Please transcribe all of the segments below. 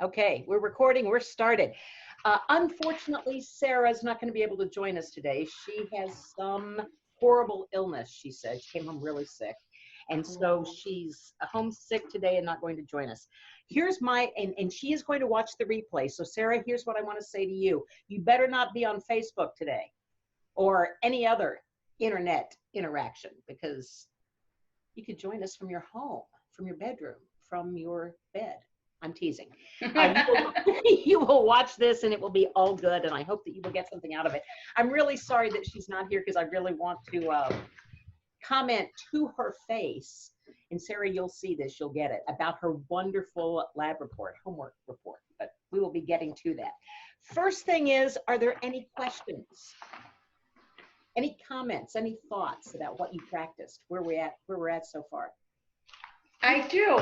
Okay, we're recording, we're started. Unfortunately, Sarah's not going to be able to join us today. She has some horrible illness, she said. She came home really sick. And so she's homesick today and not going to join us. Here's and she is going to watch the replay. So Sarah, here's what I want to say to you. You better not be on Facebook today or any other internet interaction, because you could join us from your home, from your bedroom, from your bed. I'm teasing. You will watch this and it will be all good, and I hope that you will get something out of it. I'm really sorry that she's not here because I really want to comment to her face, and Sarah, you'll see this, you'll get it, about her wonderful lab report, homework report, but we will be getting to that. First thing is, are there any questions? Any comments, any thoughts about what you practiced, where we're at so far? I do,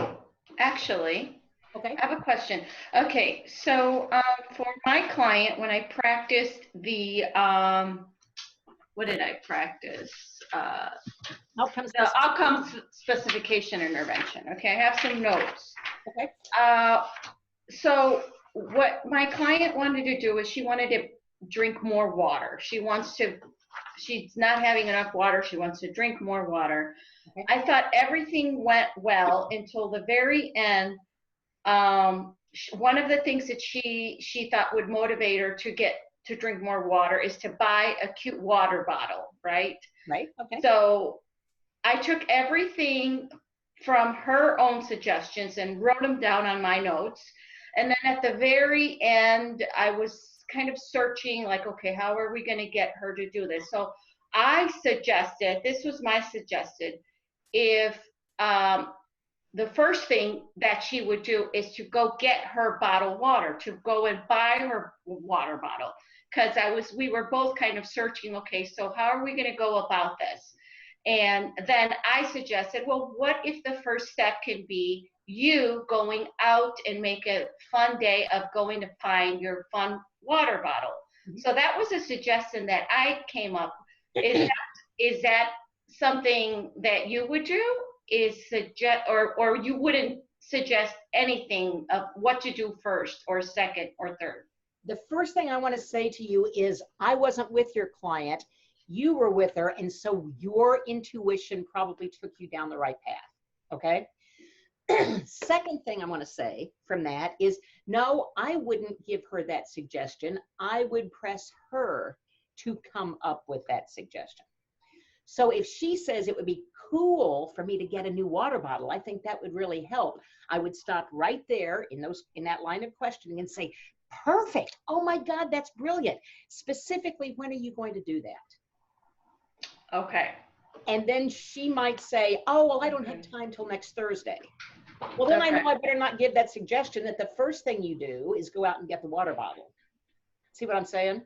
actually. Okay. I have a question. Okay, so for my client, when I practiced the, what did I practice? The outcome specification intervention. Okay, I have some notes. Okay. So what my client wanted to do is she wanted to drink more water. She's not having enough water. She wants to drink more water. Okay. I thought everything went well until the very end. One of the things that she thought would motivate her to drink more water is to buy a cute water bottle, right? Right. Okay. So I took everything from her own suggestions and wrote them down on my notes. And then at the very end, I was kind of searching, like, okay, how are we going to get her to do this? So I suggested, this was my suggested, if the first thing that she would do is to go get her bottled water, to go and buy her water bottle. Because we were both kind of searching, okay, so how are we going to go about this? And then I suggested, well, what if the first step can be you going out and make a fun day of going to find your fun water bottle? Mm-hmm. So that was a suggestion that I came up. Is that something that you would do? Or you wouldn't suggest anything of what to do first or second or third? The first thing I want to say to you is I wasn't with your client. You were with her, and so your intuition probably took you down the right path, okay? Second thing I want to say from that is, no, I wouldn't give her that suggestion. I would press her to come up with that suggestion. So if she says it would be cool for me to get a new water bottle, I think that would really help. I would stop right there in that line of questioning and say, perfect. Oh my God, that's brilliant. Specifically, when are you going to do that? Okay. And then she might say, oh, well, I don't have time till next Thursday. Well, then I know I better not give that suggestion that the first thing you do is go out and get the water bottle. See what I'm saying?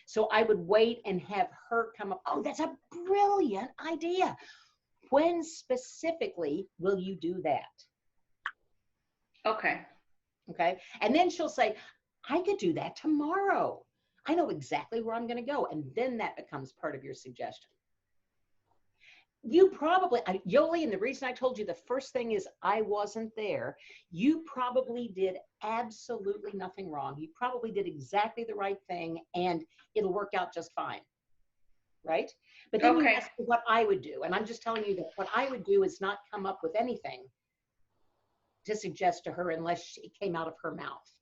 So I would wait and have her come up. Oh, that's a brilliant idea. When specifically will you do that? Okay. Okay. And then she'll say, I could do that tomorrow. I know exactly where I'm going to go. And then that becomes part of your suggestion. You probably, Yoli, and the reason I told you the first thing is I wasn't there, you probably did absolutely nothing wrong. You probably did exactly the right thing, and it'll work out just fine, right? But then you ask me what I would do, and I'm just telling you that what I would do is not come up with anything to suggest to her unless it came out of her mouth.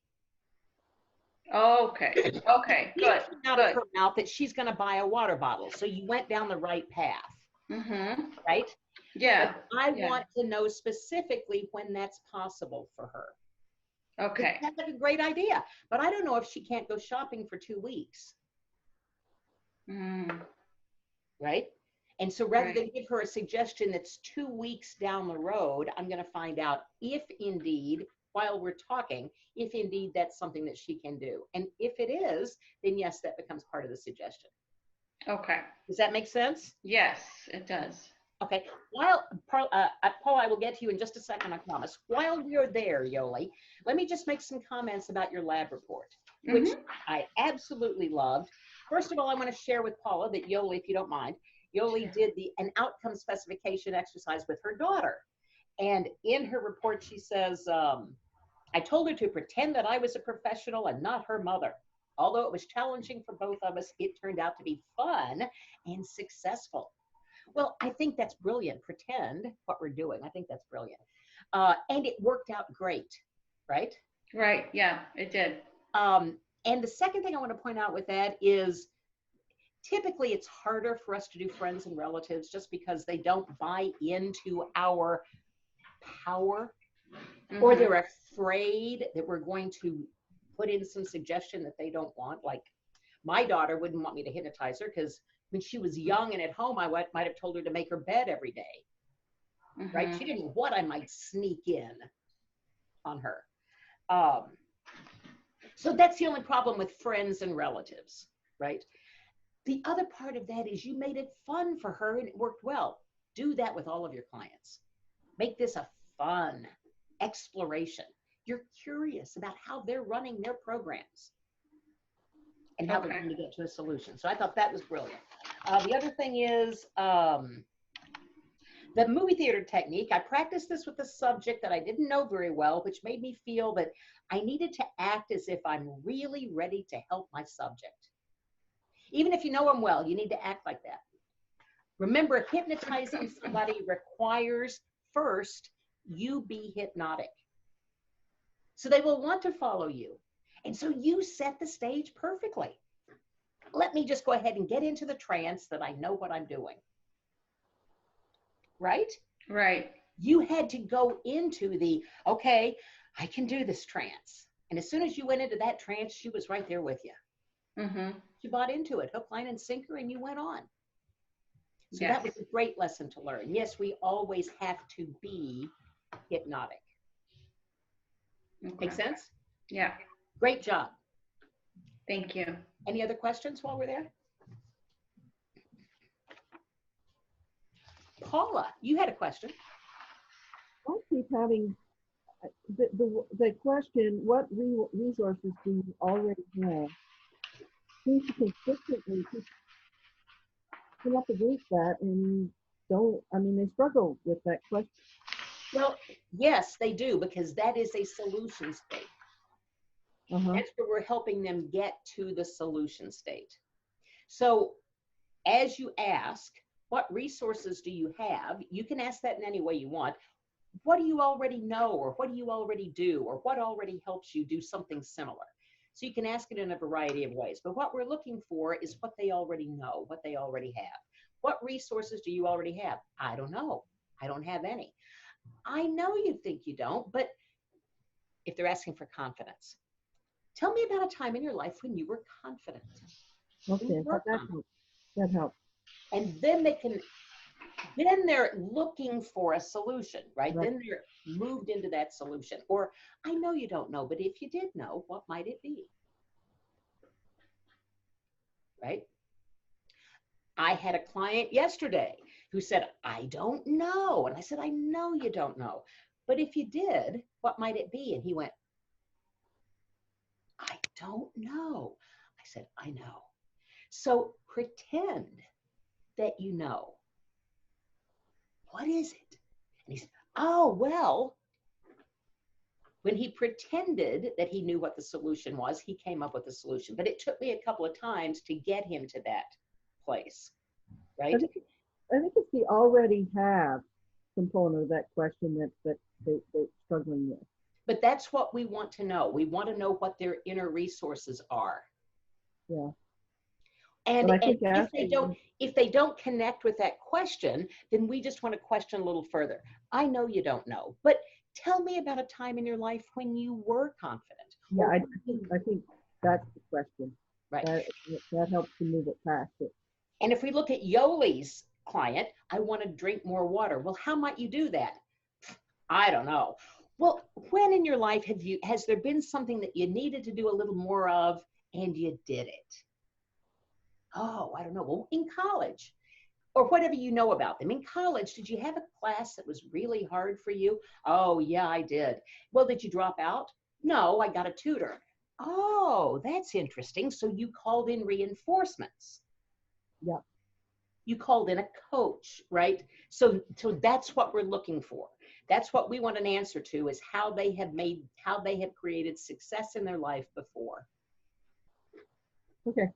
Okay, okay, good. It came out of her mouth that she's going to buy a water bottle, so you went down the right path. Mm-hmm. Right? Yeah. But I want to know specifically when that's possible for her. Okay. That's like a great idea, but I don't know if she can't go shopping for 2 weeks. Right? And so rather than give her a suggestion that's 2 weeks down the road, I'm going to find out if indeed, while we're talking, if indeed that's something that she can do. And if it is, then yes, that becomes part of the suggestion. Okay. Does that make sense? Yes, it does. Okay. While Paul, I will get to you in just a second, I promise. While you're there, Yoli, let me just make some comments about your lab report, which I absolutely loved. First of all, I want to share with Paula that Yoli, if you don't mind, Yoli did an outcome specification exercise with her daughter. And in her report, she says, I told her to pretend that I was a professional and not her mother. Although it was challenging for both of us, it turned out to be fun and successful. Well, I think that's brilliant. Pretend what we're doing. I think that's brilliant. And it worked out great, right? Right. Yeah, it did. And the second thing I want to point out with that is typically it's harder for us to do friends and relatives just because they don't buy into our power, or Mhm. they're afraid that we're going to put in some suggestion that they don't want. Like my daughter wouldn't want me to hypnotize her because when she was young and at home, I might have told her to make her bed every day, right? She Mhm. didn't know what I might sneak in on her. Um, so that's the only problem with friends and relatives, right? The other part of that is you made it fun for her and it worked well. Do that with all of your clients. Make this a fun exploration. You're curious about how they're running their programs and how they're Okay. going to get to a solution. So I thought that was brilliant. The other thing is the movie theater technique. I practiced this with a subject that I didn't know very well, which made me feel that I needed to act as if I'm really ready to help my subject. Even if you know them well, you need to act like that. Remember, hypnotizing somebody requires first you be hypnotic. So they will want to follow you. And so you set the stage perfectly. Let me just go ahead and get into the trance that I know what I'm doing. Right? Right. You had to go into the, okay, I can do this trance. And as soon as you went into that trance, she was right there with you. Mhm. You bought into it, hook, line, and sinker, and you went on. So Yes. that was a great lesson to learn. Yes, we always have to be hypnotic. Okay. Make sense? Yeah. Great job. Thank you. Any other questions while we're there? Paula, you had a question. I keep having the question, what resources do you already have? Seems to consistently come up against that and don't, I mean, they struggle with that question. Well, yes, they do, because that is a solution state. Uh-huh. That's where we're helping them get to the solution state. So as you ask, what resources do you have? You can ask that in any way you want. What do you already know, or what do you already do, or what already helps you do something similar? So you can ask it in a variety of ways. But what we're looking for is what they already know, what they already have. What resources do you already have? I don't know. I don't have any. I know you think you don't, but if they're asking for confidence, tell me about a time in your life when you were confident. Okay, that helps. And then they're looking for a solution, right? Then they're moved into that solution. Or I know you don't know, but if you did know, what might it be? Right? I had a client yesterday who said, I don't know. And I said, I know you don't know. But if you did, what might it be? And he went, I don't know. I said, I know. So pretend that you know. What is it? And he said, oh, well, when he pretended that he knew what the solution was, he came up with the solution. But it took me a couple of times to get him to that place, right? I think it's the already have component of that question that they're struggling with. But that's what we want to know. We want to know what their inner resources are. Yeah. And, I think if they don't connect with that question, then we just want to question a little further. I know you don't know, but tell me about a time in your life when you were confident. Yeah, I think that's the question. Right. That helps to move it past it. And if we look at Yoli's client, I want to drink more water. Well, how might you do that? I don't know. Well, when in your life has there been something that you needed to do a little more of and you did it? Oh, I don't know. Well, in college, or whatever you know about them. In college, did you have a class that was really hard for you? Oh, yeah, I did. Well, did you drop out? No, I got a tutor. Oh, that's interesting. So you called in reinforcements. Yeah. You called in a coach, right? So that's what we're looking for. That's what we want an answer to, is how they have created success in their life before. Okay.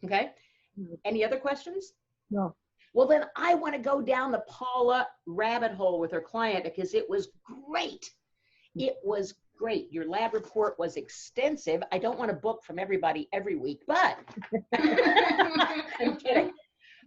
Okay. Mm. Any other questions? No. Well, then I want to go down the Paula rabbit hole with her client, because it was great. It was great. Your lab report was extensive. I don't want to book from everybody every week, but I'm kidding.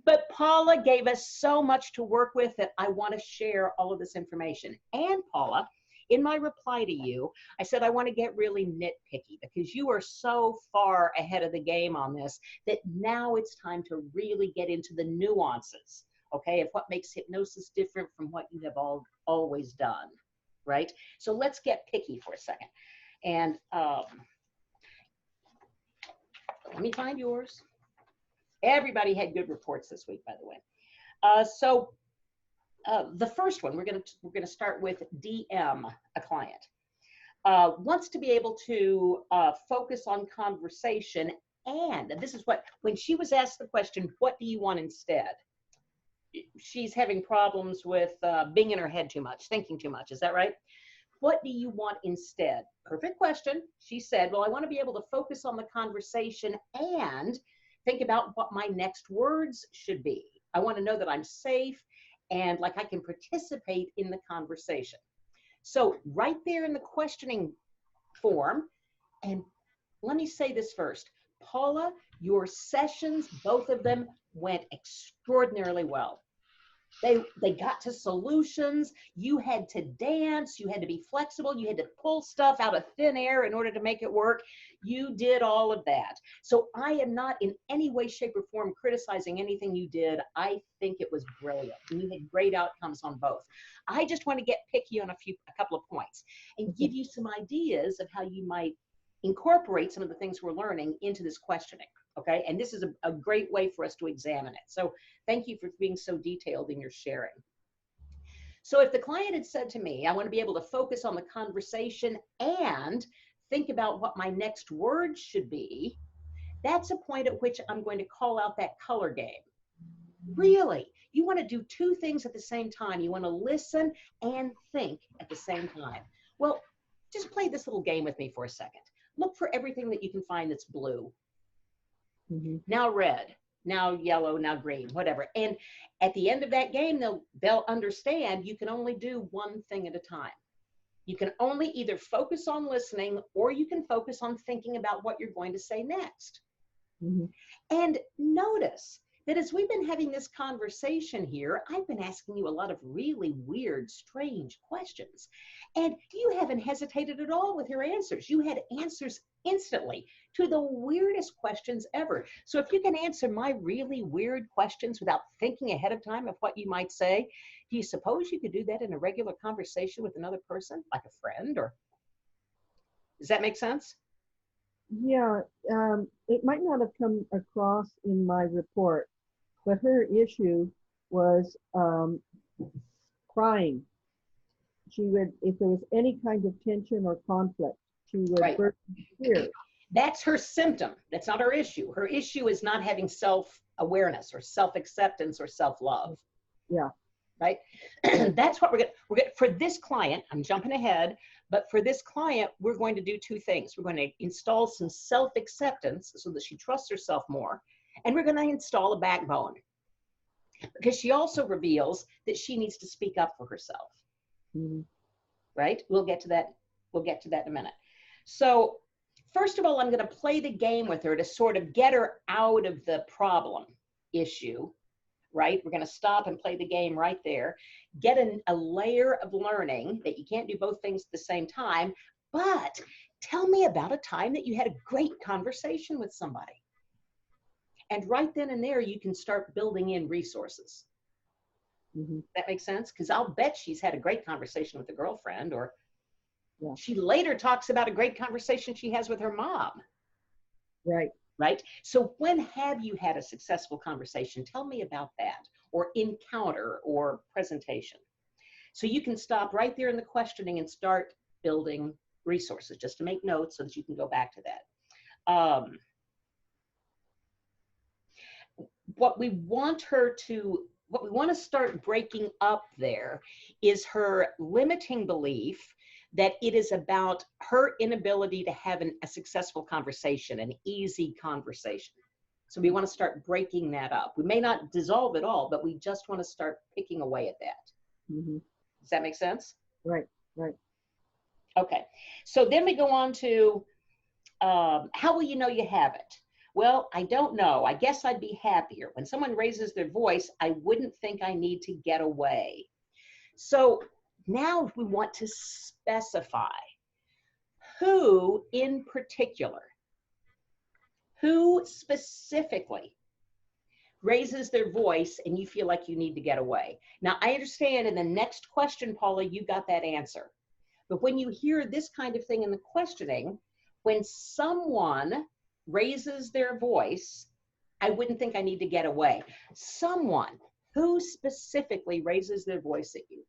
But Paula gave us so much to work with that I want to share all of this information. And Paula, in my reply to you, I said I want to get really nitpicky, because you are so far ahead of the game on this that now it's time to really get into the nuances, okay, of what makes hypnosis different from what you have always done, right? So let's get picky for a second. And let me find yours. Everybody had good reports this week, by the way. The first one, we're gonna start with DM, a client. Wants to be able to focus on conversation, and this is what, when she was asked the question, what do you want instead? She's having problems with being in her head too much, thinking too much, is that right? What do you want instead? Perfect question. She said, well, I want to be able to focus on the conversation and think about what my next words should be. I want to know that I'm safe and like I can participate in the conversation. So right there in the questioning form, and let me say this first, Paula, your sessions, both of them, went extraordinarily well. They got to solutions. You had to dance. You had to be flexible. You had to pull stuff out of thin air in order to make it work. You did all of that. So I am not in any way, shape, or form criticizing anything you did. I think it was brilliant. And you had great outcomes on both. I just want to get picky on a couple of points and give you some ideas of how you might incorporate some of the things we're learning into this questioning. Okay, and this is a great way for us to examine it. So thank you for being so detailed in your sharing. So if the client had said to me, I want to be able to focus on the conversation and think about what my next words should be, that's a point at which I'm going to call out that color game. Really, you want to do two things at the same time. You want to listen and think at the same time. Well, just play this little game with me for a second. Look for everything that you can find that's blue. Mm-hmm. Now red, now yellow, now green, whatever. And at the end of that game, they'll understand you can only do one thing at a time. You can only either focus on listening or you can focus on thinking about what you're going to say next. Mm-hmm. And notice that as we've been having this conversation here, I've been asking you a lot of really weird, strange questions. And you haven't hesitated at all with your answers. You had answers instantly to the weirdest questions ever. So if you can answer my really weird questions without thinking ahead of time of what you might say, do you suppose you could do that in a regular conversation with another person, like a friend? Or does that make sense? Yeah, it might not have come across in my report, but her issue was crying. She would, if there was any kind of tension or conflict, she would burst into tears. That's her symptom. That's not her issue. Her issue is not having self-awareness or self-acceptance or self-love. Yeah. Right? That's what we're going to, for this client, I'm jumping ahead, but for this client, we're going to do two things. We're going to install some self-acceptance so that she trusts herself more, and we're going to install a backbone because she also reveals that she needs to speak up for herself. Mm-hmm. Right? We'll get to that. We'll get to that in a minute. So first of all, I'm going to play the game with her to sort of get her out of the problem issue, right? We're going to stop and play the game right there, get a layer of learning that you can't do both things at the same time, but tell me about a time that you had a great conversation with somebody. And right then and there, you can start building in resources. Mm-hmm. That makes sense? Because I'll bet she's had a great conversation with a girlfriend, or she later talks about a great conversation she has with her mom. Right. Right? So when have you had a successful conversation? Tell me about that, or encounter, or presentation. So you can stop right there in the questioning and start building resources just to make notes so that you can go back to that. What we want what we want to start breaking up there is her limiting belief that it is about her inability to have a successful conversation, an easy conversation. So we want to start breaking that up. We may not dissolve it all, but we just want to start picking away at that. Mhm. Does that make sense? Right, right. Okay. So then we go on to how will you know you have it? Well, I don't know. I guess I'd be happier. When someone raises their voice, I wouldn't think I need to get away. So now we want to specify who in particular, who specifically raises their voice and you feel like you need to get away. Now, I understand in the next question, Paula, you got that answer. But when you hear this kind of thing in the questioning, when someone raises their voice, I wouldn't think I need to get away. Someone who specifically raises their voice at you.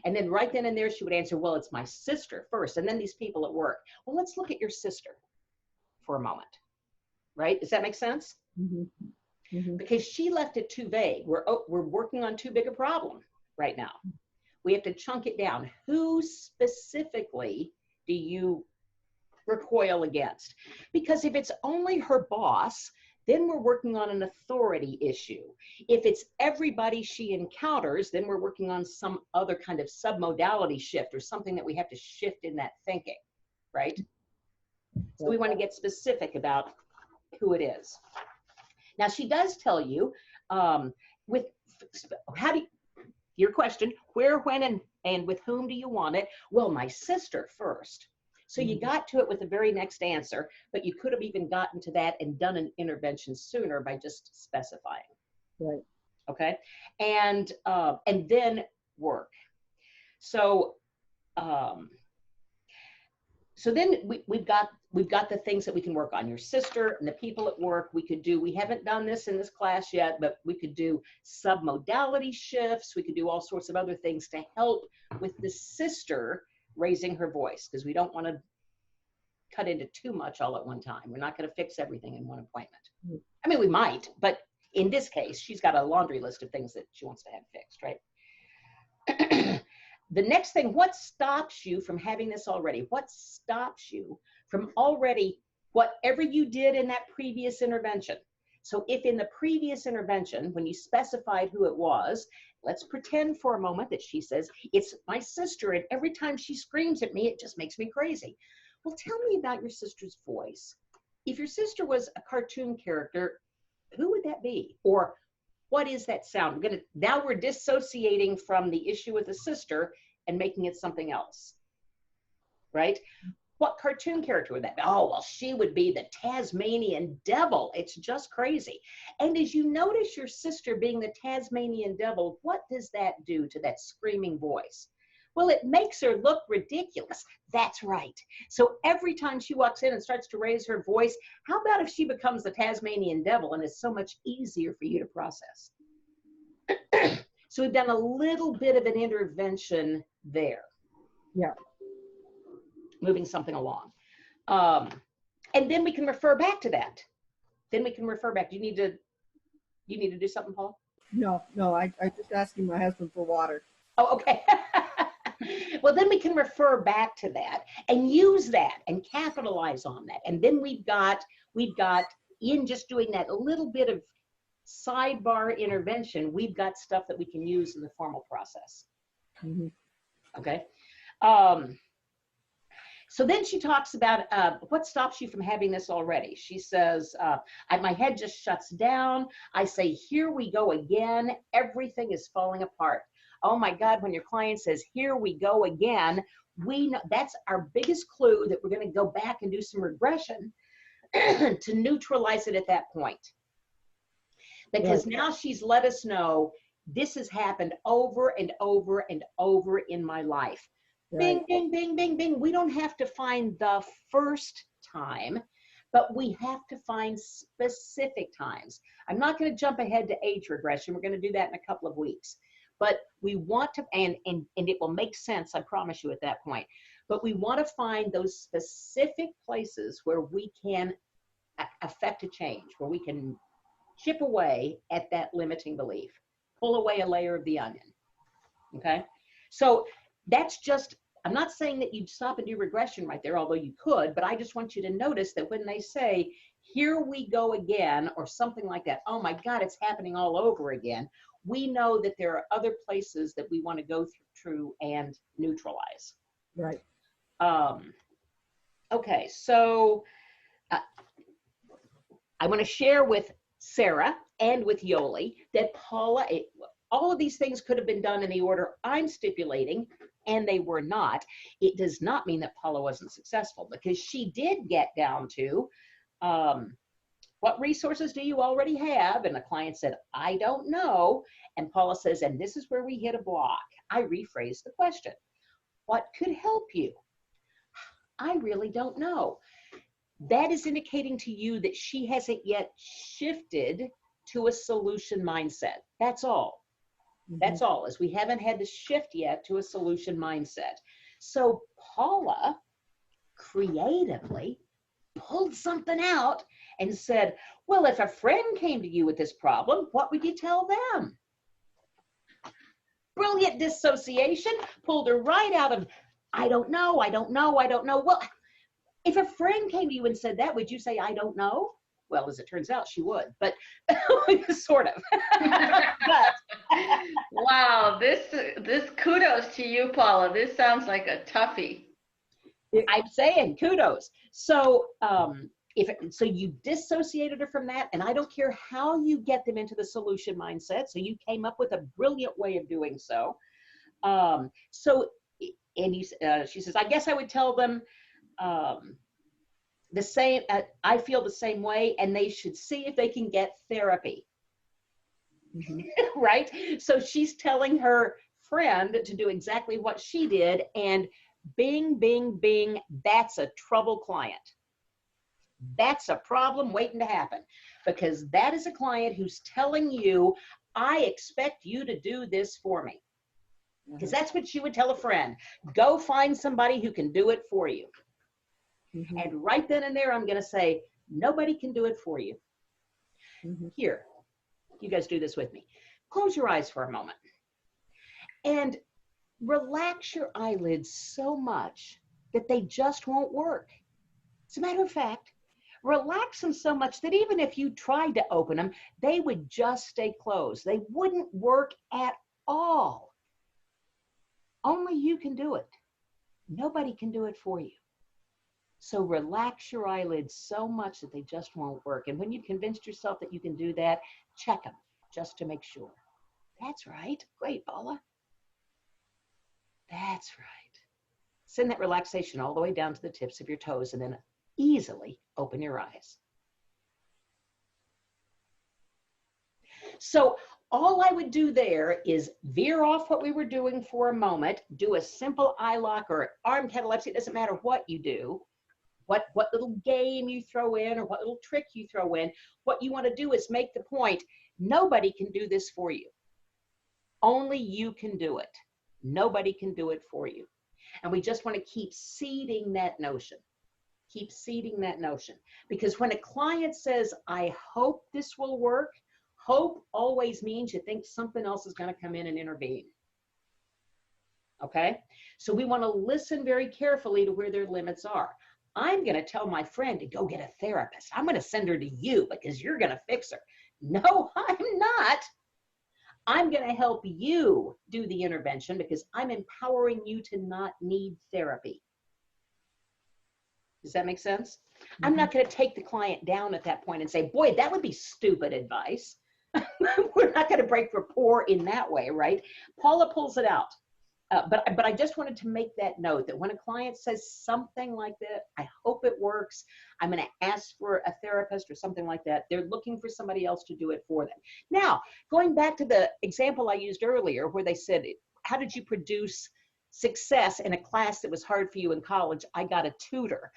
And then right then and there, she would answer, well, it's my sister first, and then these people at work. Well, let's look at your sister for a moment, right? Does that make sense? Mhm. Mhm. Because she left it too vague. We're working on too big a problem right now. We have to chunk it down. Who specifically do you recoil against? Because if it's only her boss, then we're working on an authority issue. If it's everybody she encounters, then we're working on some other kind of submodality shift or something that we have to shift in that thinking, right? So we want to get specific about who it is. Now, she does tell you with how do you, your question, where, when, and with whom do you want it? Well, my sister first. So you got to it with the very next answer, but you could have even gotten to that and done an intervention sooner by just specifying. Right. Okay, and then work. So so then we've got the things that we can work on. Your sister and the people at work. We haven't done this in this class yet, but we could do submodality shifts. We could do all sorts of other things to help with the sister raising her voice, because we don't want to cut into too much all at one time. We're not going to fix everything in one appointment. I mean, we might, but in this case, she's got a laundry list of things that she wants to have fixed, right? The next thing, what stops you from having this already? What stops you from already whatever you did in that previous intervention? So if in the previous intervention, when you specified who it was, let's pretend for a moment that she says, it's my sister, and every time she screams at me, it just makes me crazy. Well, tell me about your sister's voice. If your sister was a cartoon character, who would that be? Or what is that sound? Now we're dissociating from the issue with the sister and making it something else, right? What cartoon character would that be? Oh, well, she would be the Tasmanian devil. It's just crazy. And as you notice your sister being the Tasmanian devil, what does that do to that screaming voice? Well, it makes her look ridiculous. That's right. So every time she walks in and starts to raise her voice, how about if she becomes the Tasmanian devil, and it's so much easier for you to process? So we've done a little bit of an intervention there. Yeah. Moving something along. And then we can refer back to that. Then we can refer back. Do you need to do something, Paul? No, I just asking my husband for water. Oh, okay. Well, then we can refer back to that and use that and capitalize on that. And then we've got in just doing that little bit of sidebar intervention, we've got stuff that we can use in the formal process. Mm-hmm. Okay. So then she talks about what stops you from having this already. She says, my head just shuts down. I say, here we go again. Everything is falling apart. Oh my God, when your client says, here we go again, we know that's our biggest clue that we're going to go back and do some regression to neutralize it at that point. Because now she's let us know this has happened over and over and over in my life. Bing, bing, bing, bing, bing. We don't have to find the first time, but we have to find specific times. I'm not going to jump ahead to age regression. We're going to do that in a couple of weeks. But we want to, and it will make sense, I promise you at that point. But we want to find those specific places where we can affect a change, where we can chip away at that limiting belief. pull away a layer of the onion. Okay? So that's just, I'm not saying that you'd stop and do regression right there, although you could, but I just want you to notice that when they say, here we go again, or something like that, oh my God, it's happening all over again, we know that there are other places that we want to go through and neutralize. Right. Okay, so I want to share with Sarah and with Yoli that Paula, all of these things could have been done in the order I'm stipulating, and they were not. It does not mean that Paula wasn't successful, because she did get down to, what resources do you already have? And the client said, I don't know. And Paula says, and this is where we hit a block. I rephrased the question. What could help you? I really don't know. That is indicating to you that she hasn't yet shifted to a solution mindset. That's all. That's all, is we haven't had to shift yet to a solution mindset. So Paula creatively pulled something out and said, well, if a friend came to you with this problem, what would you tell them? Brilliant dissociation, pulled her right out of, I don't know, I don't know, I don't know. Well, if a friend came to you and said that, would you say, I don't know? Well, as it turns out, she would, but sort of. But, wow, this kudos to you, Paula. This sounds like a toughie. I'm saying kudos. So so you dissociated her from that, and I don't care how you get them into the solution mindset. So you came up with a brilliant way of doing so. She says, I guess I would tell them the same. I feel the same way, and they should see if they can get therapy. Right? So she's telling her friend to do exactly what she did, and bing, bing, bing, that's a trouble client. That's a problem waiting to happen, because that is a client who's telling you, I expect you to do this for me. Because that's what you would tell a friend. Go find somebody who can do it for you. And right then and there, I'm going to say, nobody can do it for you. Here, you guys do this with me. Close your eyes for a moment and relax your eyelids so much that they just won't work. As a matter of fact, relax them so much that even if you tried to open them, they would just stay closed. They wouldn't work at all. Only you can do it. Nobody can do it for you. So relax your eyelids so much that they just won't work. And when you've convinced yourself that you can do that, check them just to make sure. That's right. Great, Paula. That's right. Send that relaxation all the way down to the tips of your toes, and then easily open your eyes. So all I would do there is veer off what we were doing for a moment, do a simple eye lock or arm catalepsy. It doesn't matter what you do, what little game you throw in or what little trick you throw in. What you want to do is make the point, nobody can do this for you. Only you can do it. Nobody can do it for you. And we just want to keep seeding that notion. Keep seeding that notion. Because when a client says, I hope this will work, hope always means you think something else is going to come in and intervene. Okay? So we want to listen very carefully to where their limits are. I'm going to tell my friend to go get a therapist. I'm going to send her to you because you're going to fix her. No, I'm not. I'm going to help you do the intervention because I'm empowering you to not need therapy. Does that make sense? I'm not going to take the client down at that point and say, boy, that would be stupid advice. We're not going to break rapport in that way, right? Paula pulls it out. But I just wanted to make that note that when a client says something like that, I hope it works, I'm going to ask for a therapist or something like that, they're looking for somebody else to do it for them. Now, going back to the example I used earlier where they said, how did you produce success in a class that was hard for you in college? I got a tutor.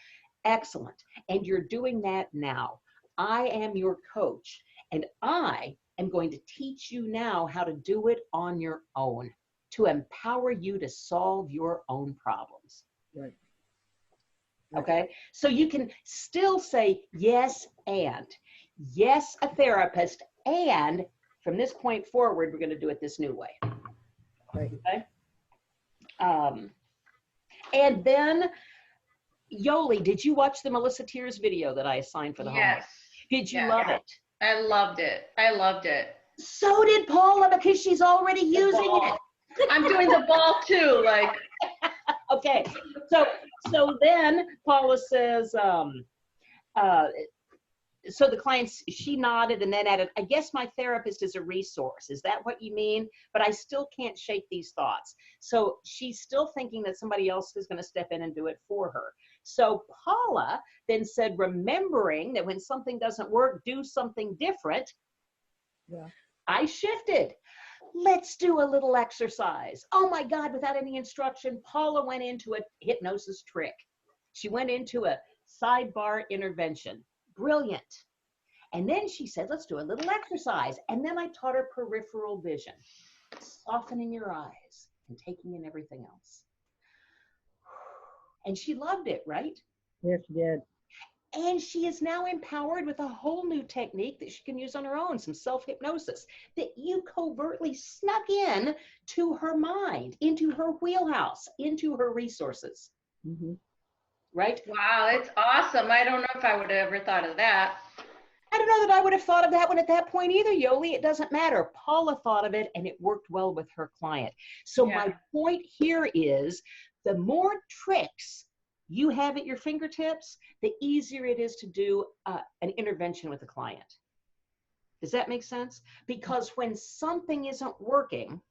Excellent. And you're doing that now. I am your coach, and I am going to teach you now how to do it on your own, to empower you to solve your own problems. Right. Okay? So you can still say yes, and yes, a therapist, and from this point forward, we're going to do it this new way. Right. Okay. And then, Yoli, did you watch the Melissa Tears video that I assigned for the homework? Yes. Did you Yeah. love it? I loved it. I loved it. So did Paula, because she's already using it. I'm doing the ball too. Like, Okay, so then Paula says, so the clients, she nodded and then added, I guess my therapist is a resource. Is that what you mean? But I still can't shake these thoughts. So she's still thinking that somebody else is going to step in and do it for her. So Paula then said, remembering that when something doesn't work, do something different. Yeah. I shifted. Let's do a little exercise. Oh my God, without any instruction, Paula went into a hypnosis trick. She went into a sidebar intervention. Brilliant. And then she said, let's do a little exercise. And then I taught her peripheral vision, softening your eyes and taking in everything else. And she loved it, right? Yes, she did. And she is now empowered with a whole new technique that she can use on her own, some self-hypnosis that you covertly snuck in to her mind, into her wheelhouse, into her resources, Mm-hmm. right? wow, it's awesome. I don't know if I would have ever thought of that. I don't know that I would have thought of that one at that point either, Yoli. It doesn't matter. Paula thought of it and it worked well with her client. So Yeah. my point here is the more tricks you have at your fingertips, the easier it is to do an intervention with a client. Does that make sense? Because when something isn't working,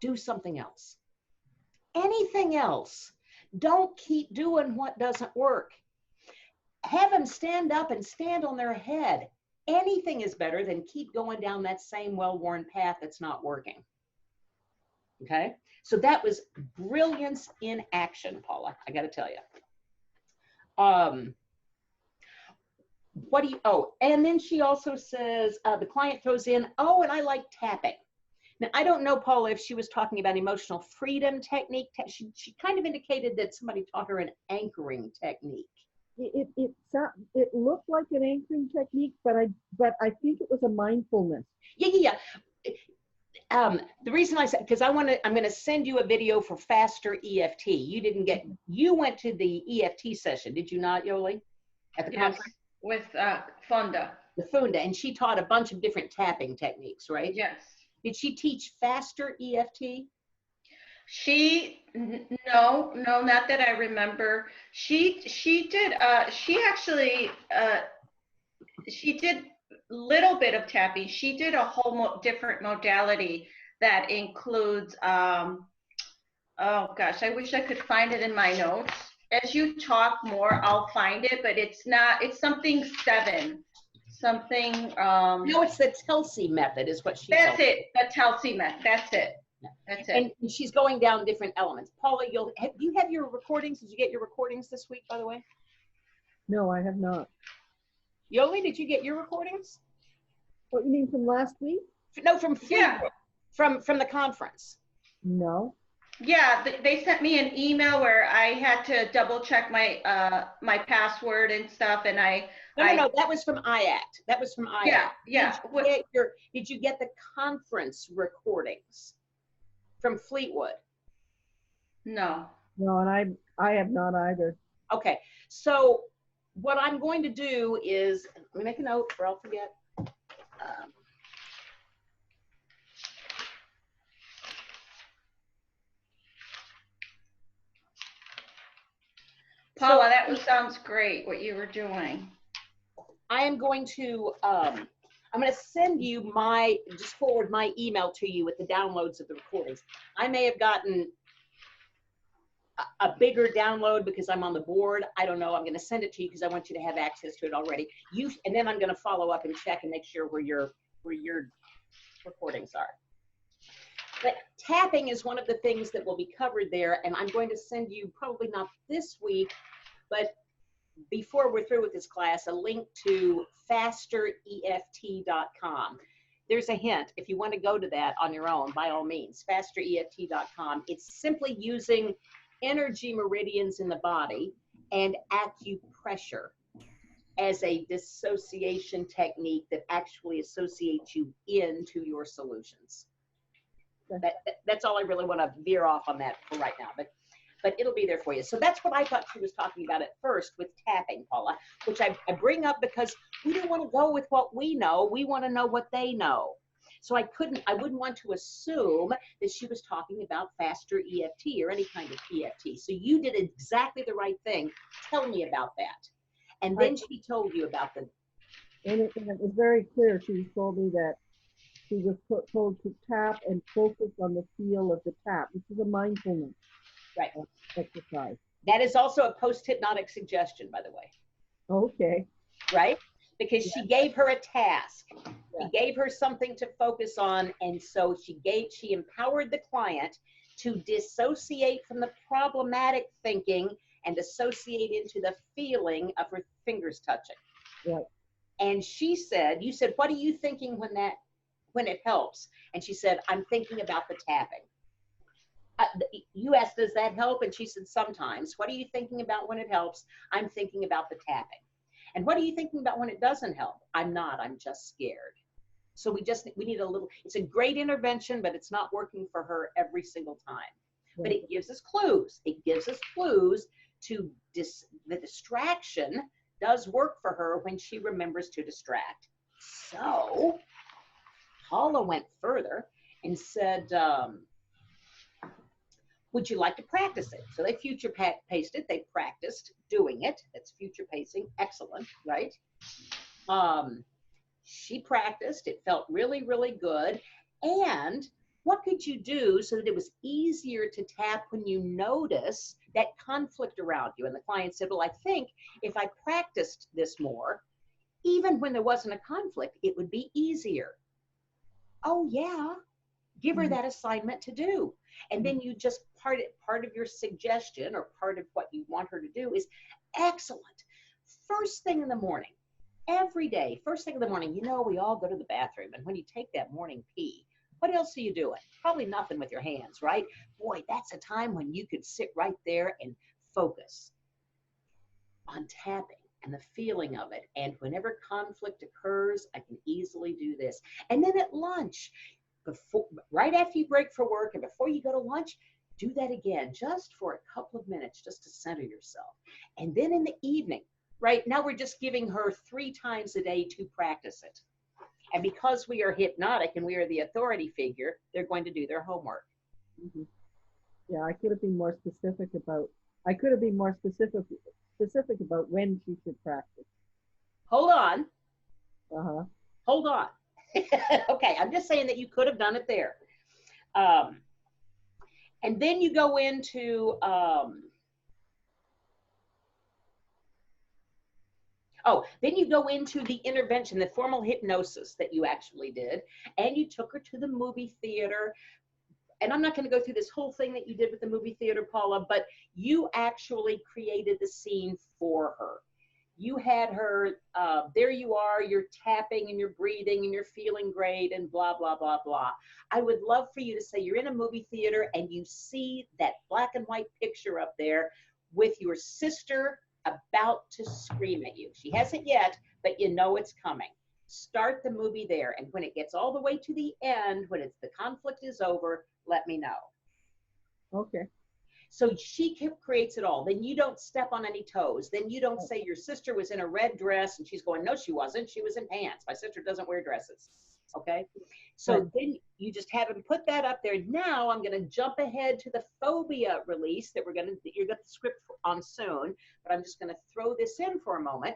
do something else. Anything else. Don't keep doing what doesn't work. Have them stand up and stand on their head. Anything is better than keep going down that same well-worn path that's not working. Okay? So that was brilliance in action, Paula, I got to tell you. What do you, oh, and then she also says, the client throws in, oh, and I like tapping. Now, I don't know, Paula, if she was talking about emotional freedom technique. She kind of indicated that somebody taught her an anchoring technique. It looked like an anchoring technique, but I think it was a mindfulness. Yeah. The reason I said, because I'm going to send you a video for Faster EFT. You went to the EFT session, did you not, Yoli? At the Yes, conference? with Funda. The Funda, and she taught a bunch of different tapping techniques, right? Yes. Did she teach Faster EFT? No, not that I remember. She did little bit of tapping. She did a whole different modality that includes oh gosh, I wish I could find it in my notes. As you talk more, I'll find it, but it's something 7. Something No, it's the Telsey method is what she that's told me. it, the Telsey method. That's it. That's it. And she's going down different elements. Paula, do you have your recordings? Did you get your recordings this week, by the way? No, I have not. Yoli, did you get your recordings? What, you mean from last week? No, from Yeah. from the conference. No. Yeah, they sent me an email where I had to double check my my password and stuff, and No, that was from IACT. That was from IACT. Yeah. Did you get the conference recordings from Fleetwood? No. No, and I have not either. Okay, so what I'm going to do is, let me make a note or I'll forget. Paula, that sounds great, what you were doing. I am going to, I'm going to send you just forward my email to you with the downloads of the recordings. I may have gotten a bigger download because I'm on the board. I don't know. I'm going to send it to you because I want you to have access to it already. And then I'm going to follow up and check and make sure where your recordings are. But tapping is one of the things that will be covered there, and I'm going to send you, probably not this week, but before we're through with this class, a link to fastereft.com. There's a hint. If you want to go to that on your own, by all means, fastereft.com. It's simply using energy meridians in the body and acupressure as a dissociation technique that actually associates you into your solutions. That's all I really want to veer off on that for right now, but it'll be there for you. So that's what I thought she was talking about at first with tapping, Paula, which I bring up because we don't want to go with what we know. We want to know what they know. So I wouldn't want to assume that she was talking about faster EFT or any kind of EFT. So you did exactly the right thing. Tell me about that. And then she told you about the. And it was very clear. She told me that she was told to tap and focus on the feel of the tap, which is a mindfulness exercise. That is also a post-hypnotic suggestion, by the way. Okay. Right? Because she gave her a task. She gave her something to focus on, and so she empowered the client to dissociate from the problematic thinking and associate into the feeling of her fingers touching. Right. And she said, you said, what are you thinking when it helps? And she said, I'm thinking about the tapping. You asked, does that help? And she said, sometimes. What are you thinking about when it helps? I'm thinking about the tapping. And what are you thinking about when it doesn't help? I'm not, I'm just scared. So we need a little, it's a great intervention, but it's not working for her every single time. Right. But it gives us clues. It gives us clues to the distraction does work for her when she remembers to distract. So Paula went further and said, would you like to practice it? So they future paced it. They practiced doing it. That's future pacing. Excellent, right? She practiced. It felt really, really good. And what could you do so that it was easier to tap when you notice that conflict around you? And the client said, well, I think if I practiced this more, even when there wasn't a conflict, it would be easier. Oh, yeah. Give her that assignment to do. And then you just part of your suggestion or part of what you want her to do is excellent. First thing in the morning, every day, first thing in the morning, we all go to the bathroom. And when you take that morning pee, what else are you doing? Probably nothing with your hands, right? Boy, that's a time when you could sit right there and focus on tapping and the feeling of it. And whenever conflict occurs, I can easily do this. And then at lunch, right after you break for work and before you go to lunch, do that again, just for a couple of minutes, just to center yourself. And then in the evening, right now we're just giving her 3 times a day to practice it. And because we are hypnotic and we are the authority figure, they're going to do their homework. Mm-hmm. Yeah, I could have been more specific about when she should practice. Hold on. Uh-huh. Hold on. Okay, I'm just saying that you could have done it there. And then you go into, then you go into the intervention, the formal hypnosis that you actually did, and you took her to the movie theater. And I'm not going to go through this whole thing that you did with the movie theater, Paula, but you actually created the scene for her. You had her, there you are, you're tapping and you're breathing and you're feeling great and blah, blah, blah, blah. I would love for you to say you're in a movie theater and you see that black and white picture up there with your sister about to scream at you. She hasn't yet, but it's coming. Start the movie there. And when it gets all the way to the end, when the conflict is over, let me know. Okay. So she creates it all. Then you don't step on any toes. Then you don't say your sister was in a red dress and she's going, no, she wasn't. She was in pants. My sister doesn't wear dresses. Okay. So then you just have him put that up there. Now I'm going to jump ahead to the phobia release that you're going to get the script on soon, but I'm just going to throw this in for a moment.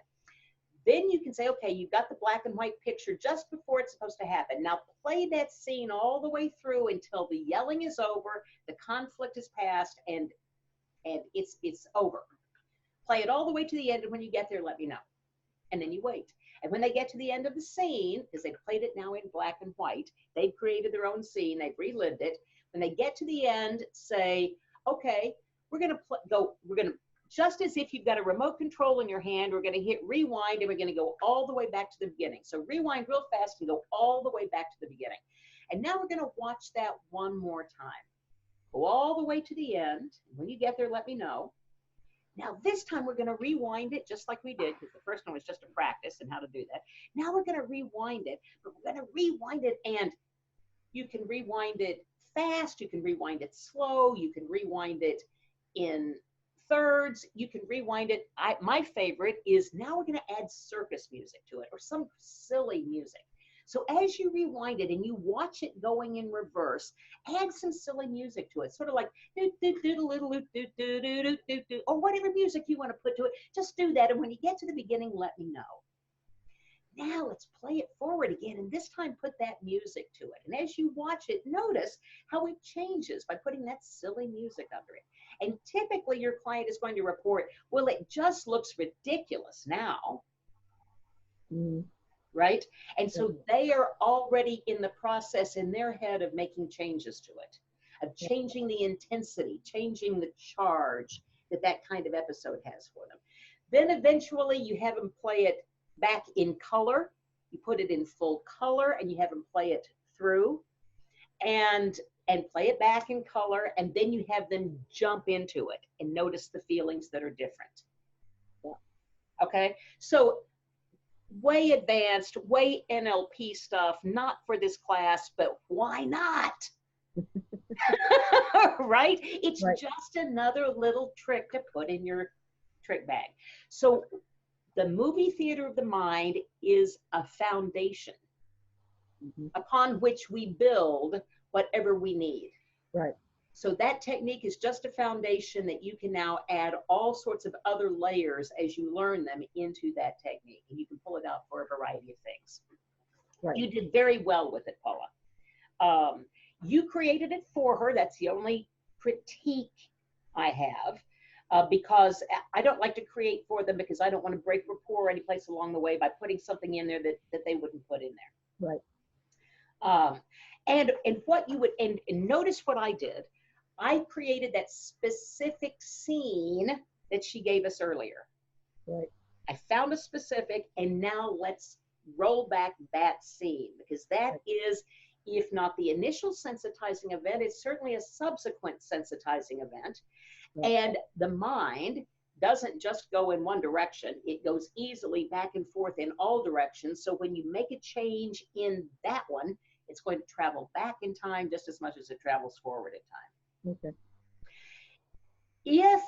Then you can say, okay, you've got the black and white picture just before it's supposed to happen. Now play that scene all the way through until the yelling is over, the conflict is past, and it's over. Play it all the way to the end, and when you get there, let me know. And then you wait. And when they get to the end of the scene, because they've played it now in black and white, they've created their own scene, they've relived it. When they get to the end, say, okay, we're going to just as if you've got a remote control in your hand, we're going to hit rewind and we're going to go all the way back to the beginning. So rewind real fast and go all the way back to the beginning. And now we're going to watch that one more time. Go all the way to the end. When you get there, let me know. Now this time we're going to rewind it just like we did, because the first one was just a practice and how to do that. Now we're going to rewind it, but we're going to rewind it, and you can rewind it fast, you can rewind it slow, you can rewind it in thirds, you can rewind it. My favorite is now we're going to add circus music to it, or some silly music. So as you rewind it and you watch it going in reverse, add some silly music to it, sort of like or whatever music you want to put to it. Just do that, and when you get to the beginning, let me know. Now let's play it forward again, and this time put that music to it. And as you watch it, notice how it changes by putting that silly music under it. And typically your client is going to report, well, it just looks ridiculous now. Mhm. Right? And so they are already in the process in their head of making changes to it, of changing the intensity, changing the charge that kind of episode has for them. Then eventually you have them play it back in color. You put it in full color and you have them play it through and play it back in color, and then you have them jump into it and notice the feelings that are different. Okay? So way advanced, way NLP stuff, not for this class, but why not? Right? It's just another little trick to put in your trick bag. So the movie theater of the mind is a foundation upon which we build whatever we need. Right. So that technique is just a foundation that you can now add all sorts of other layers as you learn them into that technique. And you can pull it out for a variety of things. Right. You did very well with it, Paula. You created it for her. That's the only critique I have, because I don't like to create for them, because I don't want to break rapport any place along the way by putting something in there that they wouldn't put in there. Right. And what you would, and notice what I did. I created that specific scene that she gave us earlier. Right. I found a specific, and now let's roll back that scene, because that is, if not the initial sensitizing event, it's certainly a subsequent sensitizing event. Right. And the mind doesn't just go in one direction. It goes easily back and forth in all directions. So when you make a change in that one, it's going to travel back in time just as much as it travels forward in time. Okay. If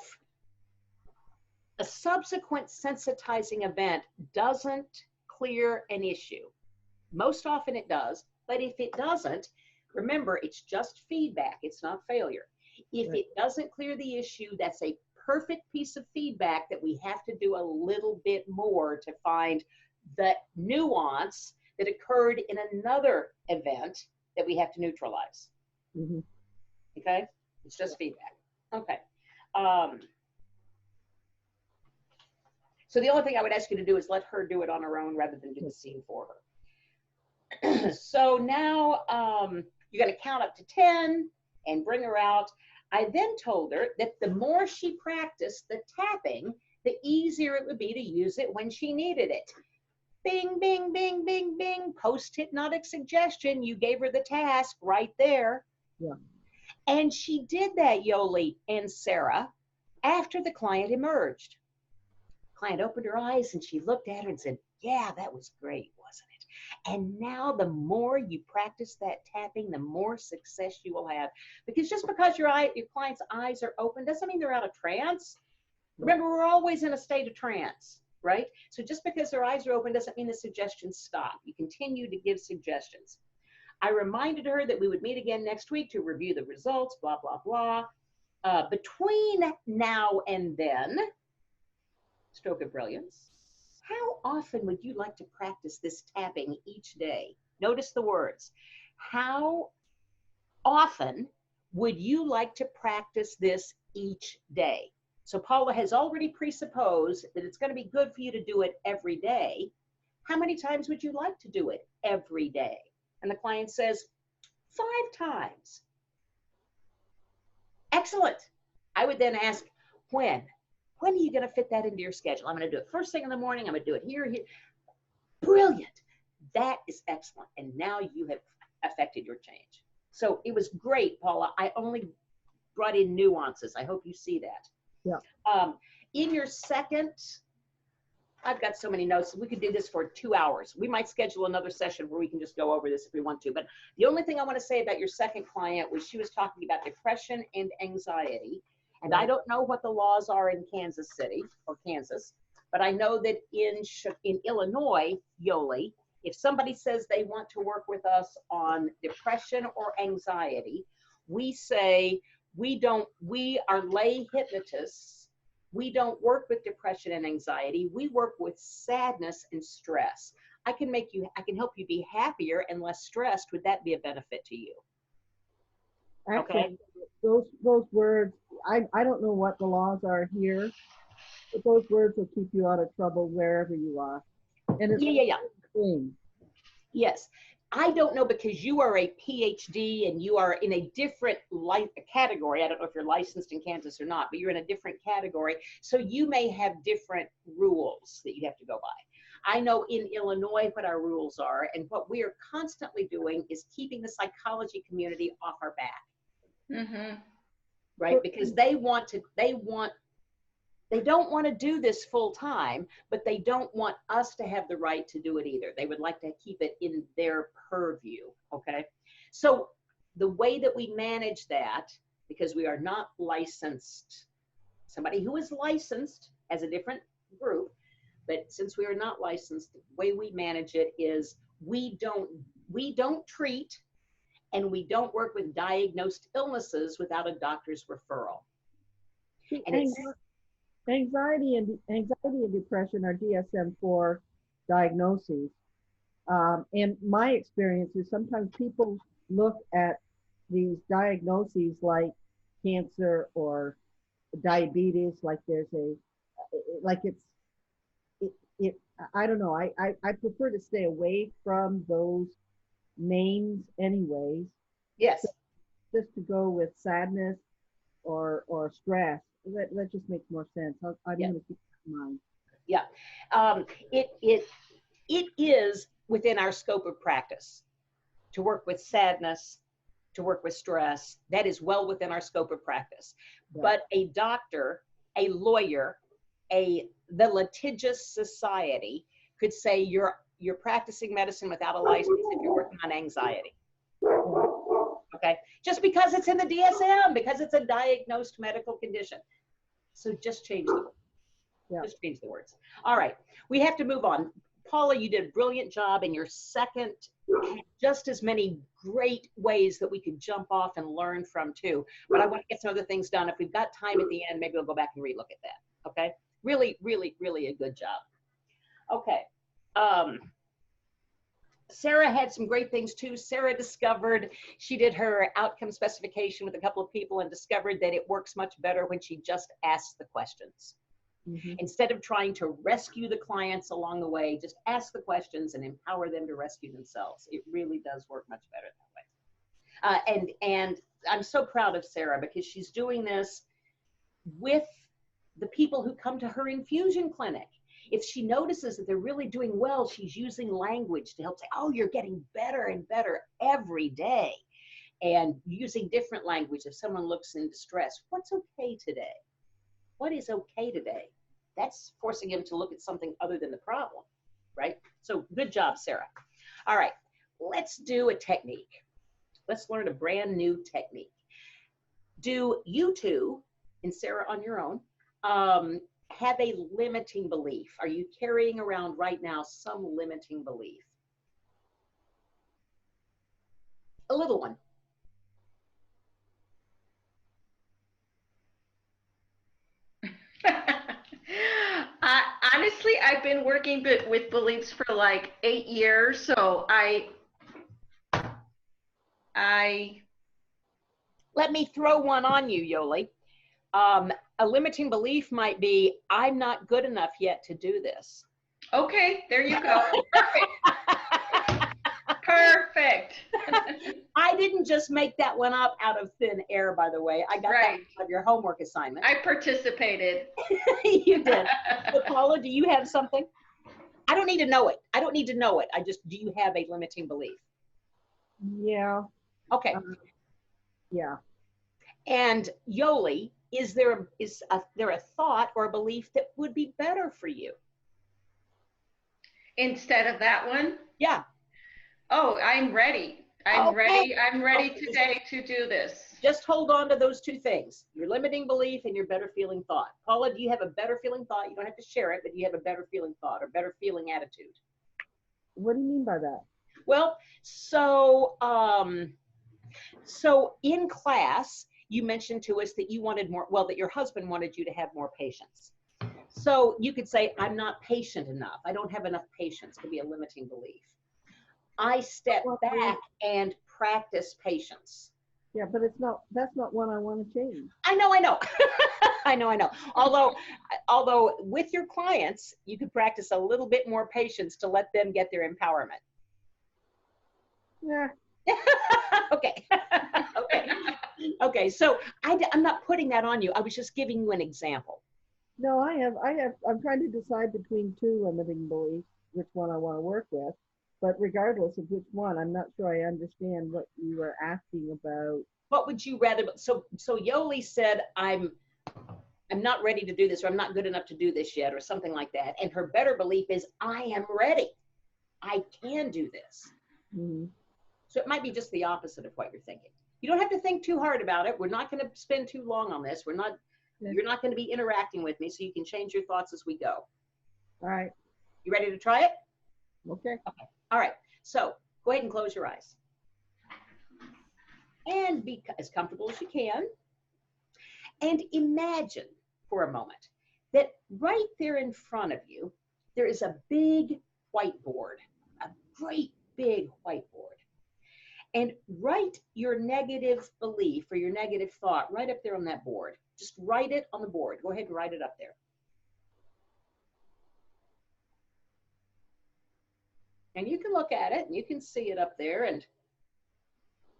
a subsequent sensitizing event doesn't clear an issue, most often it does, but if it doesn't, remember, it's just feedback, it's not failure. If it doesn't clear the issue, that's a perfect piece of feedback that we have to do a little bit more to find the nuance that occurred in another event that we have to neutralize. Okay? It's just feedback. Okay. So the only thing I would ask you to do is let her do it on her own rather than do the scene for her. So now you're going to count up to 10 and bring her out. I then told her that the more she practiced the tapping, the easier it would be to use it when she needed it. Bing, bing, bing, bing, bing, post-hypnotic suggestion. You gave her the task right there. Yeah. And she did that, Yoli and Sarah, after the client emerged. Client opened her eyes and she looked at her and said, yeah, that was great, wasn't it? And now the more you practice that tapping, the more success you will have. Because just because your client's eyes are open doesn't mean they're out of trance. Remember, we're always in a state of trance, right? So just because their eyes are open doesn't mean the suggestions stop. You continue to give suggestions. I reminded her that we would meet again next week to review the results, blah, blah, blah. Between now and then, stroke of brilliance, how often would you like to practice this tapping each day? Notice the words. How often would you like to practice this each day? So Paula has already presupposed that it's going to be good for you to do it every day. How many times would you like to do it every day? And the client says, 5 times. Excellent. I would then ask, when? When are you going to fit that into your schedule? I'm going to do it first thing in the morning. I'm going to do it here. Brilliant. That is excellent. And now you have affected your change. So it was great, Paula. I only brought in nuances. I hope you see that. Yeah. in your second, I've got so many notes. We could do this for 2 hours. We might schedule another session where we can just go over this if we want to. But the only thing I want to say about your second client was she was talking about depression and anxiety. And I don't know what the laws are in Kansas City or Kansas, but I know that in Illinois, Yoli, if somebody says they want to work with us on depression or anxiety, we say we are lay hypnotists. We don't work with depression and anxiety. We work with sadness and stress. I can help you be happier and less stressed. Would that be a benefit to you? Actually, those words, I don't know what the laws are here, but those words will keep you out of trouble wherever you are. And it's Yeah. thing. Yes. I don't know, because you are a PhD and you are in a different category. I don't know if you're licensed in Kansas or not, but you're in a different category. So you may have different rules that you have to go by. I know in Illinois what our rules are, and what we are constantly doing is keeping the psychology community off our back. Mm-hmm. Right? Because they don't want to do this full time, but they don't want us to have the right to do it either. They would like to keep it in their purview, okay? So the way that we manage that, because we are not licensed, somebody who is licensed as a different group, but since we are not licensed, the way we manage it is we don't treat and we don't work with diagnosed illnesses without a doctor's referral. And Anxiety and depression are DSM-4 diagnoses. And my experience is sometimes people look at these diagnoses like cancer or diabetes, like I don't know. I prefer to stay away from those names anyways. yes. So just to go with sadness or stress. That just makes more sense. I didn't keep that in mind. Yeah, it is within our scope of practice to work with sadness, to work with stress. That is well within our scope of practice. Yeah. But a doctor, a lawyer, the litigious society could say you're practicing medicine without a license if you're working on anxiety. Okay, just because it's in the DSM, because it's a diagnosed medical condition. So just change the words. Yeah. Just change the words. All right, we have to move on. Paula, you did a brilliant job, and your second had just as many great ways that we could jump off and learn from too. But I want to get some other things done. If we've got time at the end, maybe we'll go back and relook at that. Okay, really, really, really a good job. Okay. Sarah had some great things too. Sarah discovered, she did her outcome specification with a couple of people and discovered that it works much better when she just asks the questions. Mm-hmm. Instead of trying to rescue the clients along the way, just ask the questions and empower them to rescue themselves. It really does work much better that way. And I'm so proud of Sarah because she's doing this with the people who come to her infusion clinic. If she notices that they're really doing well, she's using language to help say, oh, you're getting better and better every day. And using different language. If someone looks in distress, what's okay today? What is okay today? That's forcing him to look at something other than the problem, right? So good job, Sarah. All right, let's do a technique. Let's learn a brand new technique. Do you two, and Sarah on your own, have a limiting belief? Are you carrying around right now some limiting belief? A little one. Honestly, I've been working with beliefs for like 8 years, so I let me throw one on you, Yoli. A limiting belief might be, I'm not good enough yet to do this. Okay, there you go. Perfect. Perfect. I didn't just make that one up out of thin air, by the way. I got that out of your homework assignment. I participated. You did. But Paula, do you have something? I don't need to know it. I don't need to know it. Do you have a limiting belief? Yeah. Okay. Yeah. And Yoli, is there a thought or a belief that would be better for you? Instead of that one? Yeah. Oh, I'm ready. I'm Okay. ready. I'm ready Okay. today to do this. Just hold on to those two things, your limiting belief and your better feeling thought. Paula, do you have a better feeling thought? You don't have to share it, but do you have a better feeling thought or better feeling attitude? What do you mean by that? Well, so in class, you mentioned to us that you wanted more, well, that your husband wanted you to have more patience. So you could say, I'm not patient enough. I don't have enough patience. Could be a limiting belief. I step back and practice patience. Yeah, but that's not one I want to change. I know. I know. Although with your clients, you could practice a little bit more patience to let them get their empowerment. Yeah. Okay. Okay. So I'm not putting that on you. I was just giving you an example. No, I'm trying to decide between two limiting beliefs, which one I want to work with. But regardless of which one, I'm not sure I understand what you were asking about. What would you rather? So Yoli said, I'm not ready to do this, or I'm not good enough to do this yet, or something like that. And her better belief is, I am ready. I can do this. Mm-hmm. So it might be just the opposite of what you're thinking. You don't have to think too hard about it. We're not going to spend too long on this. You're not going to be interacting with me, so you can change your thoughts as we go. All right. You ready to try it? Okay. Okay. All right. So go ahead and close your eyes. And be as comfortable as you can. And imagine for a moment that right there in front of you, there is a big whiteboard, a great big whiteboard. And write your negative belief or your negative thought right up there on that board. Just write it on the board. Go ahead and write it up there. And you can look at it and you can see it up there. And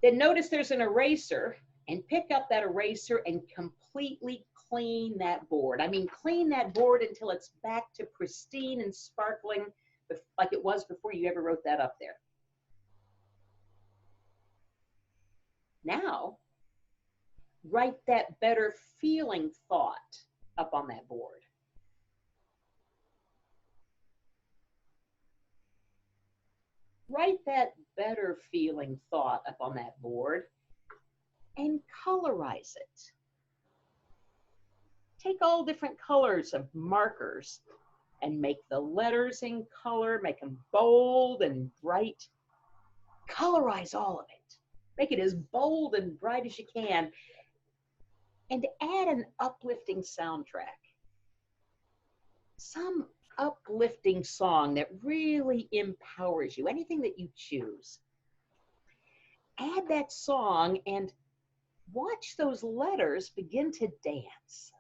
then notice there's an eraser, and pick up that eraser and completely clean that board. I mean, clean that board until it's back to pristine and sparkling like it was before you ever wrote that up there. Now, write that better feeling thought up on that board. Write that better feeling thought up on that board and colorize it. Take all different colors of markers and make the letters in color, make them bold and bright. Colorize all of it. Make it as bold and bright as you can. And add an uplifting soundtrack. Some uplifting song that really empowers you, anything that you choose. Add that song and watch those letters begin to dance.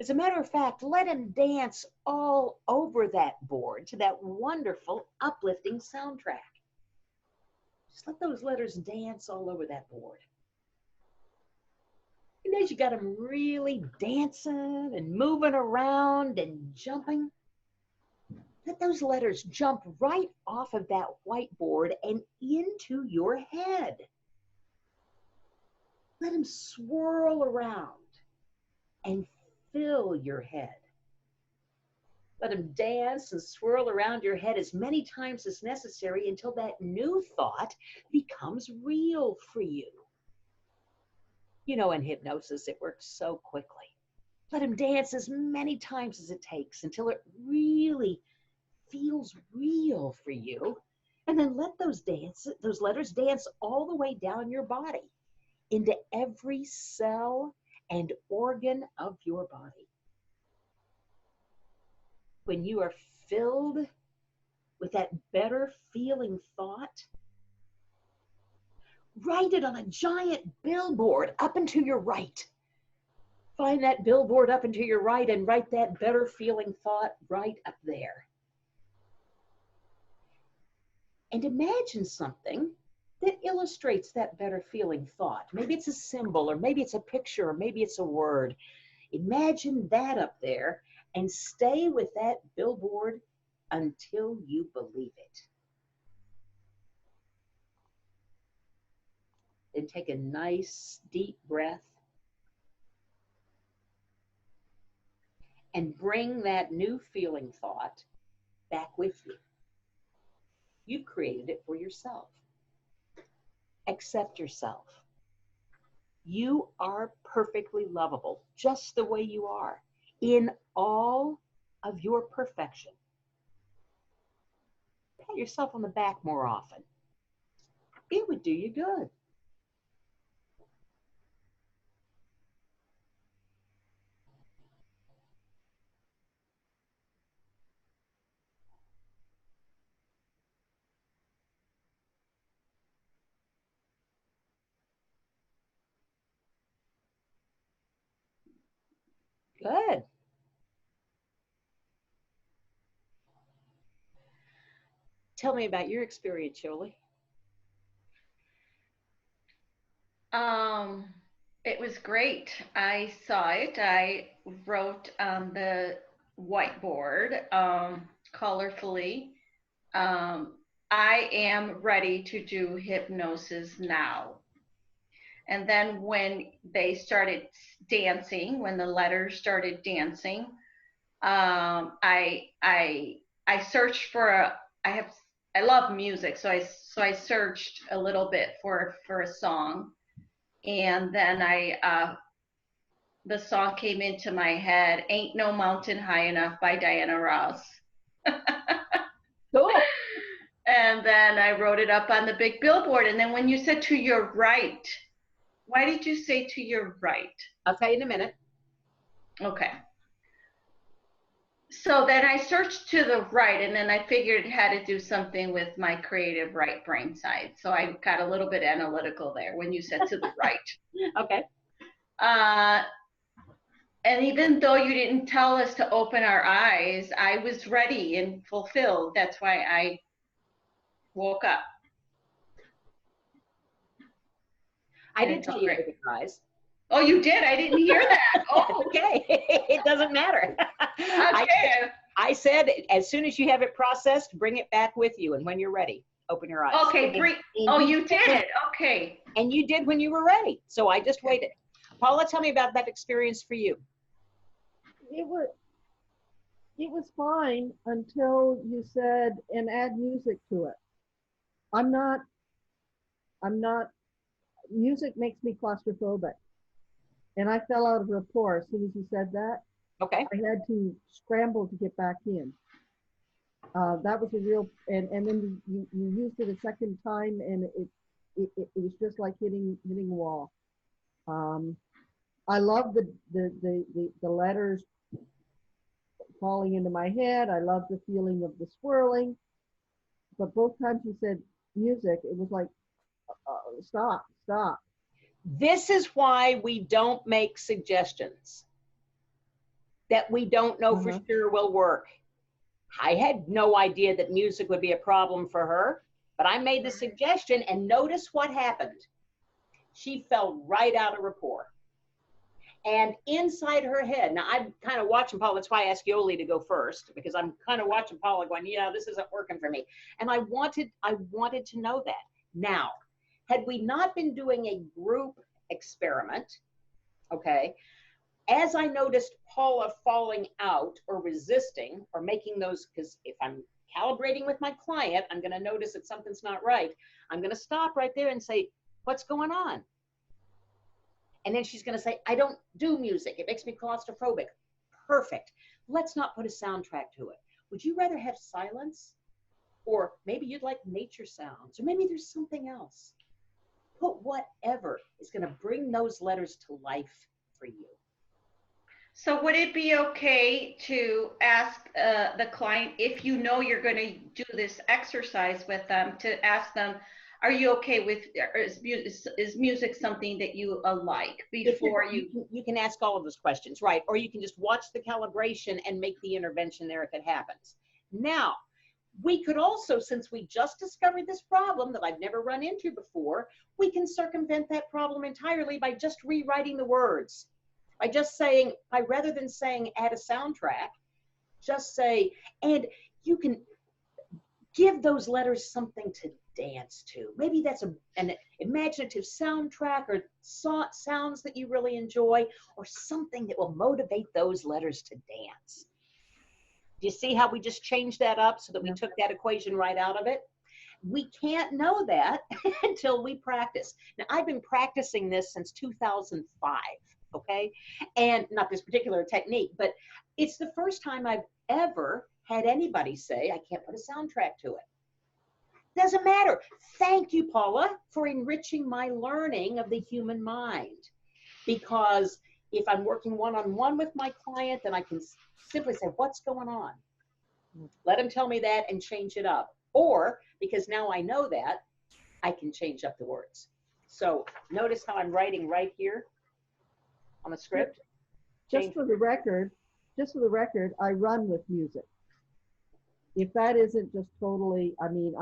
As a matter of fact, let them dance all over that board to that wonderful uplifting soundtrack. Just let those letters dance all over that board. And as you got them really dancing and moving around and jumping, let those letters jump right off of that whiteboard and into your head. Let them swirl around and fill your head. Let them dance and swirl around your head as many times as necessary until that new thought becomes real for you. You know, in hypnosis, it works so quickly. Let them dance as many times as it takes until it really feels real for you. And then let those letters dance all the way down your body into every cell and organ of your body. When you are filled with that better feeling thought, write it on a giant billboard up and to your right. Find that billboard up and to your right and write that better feeling thought right up there. And imagine something that illustrates that better feeling thought. Maybe it's a symbol, or maybe it's a picture, or maybe it's a word. Imagine that up there and stay with that billboard until you believe it. Then take a nice deep breath and bring that new feeling thought back with you. You've created it for yourself. Accept yourself. You are perfectly lovable, just the way you are, in all of your perfection. Pat yourself on the back more often. It would do you good. Good. Tell me about your experience, Yoli. Um, it was great. I saw it. I wrote on the whiteboard, colorfully. I am ready to do hypnosis now. And then when they started dancing, when the letters started dancing, I searched for I love music, so I searched a little bit for a song, and then the song came into my head, "Ain't No Mountain High Enough" by Diana Ross. Cool. And then I wrote it up on the big billboard. And then when you said "to your right," why did you say "to your right"? I'll tell you in a minute. Okay. So then I searched "to the right," and then I figured it had to do something with my creative right brain side. So I got a little bit analytical there when you said "to the right." Okay. And even though you didn't tell us to open our eyes, I was ready and fulfilled. That's why I woke up. I did tell you to open your eyes. Oh, you did? I didn't hear that. Oh, okay. It doesn't matter. Okay. I said, as soon as you have it processed, bring it back with you. And when you're ready, open your eyes. Okay. You did. Okay. And you did when you were ready. So I just waited. Paula, tell me about that experience for you. It was fine until you said, and add music to it. I'm not, music makes me claustrophobic. And I fell out of rapport as soon as you said that. Okay. I had to scramble to get back in. That was a real, and then you used it a second time, and it was just like hitting a wall. I love the letters falling into my head. I love the feeling of the swirling. But both times you said music, it was like, stop. This is why we don't make suggestions that we don't know for sure will work. I had no idea that music would be a problem for her, but I made the suggestion, and notice what happened. She fell right out of rapport. And inside her head, now I'm kind of watching Paula, that's why I asked Yoli to go first, because I'm kind of watching Paula going, yeah, this isn't working for me. And I wanted to know that. Now, had we not been doing a group experiment, okay, as I noticed Paula falling out or resisting or making those, because if I'm calibrating with my client, I'm going to notice that something's not right. I'm going to stop right there and say, what's going on? And then she's going to say, I don't do music. It makes me claustrophobic. Perfect. Let's not put a soundtrack to it. Would you rather have silence? Or maybe you'd like nature sounds, or maybe there's something else. Put whatever is going to bring those letters to life for you. So would it be okay to ask the client, if you know you're going to do this exercise with them, to ask them, are you okay with, is music something that you like before you can ask all of those questions, right? Or you can just watch the calibration and make the intervention there if it happens. Now, we could also, since we just discovered this problem that I've never run into before, we can circumvent that problem entirely by just rewriting the words. By just saying, rather than saying add a soundtrack, just say, and you can give those letters something to dance to. Maybe that's an imaginative soundtrack or sounds that you really enjoy, or something that will motivate those letters to dance. Do you see how we just changed that up so that we took that equation right out of it? We can't know that until we practice. Now, I've been practicing this since 2005, okay? And not this particular technique, but it's the first time I've ever had anybody say, I can't put a soundtrack to it. Doesn't matter. Thank you, Paula, for enriching my learning of the human mind. Because if I'm working one-on-one with my client, then I can simply say, what's going on? Let them tell me that and change it up. Or, because now I know that, I can change up the words. So notice how I'm writing right here on the script. Just for the record, I run with music. If that isn't just totally, I mean,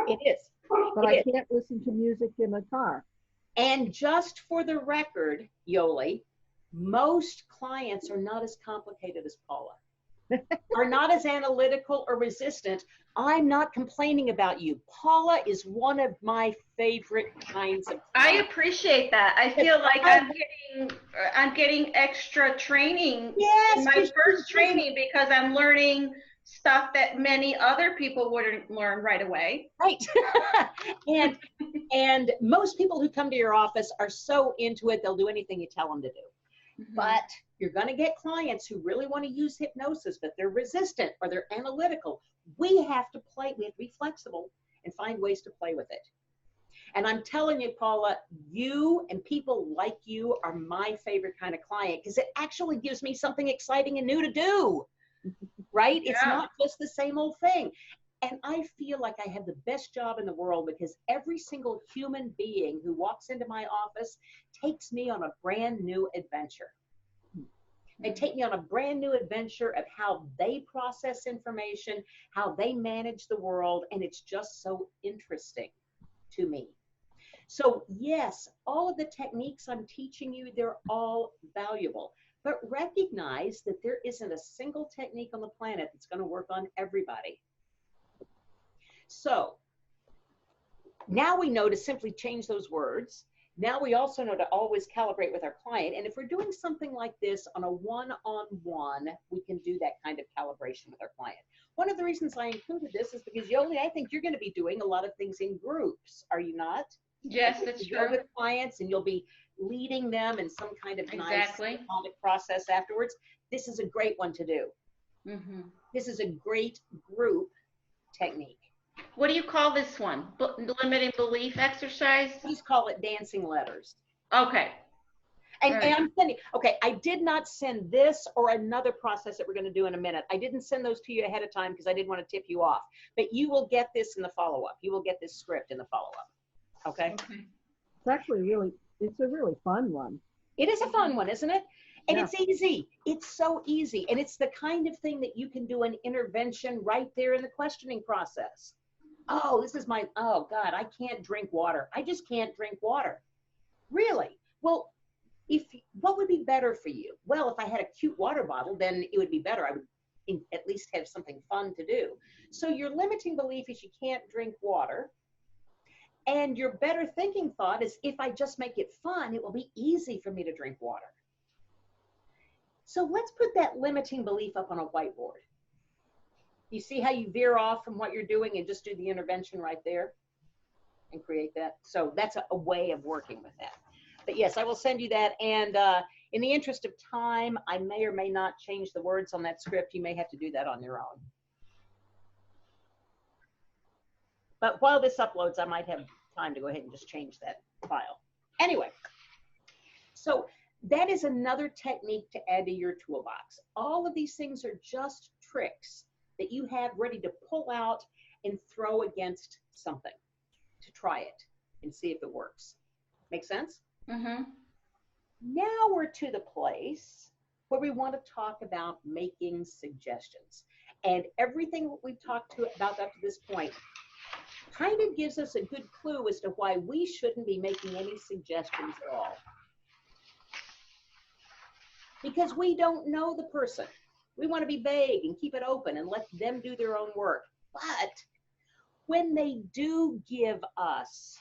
It is. but I can't listen to music in a car. And just for the record, Yoli, most clients are not as complicated as Paula, are not as analytical or resistant. I'm not complaining about you. Paula is one of my favorite kinds of clients. I appreciate that. I feel like I'm getting extra training. Yes, in my first training, because I'm learning stuff that many other people wouldn't learn right away. Right. and most people who come to your office are so into it, they'll do anything you tell them to do. Mm-hmm. But you're going to get clients who really want to use hypnosis, but they're resistant or they're analytical. We have to be flexible and find ways to play with it. And I'm telling you, Paula, you and people like you are my favorite kind of client, because it actually gives me something exciting and new to do, right? It's not just the same old thing. And I feel like I have the best job in the world, because every single human being who walks into my office takes me on a brand new adventure. They take me on a brand new adventure of how they process information, how they manage the world, and it's just so interesting to me. So yes, all of the techniques I'm teaching you, they're all valuable, but recognize that there isn't a single technique on the planet that's going to work on everybody. So now we know to simply change those words. Now we also know to always calibrate with our client. And if we're doing something like this on a one-on-one, we can do that kind of calibration with our client. One of the reasons I included this is because, Yoli, I think you're going to be doing a lot of things in groups, are you not? Yes, that's true. With clients, and you'll be leading them in some kind of nice hypnotic process afterwards. This is a great one to do. Mm-hmm. This is a great group technique. What do you call this one? Limiting belief exercise? Just call it dancing letters. Okay. And I'm sending, okay, I did not send this or another process that we're going to do in a minute. I didn't send those to you ahead of time because I didn't want to tip you off. But you will get this in the follow-up. You will get this script in the follow-up. Okay? It's actually it's a really fun one. It is a fun one, isn't it? And it's easy. It's so easy. And it's the kind of thing that you can do an intervention right there in the questioning process. Oh, oh God, I can't drink water. I just can't drink water. Really? Well, what would be better for you? Well, if I had a cute water bottle, then it would be better. I would at least have something fun to do. So your limiting belief is you can't drink water. And your better thinking thought is, if I just make it fun, it will be easy for me to drink water. So let's put that limiting belief up on a whiteboard. You see how you veer off from what you're doing and just do the intervention right there and create that? So that's a way of working with that. But yes, I will send you that. And in the interest of time, I may or may not change the words on that script. You may have to do that on your own. But while this uploads, I might have time to go ahead and just change that file. Anyway, so that is another technique to add to your toolbox. All of these things are just tricks that you have ready to pull out and throw against something to try it and see if it works. Make sense? Mm-hmm. Now we're to the place where we want to talk about making suggestions. And everything we've talked about up to this point kind of gives us a good clue as to why we shouldn't be making any suggestions at all. Because we don't know the person. We want to be vague and keep it open and let them do their own work. But when they do give us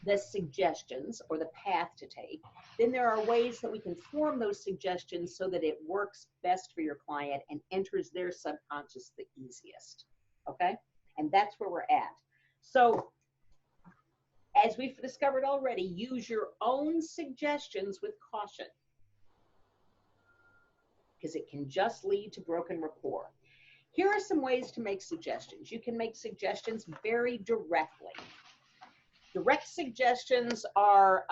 the suggestions or the path to take, then there are ways that we can form those suggestions so that it works best for your client and enters their subconscious the easiest. Okay? And that's where we're at. So, as we've discovered already, use your own suggestions with caution, because it can just lead to broken rapport. Here are some ways to make suggestions. You can make suggestions very directly. Direct suggestions are,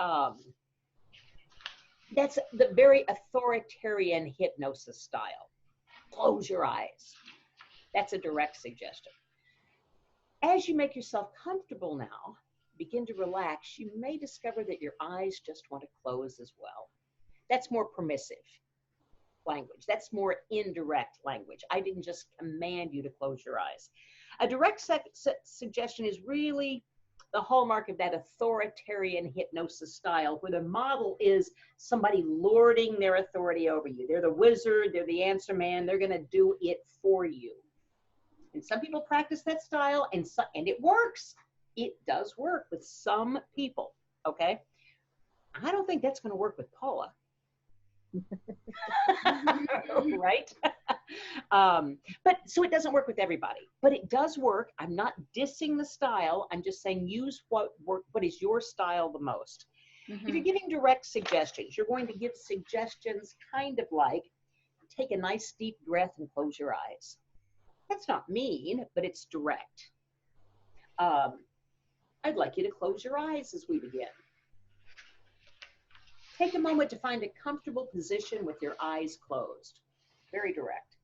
that's the very authoritarian hypnosis style. Close your eyes. That's a direct suggestion. As you make yourself comfortable now, begin to relax, you may discover that your eyes just want to close as well. That's more permissive language. That's more indirect language. I didn't just command you to close your eyes. A direct suggestion is really the hallmark of that authoritarian hypnosis style, where the model is somebody lording their authority over you. They're the wizard, they're the answer man, they're going to do it for you. And some people practice that style, and it works. It does work with some people, okay? I don't think that's going to work with Paula. Right? But so it doesn't work with everybody, but it does work. I'm not dissing the style. I'm just saying use what is your style the most. If you're giving direct suggestions, you're going to give suggestions kind of like, take a nice deep breath and close your eyes. That's not mean, but it's direct. I'd like you to close your eyes as we begin. Take a moment to find a comfortable position with your eyes closed. Very direct.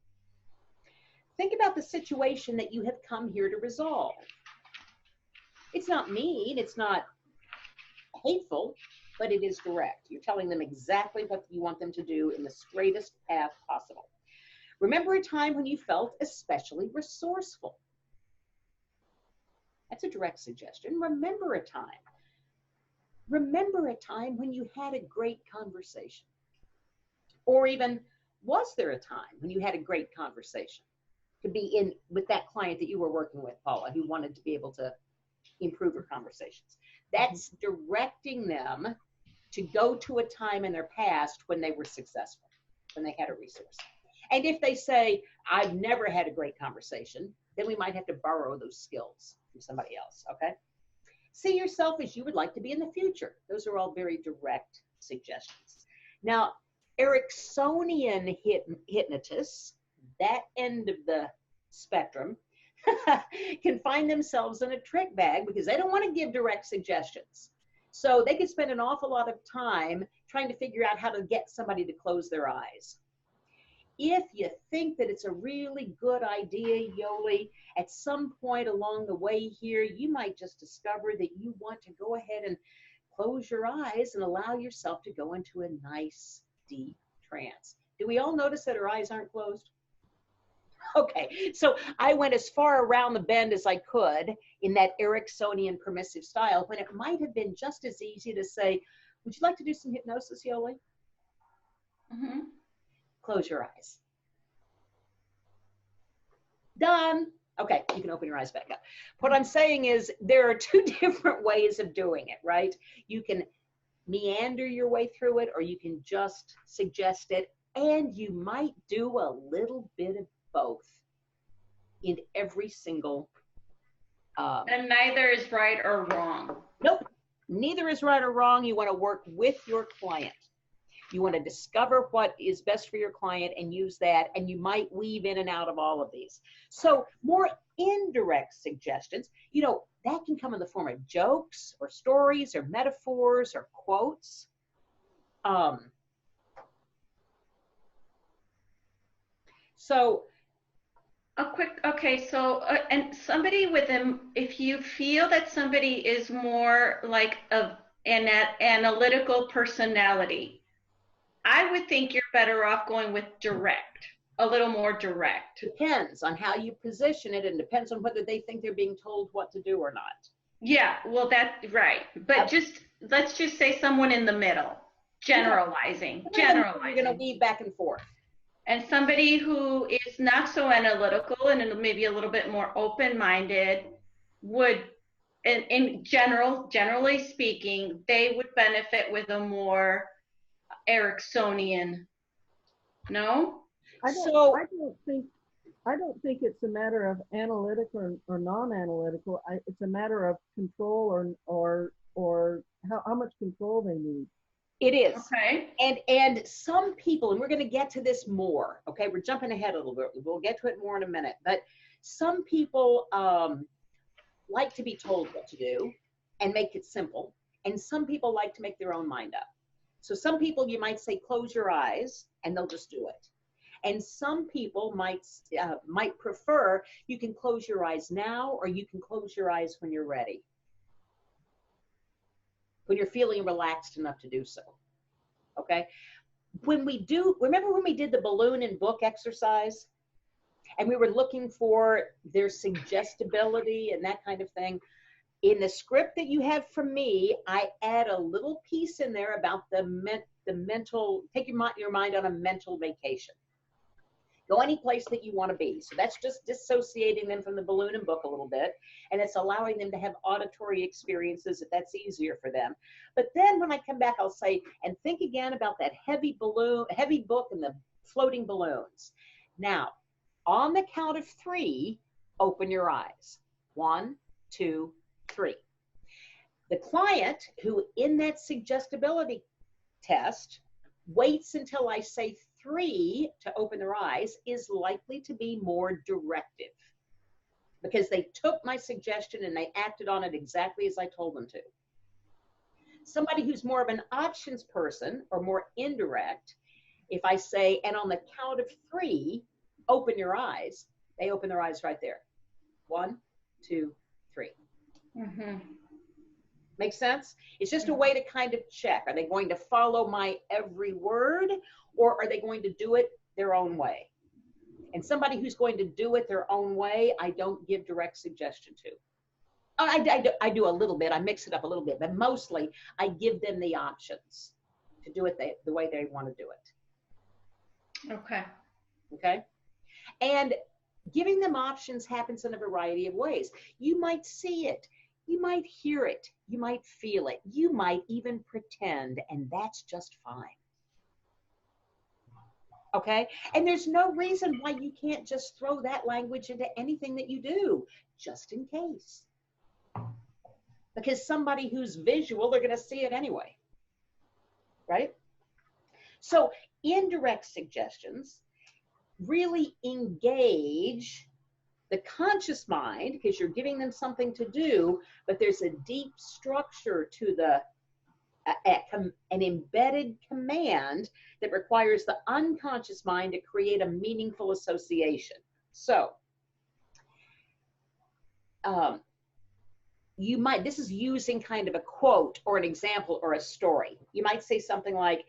Think about the situation that you have come here to resolve. It's not mean, it's not hateful, but it is direct. You're telling them exactly what you want them to do in the straightest path possible. Remember a time when you felt especially resourceful. That's a direct suggestion. Remember a time. Remember a time when you had a great conversation. Or even, was there a time when you had a great conversation? Could be in with that client that you were working with, Paula, who wanted to be able to improve her conversations. That's directing them to go to a time in their past when they were successful, when they had a resource. And if they say, I've never had a great conversation, then we might have to borrow those skills from somebody else, okay? See yourself as you would like to be in the future. Those are all very direct suggestions. Now, Ericksonian hypnotists, that end of the spectrum, can find themselves in a trick bag because they don't want to give direct suggestions. So they could spend an awful lot of time trying to figure out how to get somebody to close their eyes. If you think that it's a really good idea, Yoli, at some point along the way here, you might just discover that you want to go ahead and close your eyes and allow yourself to go into a nice, deep trance. Do we all notice that our eyes aren't closed? Okay, so I went as far around the bend as I could in that Ericksonian permissive style when it might have been just as easy to say, would you like to do some hypnosis, Yoli? Mm-hmm. Close your eyes. Done. Okay, you can open your eyes back up. What I'm saying is there are two different ways of doing it, right? You can meander your way through it, or you can just suggest it, and you might do a little bit of both in every single. And neither is right or wrong. Nope, neither is right or wrong. You want to work with your client. You want to discover what is best for your client and use that, and you might weave in and out of all of these. So more indirect suggestions, that can come in the form of jokes or stories or metaphors or quotes. And somebody with them, if you feel that somebody is more like an analytical personality, I would think you're better off going with direct, a little more direct. Depends on how you position it and depends on whether they think they're being told what to do or not. Yeah, well, that's right. But let's just say someone in the middle, generalizing. You're going to weave back and forth. And somebody who is not so analytical and maybe a little bit more open-minded, would, generally speaking, they would benefit with a more Ericksonian. No? So I don't think it's a matter of analytic or non-analytical. It's a matter of control or how much control they need. it is. Okay. And some people, and we're going to get to this more, okay? We're jumping ahead a little bit. We'll get to it more in a minute. But some people like to be told what to do and make it simple. And some people like to make their own mind up. So some people, you might say, close your eyes, and they'll just do it. And some people might prefer, you can close your eyes now, or you can close your eyes when you're ready, when you're feeling relaxed enough to do so. Okay? Remember when we did the balloon and book exercise? And we were looking for their suggestibility and that kind of thing. In the script that you have from me, I add a little piece in there about the mental, take your mind on a mental vacation. Go any place that you want to be. So that's just dissociating them from the balloon and book a little bit. And it's allowing them to have auditory experiences if that's easier for them. But then when I come back, I'll say, and think again about that heavy book and the floating balloons. Now, on the count of 3, open your eyes. 1, 2, 3. The client who in that suggestibility test waits until I say 3 to open their eyes is likely to be more directive because they took my suggestion and they acted on it exactly as I told them to. Somebody who's more of an options person or more indirect, if I say, and on the count of 3, open your eyes, they open their eyes right there. 1, 2, 3. Mm-hmm. Make sense? It's just a way to kind of check. Are they going to follow my every word, or are they going to do it their own way? And somebody who's going to do it their own way, I don't give direct suggestion to. I do a little bit. I mix it up a little bit, but mostly I give them the options to do it the way they want to do it. Okay. Okay? And giving them options happens in a variety of ways. You might see it. You might hear it. You might feel it. You might even pretend, and that's just fine. Okay? And there's no reason why you can't just throw that language into anything that you do, just in case. Because somebody who's visual, they're going to see it anyway. Right? So indirect suggestions really engage the conscious mind because you're giving them something to do, but there's a deep structure to an embedded command that requires the unconscious mind to create a meaningful association. So this is using kind of a quote or an example or a story. You might say something like,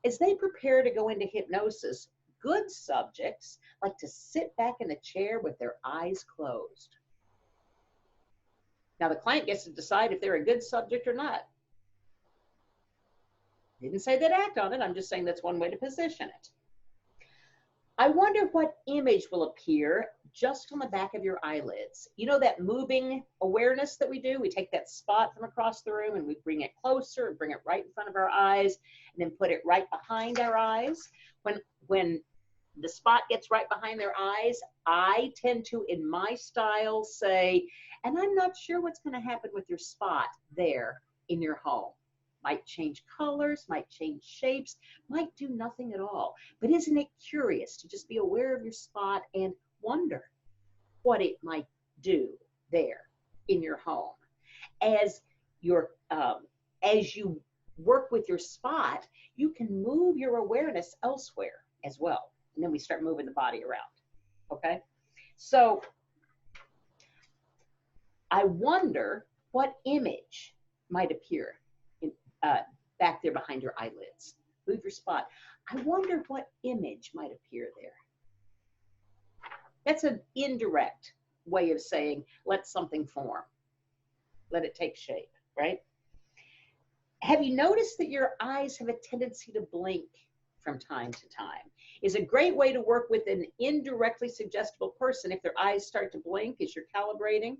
as they prepare to go into hypnosis, good subjects like to sit back in a chair with their eyes closed. Now the client gets to decide if they're a good subject or not. Didn't say they'd act on it. I'm just saying that's one way to position it. I wonder what image will appear just on the back of your eyelids. You know that moving awareness that we do? We take that spot from across the room and we bring it closer and bring it right in front of our eyes and then put it right behind our eyes. When the spot gets right behind their eyes, I tend to, in my style, say, and I'm not sure what's going to happen with your spot there in your home. Might change colors, might change shapes, might do nothing at all. But isn't it curious to just be aware of your spot and wonder what it might do there in your home? As you work with your spot, you can move your awareness elsewhere as well. And then we start moving the body around, okay? So I wonder what image might appear back there behind your eyelids. Move your spot. I wonder what image might appear there. That's an indirect way of saying, let something form. Let it take shape, right? Have you noticed that your eyes have a tendency to blink from time to time? Is a great way to work with an indirectly suggestible person if their eyes start to blink as you're calibrating.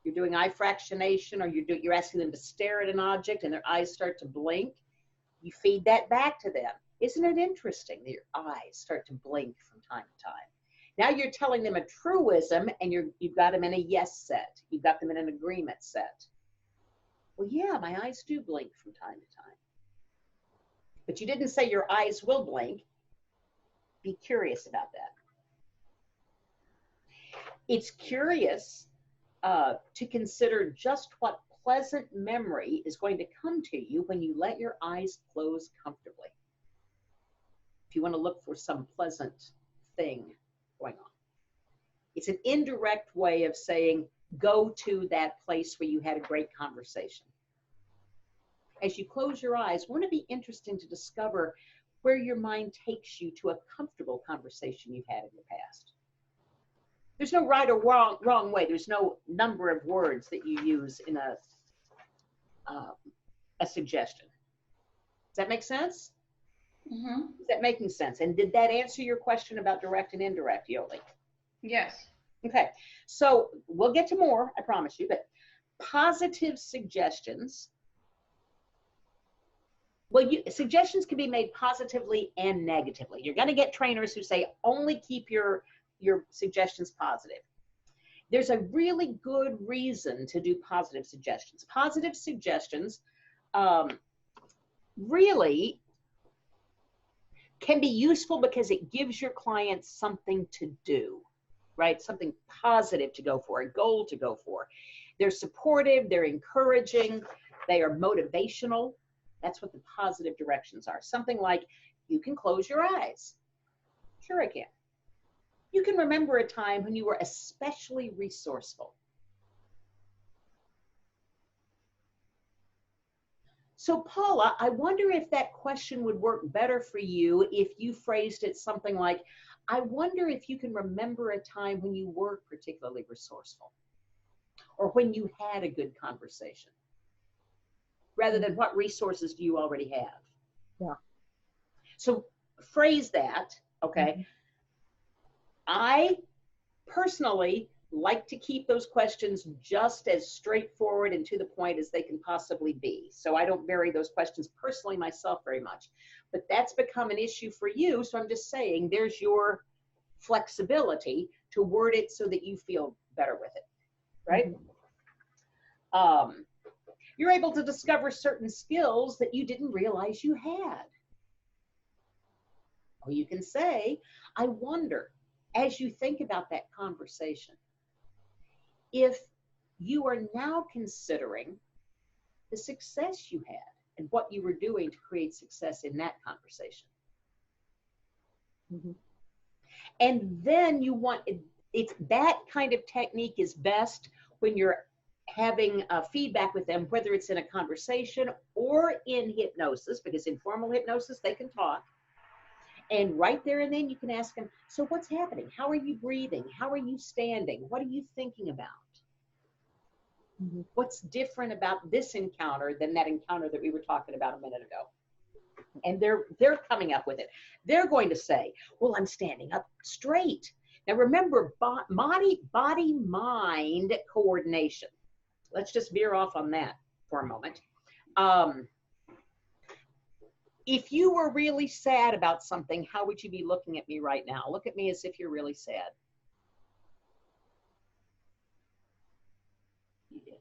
you're doing eye fractionation, or you're asking them to stare at an object and their eyes start to blink, you feed that back to them. Isn't it interesting that your eyes start to blink from time to time? Now you're telling them a truism, and you've got them in a yes set. You've got them in an agreement set. Well, yeah, my eyes do blink from time to time. But you didn't say your eyes will blink. Be curious about that. It's curious to consider just what pleasant memory is going to come to you when you let your eyes close comfortably. If you want to look for some pleasant thing going on. It's an indirect way of saying, go to that place where you had a great conversation. As you close your eyes, wouldn't it be interesting to discover where your mind takes you to a comfortable conversation you've had in the past? There's no right or wrong way. There's no number of words that you use in a suggestion. Does that make sense? Mm-hmm. Is that making sense? And did that answer your question about direct and indirect, Yoli? Yes. Okay, so we'll get to more, I promise you, but positive suggestions, well, suggestions can be made positively and negatively. You're going to get trainers who say only keep your suggestions positive. There's a really good reason to do positive suggestions. Positive suggestions really can be useful because it gives your clients something to do, right? Something positive to go for, a goal to go for. They're supportive, they're encouraging, they are motivational. That's what the positive directions are. Something like, you can close your eyes. Sure I can. You can remember a time when you were especially resourceful. So Paula, I wonder if that question would work better for you if you phrased it something like, I wonder if you can remember a time when you were particularly resourceful or when you had a good conversation, rather than what resources do you already have? Yeah. So phrase that, okay? Mm-hmm. I personally like to keep those questions just as straightforward and to the point as they can possibly be. So I don't vary those questions personally myself very much, but that's become an issue for you. So I'm just saying there's your flexibility to word it so that you feel better with it, right? Mm-hmm. You're able to discover certain skills that you didn't realize you had. Or you can say, I wonder, as you think about that conversation, if you are now considering the success you had and what you were doing to create success in that conversation. Mm-hmm. And then you want, it's that kind of technique is best when you're having feedback with them, whether it's in a conversation or in hypnosis, because in formal hypnosis, they can talk. And right there and then you can ask them, so what's happening? How are you breathing? How are you standing? What are you thinking about? Mm-hmm. What's different about this encounter than that encounter that we were talking about a minute ago? And they're coming up with it. They're going to say, well, I'm standing up straight. Now remember, body-mind coordination. Let's just veer off on that for a moment. If you were really sad about something, how would you be looking at me right now? Look at me as if you're really sad. Yeah.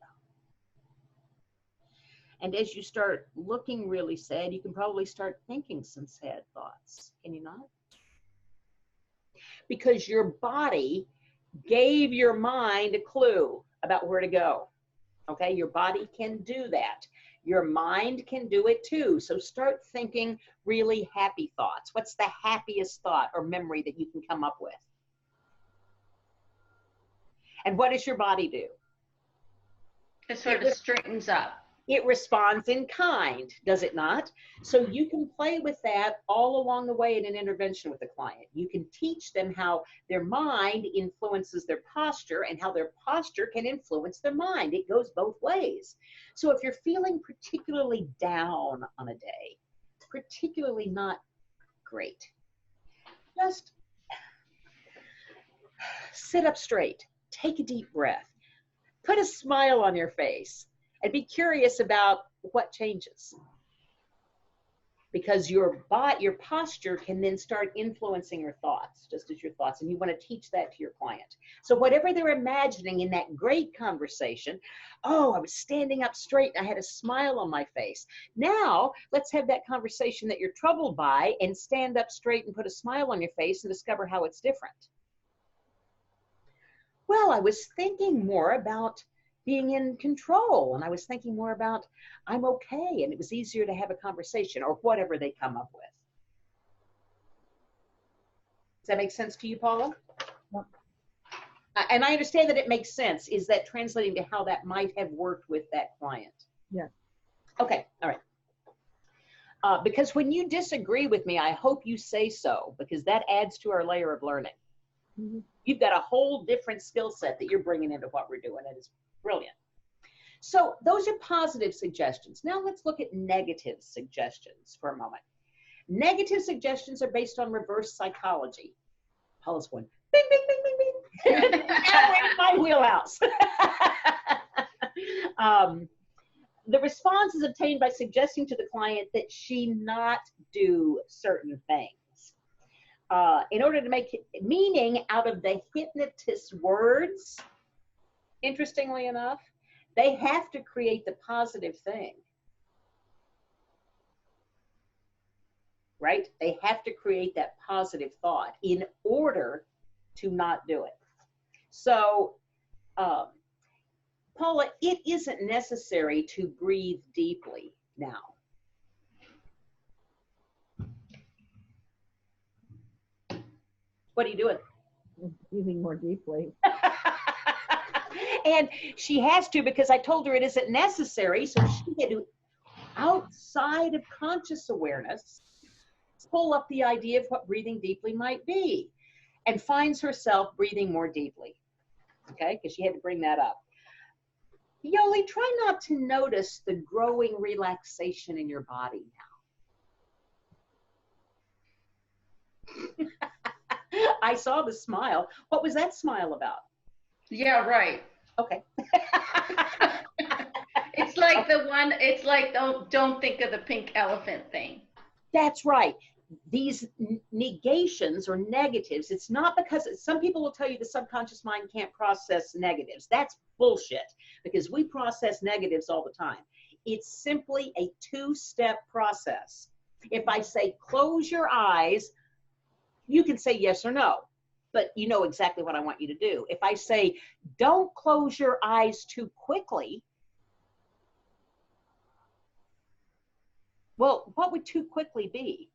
And as you start looking really sad, you can probably start thinking some sad thoughts. Can you not? Because your body gave your mind a clue about where to go. Okay, your body can do that. Your mind can do it too. So start thinking really happy thoughts. What's the happiest thought or memory that you can come up with? And what does your body do? It sort of straightens up. It responds in kind, does it not? So you can play with that all along the way in an intervention with the client. You can teach them how their mind influences their posture and how their posture can influence their mind. It goes both ways. So if you're feeling particularly down on a day, particularly not great, just sit up straight, take a deep breath. put a smile on your face and be curious about what changes. Because your posture can then start influencing your thoughts, just as your thoughts, and you want to teach that to your client. So whatever they're imagining in that great conversation, oh, I was standing up straight and I had a smile on my face. Now, let's have that conversation that you're troubled by and stand up straight and put a smile on your face and discover how it's different. Well, I was thinking more about being in control, and I was thinking more about I'm okay, and it was easier to have a conversation, or whatever they come up with. Does that make sense to you, Paula? Yep. And I understand that it makes sense. Is that translating to how that might have worked with that client? Yes. Okay, all right. Because when you disagree with me, I hope you say so, because that adds to our layer of learning. Mm-hmm. You've got a whole different skill set that you're bringing into what we're doing. It is brilliant. So those are positive suggestions. Now let's look at negative suggestions for a moment. Negative suggestions are based on reverse psychology. Paula's going, bing, bing, bing, bing, bing. Now we're in my wheelhouse. The response is obtained by suggesting to the client that she not do certain things. In order to make meaning out of the hypnotist's words, interestingly enough, they have to create the positive thing. Right? They have to create that positive thought in order to not do it. So, Paula, it isn't necessary to breathe deeply now. What are you doing? Breathing more deeply. And she has to, because I told her it isn't necessary. So she had to, outside of conscious awareness, pull up the idea of what breathing deeply might be, and finds herself breathing more deeply. Okay, because she had to bring that up. Yoli, try not to notice the growing relaxation in your body now. I saw the smile. What was that smile about? Yeah, right. Okay. It's like the one, it's like don't think of the pink elephant thing. That's right. These negations or negatives, it's not because some people will tell you the subconscious mind can't process negatives. That's bullshit, because we process negatives all the time. It's simply a two-step process. If I say close your eyes, you can say yes or no, but you know exactly what I want you to do. If I say don't close your eyes too quickly, well, what would too quickly be?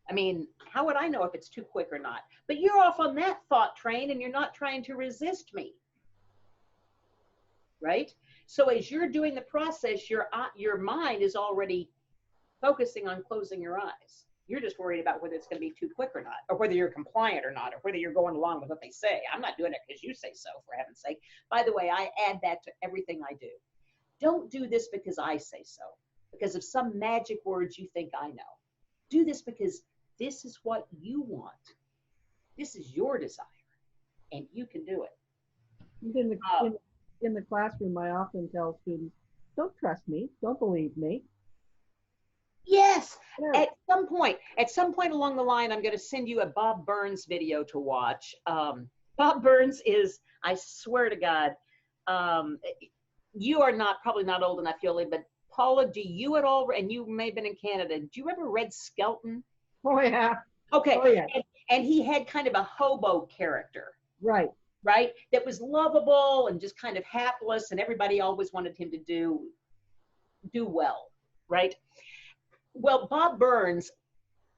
I mean, how would I know if it's too quick or not? But you're off on that thought train and you're not trying to resist me, right? So as you're doing the process, your mind is already focusing on closing your eyes. You're just worried about whether it's going to be too quick or not, or whether you're compliant or not, or whether you're going along with what they say. I'm not doing it because you say so, for heaven's sake. By the way, I add that to everything I do. Don't do this because I say so, because of some magic words you think I know. Do this because this is what you want. This is your desire, and you can do it. In the classroom, I often tell students, don't trust me, don't believe me. Yes, Yeah. at some point along the line, I'm going to send you a Bob Burns video to watch. Bob Burns is, I swear to God, you are probably not old enough, Yoli, but Paula, do you at all, and you may have been in Canada, do you remember Red Skelton? Oh, yeah. Okay, Oh, yeah. And he had kind of a hobo character. Right. Right? That was lovable and just kind of hapless, and everybody always wanted him to do well, right? Well, Bob Burns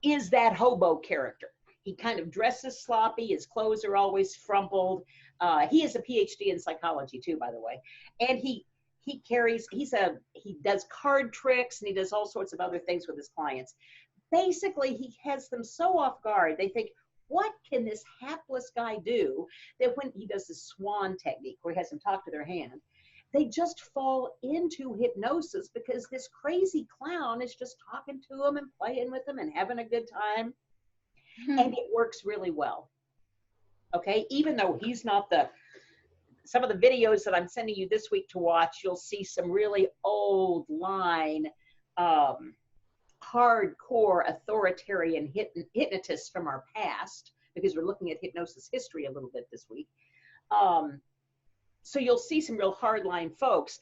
is that hobo character. He kind of dresses sloppy. His clothes are always frumpled. He has a PhD in psychology too, by the way. And he does card tricks, and he does all sorts of other things with his clients. Basically, he has them so off guard. They think, what can this hapless guy do? That when he does the swan technique, where he has them talk to their hand, they just fall into hypnosis because this crazy clown is just talking to them and playing with them and having a good time. And it works really well. Okay, even though he's not the some of the videos that I'm sending you this week to watch, you'll see some really old line, hardcore authoritarian hypnotists from our past, because we're looking at hypnosis history a little bit this week. So you'll see some real hardline folks.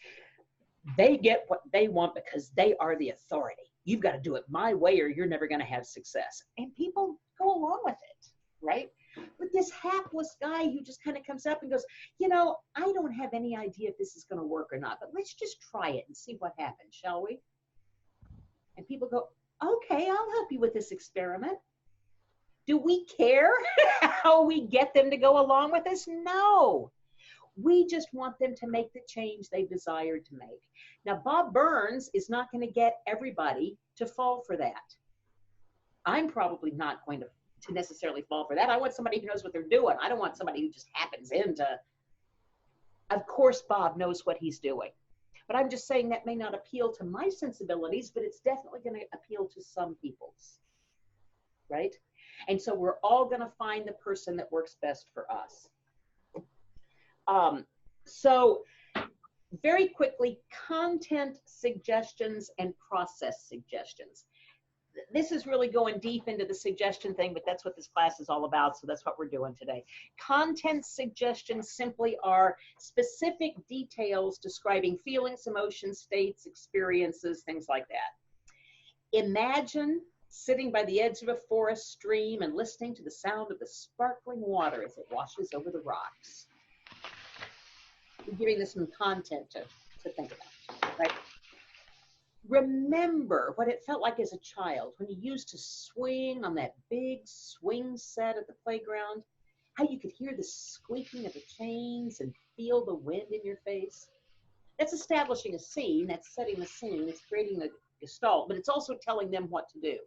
They get what they want because they are the authority. You've got to do it my way or you're never going to have success. And people go along with it, right? But this hapless guy who just kind of comes up and goes, you know, I don't have any idea if this is going to work or not, but let's just try it and see what happens, shall we? And people go, okay, I'll help you with this experiment. Do we care how we get them to go along with this? No. We just want them to make the change they desired to make. Now, Bob Burns is not going to get everybody to fall for that. I'm probably not going to necessarily fall for that. I want somebody who knows what they're doing. I don't want somebody who just happens into. Of course, Bob knows what he's doing. But I'm just saying that may not appeal to my sensibilities, but it's definitely going to appeal to some people's, right? And so we're all going to find the person that works best for us. So very quickly, content suggestions and process suggestions. This is really going deep into the suggestion thing, but that's what this class is all about, so that's what we're doing today. Content suggestions simply are specific details describing feelings, emotions, states, experiences, things like that. Imagine sitting by the edge of a forest stream and listening to the sound of the sparkling water as it washes over the rocks. We're giving this some content to think about, right? Remember what it felt like as a child when you used to swing on that big swing set at the playground, how you could hear the squeaking of the chains and feel the wind in your face. That's establishing a scene, that's setting the scene, it's creating the gestalt, but it's also telling them what to do,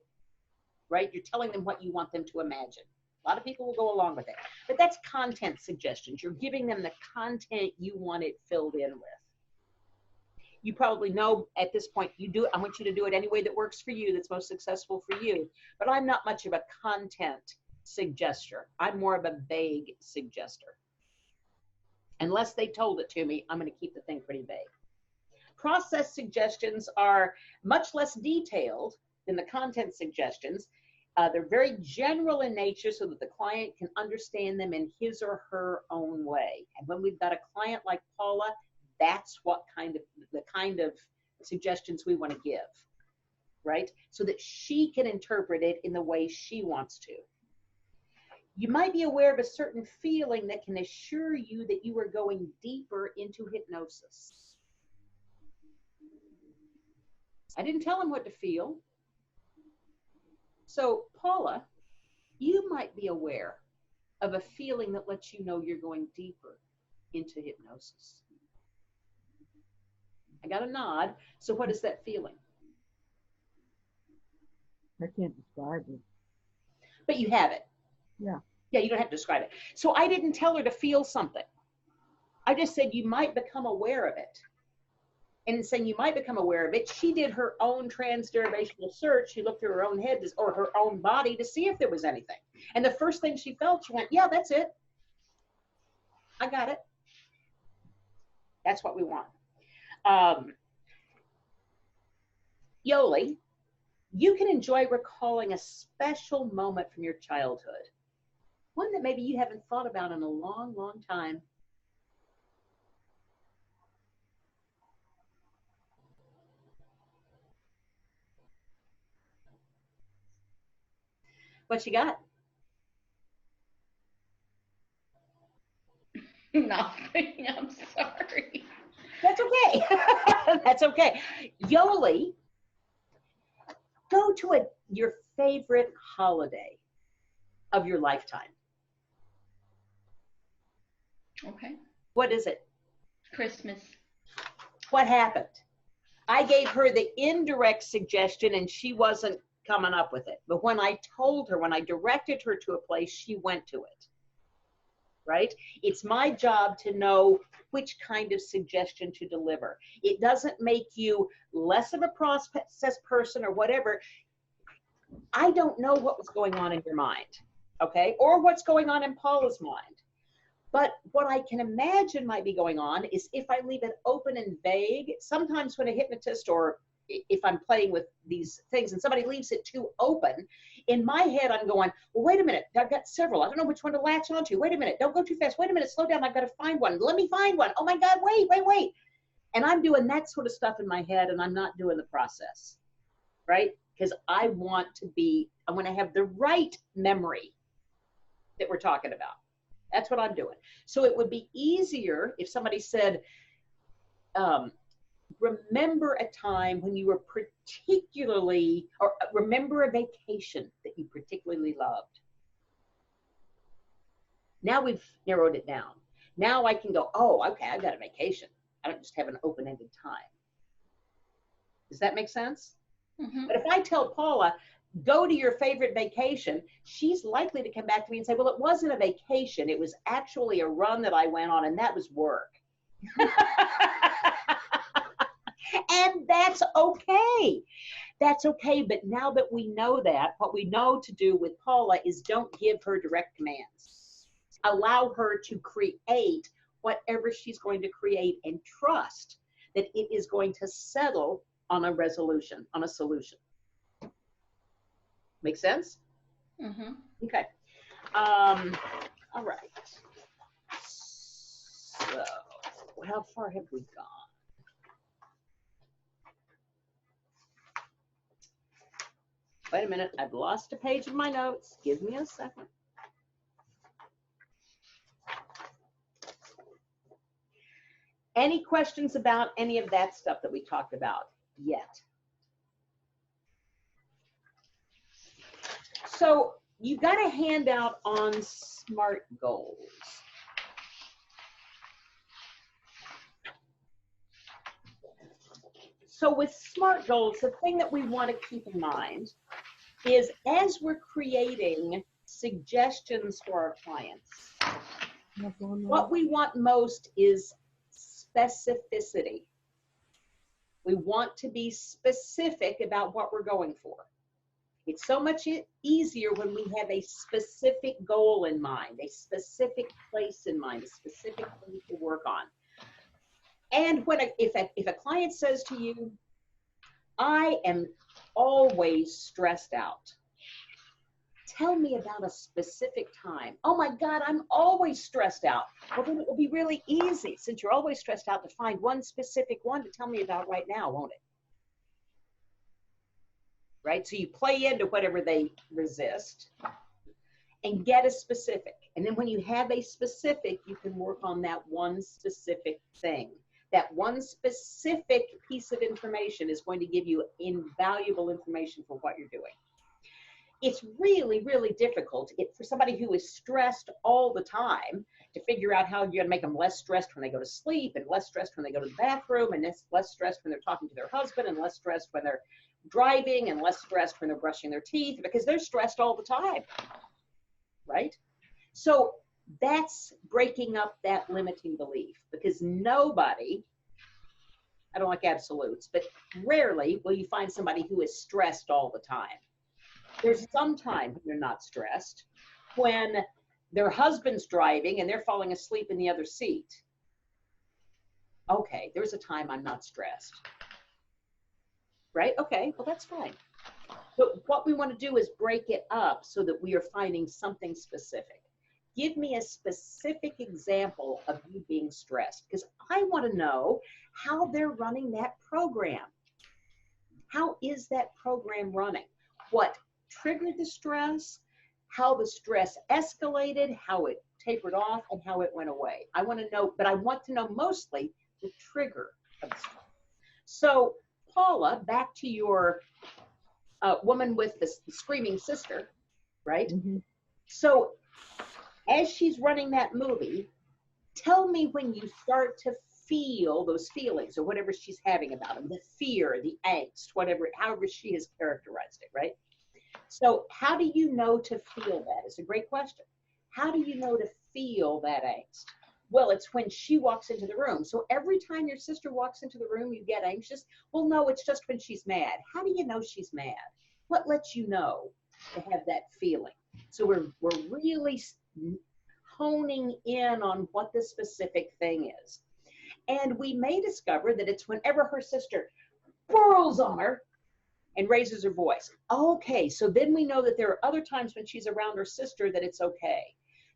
right? You're telling them what you want them to imagine. A lot of people will go along with it, but that's content suggestions. You're giving them the content you want it filled in with. You probably know at this point, I want you to do it any way that works for you, that's most successful for you, but I'm not much of a content suggester. I'm more of a vague suggester. Unless they told it to me, I'm going to keep the thing pretty vague. Process suggestions are much less detailed than the content suggestions. They're very general in nature so that the client can understand them in his or her own way. And when we've got a client like Paula, that's the kind of suggestions we want to give, right? So that she can interpret it in the way she wants to. You might be aware of a certain feeling that can assure you that you are going deeper into hypnosis. I didn't tell him what to feel. So, Paula, you might be aware of a feeling that lets you know you're going deeper into hypnosis. I got a nod. So what is that feeling? I can't describe it. But you have it. Yeah. Yeah, you don't have to describe it. So I didn't tell her to feel something. I just said you might become aware of it. And in saying you might become aware of it, she did her own transderivational search. She looked through her own head or her own body to see if there was anything. And the first thing she felt, she went, yeah, that's it. I got it. That's what we want. Yoli, you can enjoy recalling a special moment from your childhood. One that maybe you haven't thought about in a long, long time. What you got? Nothing. I'm sorry. That's okay. That's okay. Yoli, go to your favorite holiday of your lifetime. Okay. What is it? Christmas. What happened? I gave her the indirect suggestion and she wasn't coming up with it. But when I told her, when I directed her to a place, she went to it. Right? It's my job to know which kind of suggestion to deliver. It doesn't make you less of a process person or whatever. I don't know what was going on in your mind, okay? Or what's going on in Paula's mind. But what I can imagine might be going on is if I leave it open and vague, sometimes when a hypnotist or if I'm playing with these things and somebody leaves it too open, in my head, I'm going, well, wait a minute, I've got several. I don't know which one to latch onto. Wait a minute, don't go too fast. Wait a minute, slow down. I've got to find one. Let me find one. Oh my God, wait. And I'm doing that sort of stuff in my head and I'm not doing the process, right? Because I want to have the right memory that we're talking about. That's what I'm doing. So it would be easier if somebody said, remember a time when you were particularly, or remember a vacation that you particularly loved. Now we've narrowed it down. Now I can go, oh, okay, I've got a vacation. I don't just have an open-ended time. Does that make sense? Mm-hmm. But if I tell Paula, go to your favorite vacation, she's likely to come back to me and say, well, it wasn't a vacation. It was actually a run that I went on, and that was work. And that's okay. That's okay. But now that we know that, what we know to do with Paula is don't give her direct commands. Allow her to create whatever she's going to create and trust that it is going to settle on a resolution, on a solution. Make sense? Mm-hmm. Okay. All right. So, how far have we gone? Wait a minute. I've lost a page of my notes. Give me a second. Any questions about any of that stuff that we talked about yet? So you got a handout on SMART goals. So with SMART goals, the thing that we want to keep in mind is as we're creating suggestions for our clients, what we want most is specificity. We want to be specific about what we're going for. It's so much easier when we have a specific goal in mind, a specific place in mind, a specific thing to work on. And when if a client says to you, I am always stressed out, tell me about a specific time. Oh my God, I'm always stressed out. Well, then it will be really easy, since you're always stressed out, to find one specific one to tell me about right now, won't it? Right? So you play into whatever they resist and get a specific. And then when you have a specific, you can work on that one specific thing. That one specific piece of information is going to give you invaluable information for what you're doing. It's really, really difficult for somebody who is stressed all the time to figure out how you're going to make them less stressed when they go to sleep, and less stressed when they go to the bathroom, and less stressed when they're talking to their husband, and less stressed when they're driving, and less stressed when they're brushing their teeth, because they're stressed all the time, right? So that's breaking up that limiting belief, because nobody, I don't like absolutes, but rarely will you find somebody who is stressed all the time. There's some time when they're not stressed, when their husband's driving and they're falling asleep in the other seat. Okay, there's a time I'm not stressed. Right? Okay, well, that's fine. But what we want to do is break it up so that we are finding something specific. Give me a specific example of you being stressed, because I want to know how they're running that program. How is that program running? What triggered the stress, how the stress escalated, how it tapered off, and how it went away. I want to know, but I want to know mostly the trigger of the stress. So Paula, back to your woman with the screaming sister, right? Mm-hmm. So as she's running that movie, tell me when you start to feel those feelings or whatever she's having about them, the fear, the angst, whatever, however she has characterized it, right? So how do you know to feel that? It's a great question. How do you know to feel that angst? Well, it's when she walks into the room. So every time your sister walks into the room, you get anxious. Well, no, it's just when she's mad. How do you know she's mad? What lets you know to have that feeling? So we're really honing in on what the specific thing is. And we may discover that it's whenever her sister whirls on her and raises her voice. Okay, so then we know that there are other times when she's around her sister that it's okay.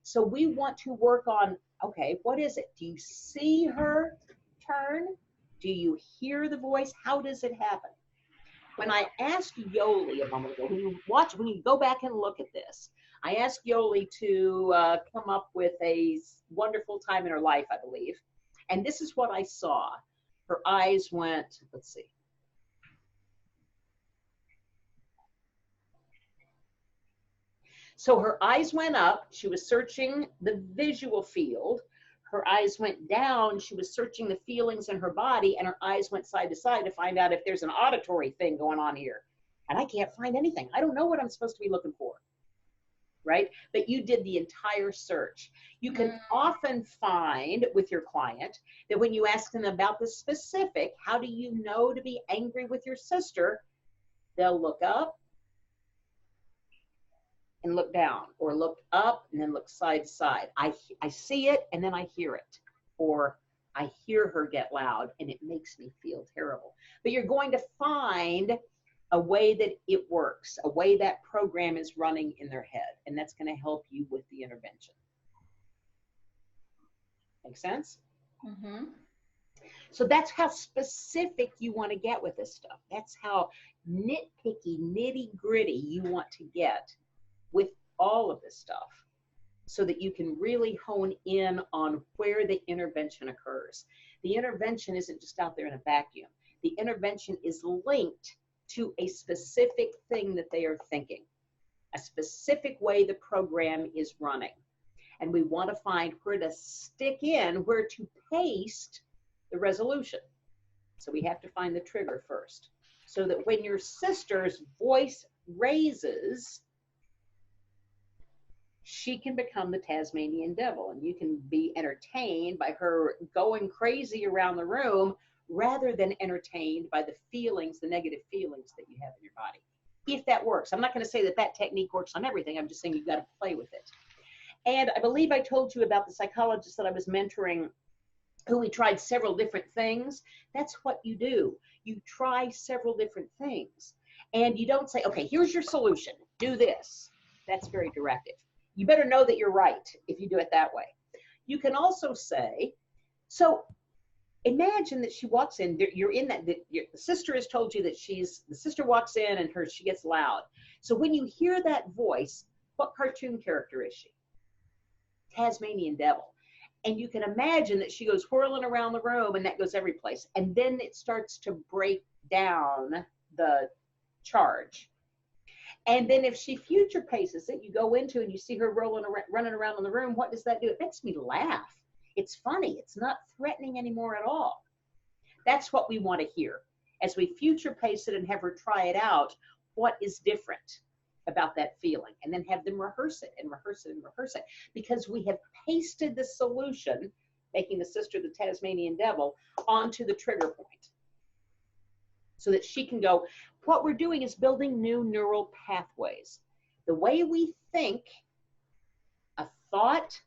So we want to work on, okay, what is it? Do you see her turn? Do you hear the voice? How does it happen? When I asked Yoli a moment ago, when you go back and look at this, I asked Yoli to come up with a wonderful time in her life, I believe. And this is what I saw. Her eyes went, let's see. So her eyes went up. She was searching the visual field. Her eyes went down. She was searching the feelings in her body, and her eyes went side to side to find out if there's an auditory thing going on here. And I can't find anything. I don't know what I'm supposed to be looking for. Right? But you did the entire search. You can often find with your client that when you ask them about the specific, how do you know to be angry with your sister? They'll look up and look down, or look up and then look side to side. I see it and then I hear it, or I hear her get loud and it makes me feel terrible. But you're going to find a way that it works, a way that program is running in their head, and that's going to help you with the intervention. Make sense? Mm-hmm. So that's how specific you want to get with this stuff. That's how nitpicky, nitty-gritty you want to get with all of this stuff, so that you can really hone in on where the intervention occurs. The intervention isn't just out there in a vacuum. The intervention is linked to a specific thing that they are thinking, a specific way the program is running. And we want to find where to stick in, where to paste the resolution. So we have to find the trigger first, so that when your sister's voice raises, she can become the Tasmanian devil, and you can be entertained by her going crazy around the room rather than entertained by the feelings, the negative feelings that you have in your body. If that works. I'm not going to say that that technique works on everything. I'm just saying you've got to play with it. And I believe I told you about the psychologist that I was mentoring, who we tried several different things. That's what you do. You try several different things. And you don't say, okay, here's your solution. Do this. That's very directive. You better know that you're right if you do it that way. You can also say, so imagine that she walks in, you're in that, the sister has told you that the sister walks in and she gets loud. So when you hear that voice, what cartoon character is she? Tasmanian devil. And you can imagine that she goes whirling around the room, and that goes every place. And then it starts to break down the charge. And then if she future paces it, you go into and you see her running around in the room, what does that do? It makes me laugh. It's funny. It's not threatening anymore at all. That's what we want to hear. As we future pace it and have her try it out, what is different about that feeling? And then have them rehearse it and rehearse it and rehearse it. Because we have pasted the solution, making the sister the Tasmanian devil, onto the trigger point. So that she can go, what we're doing is building new neural pathways. The way we think, a thought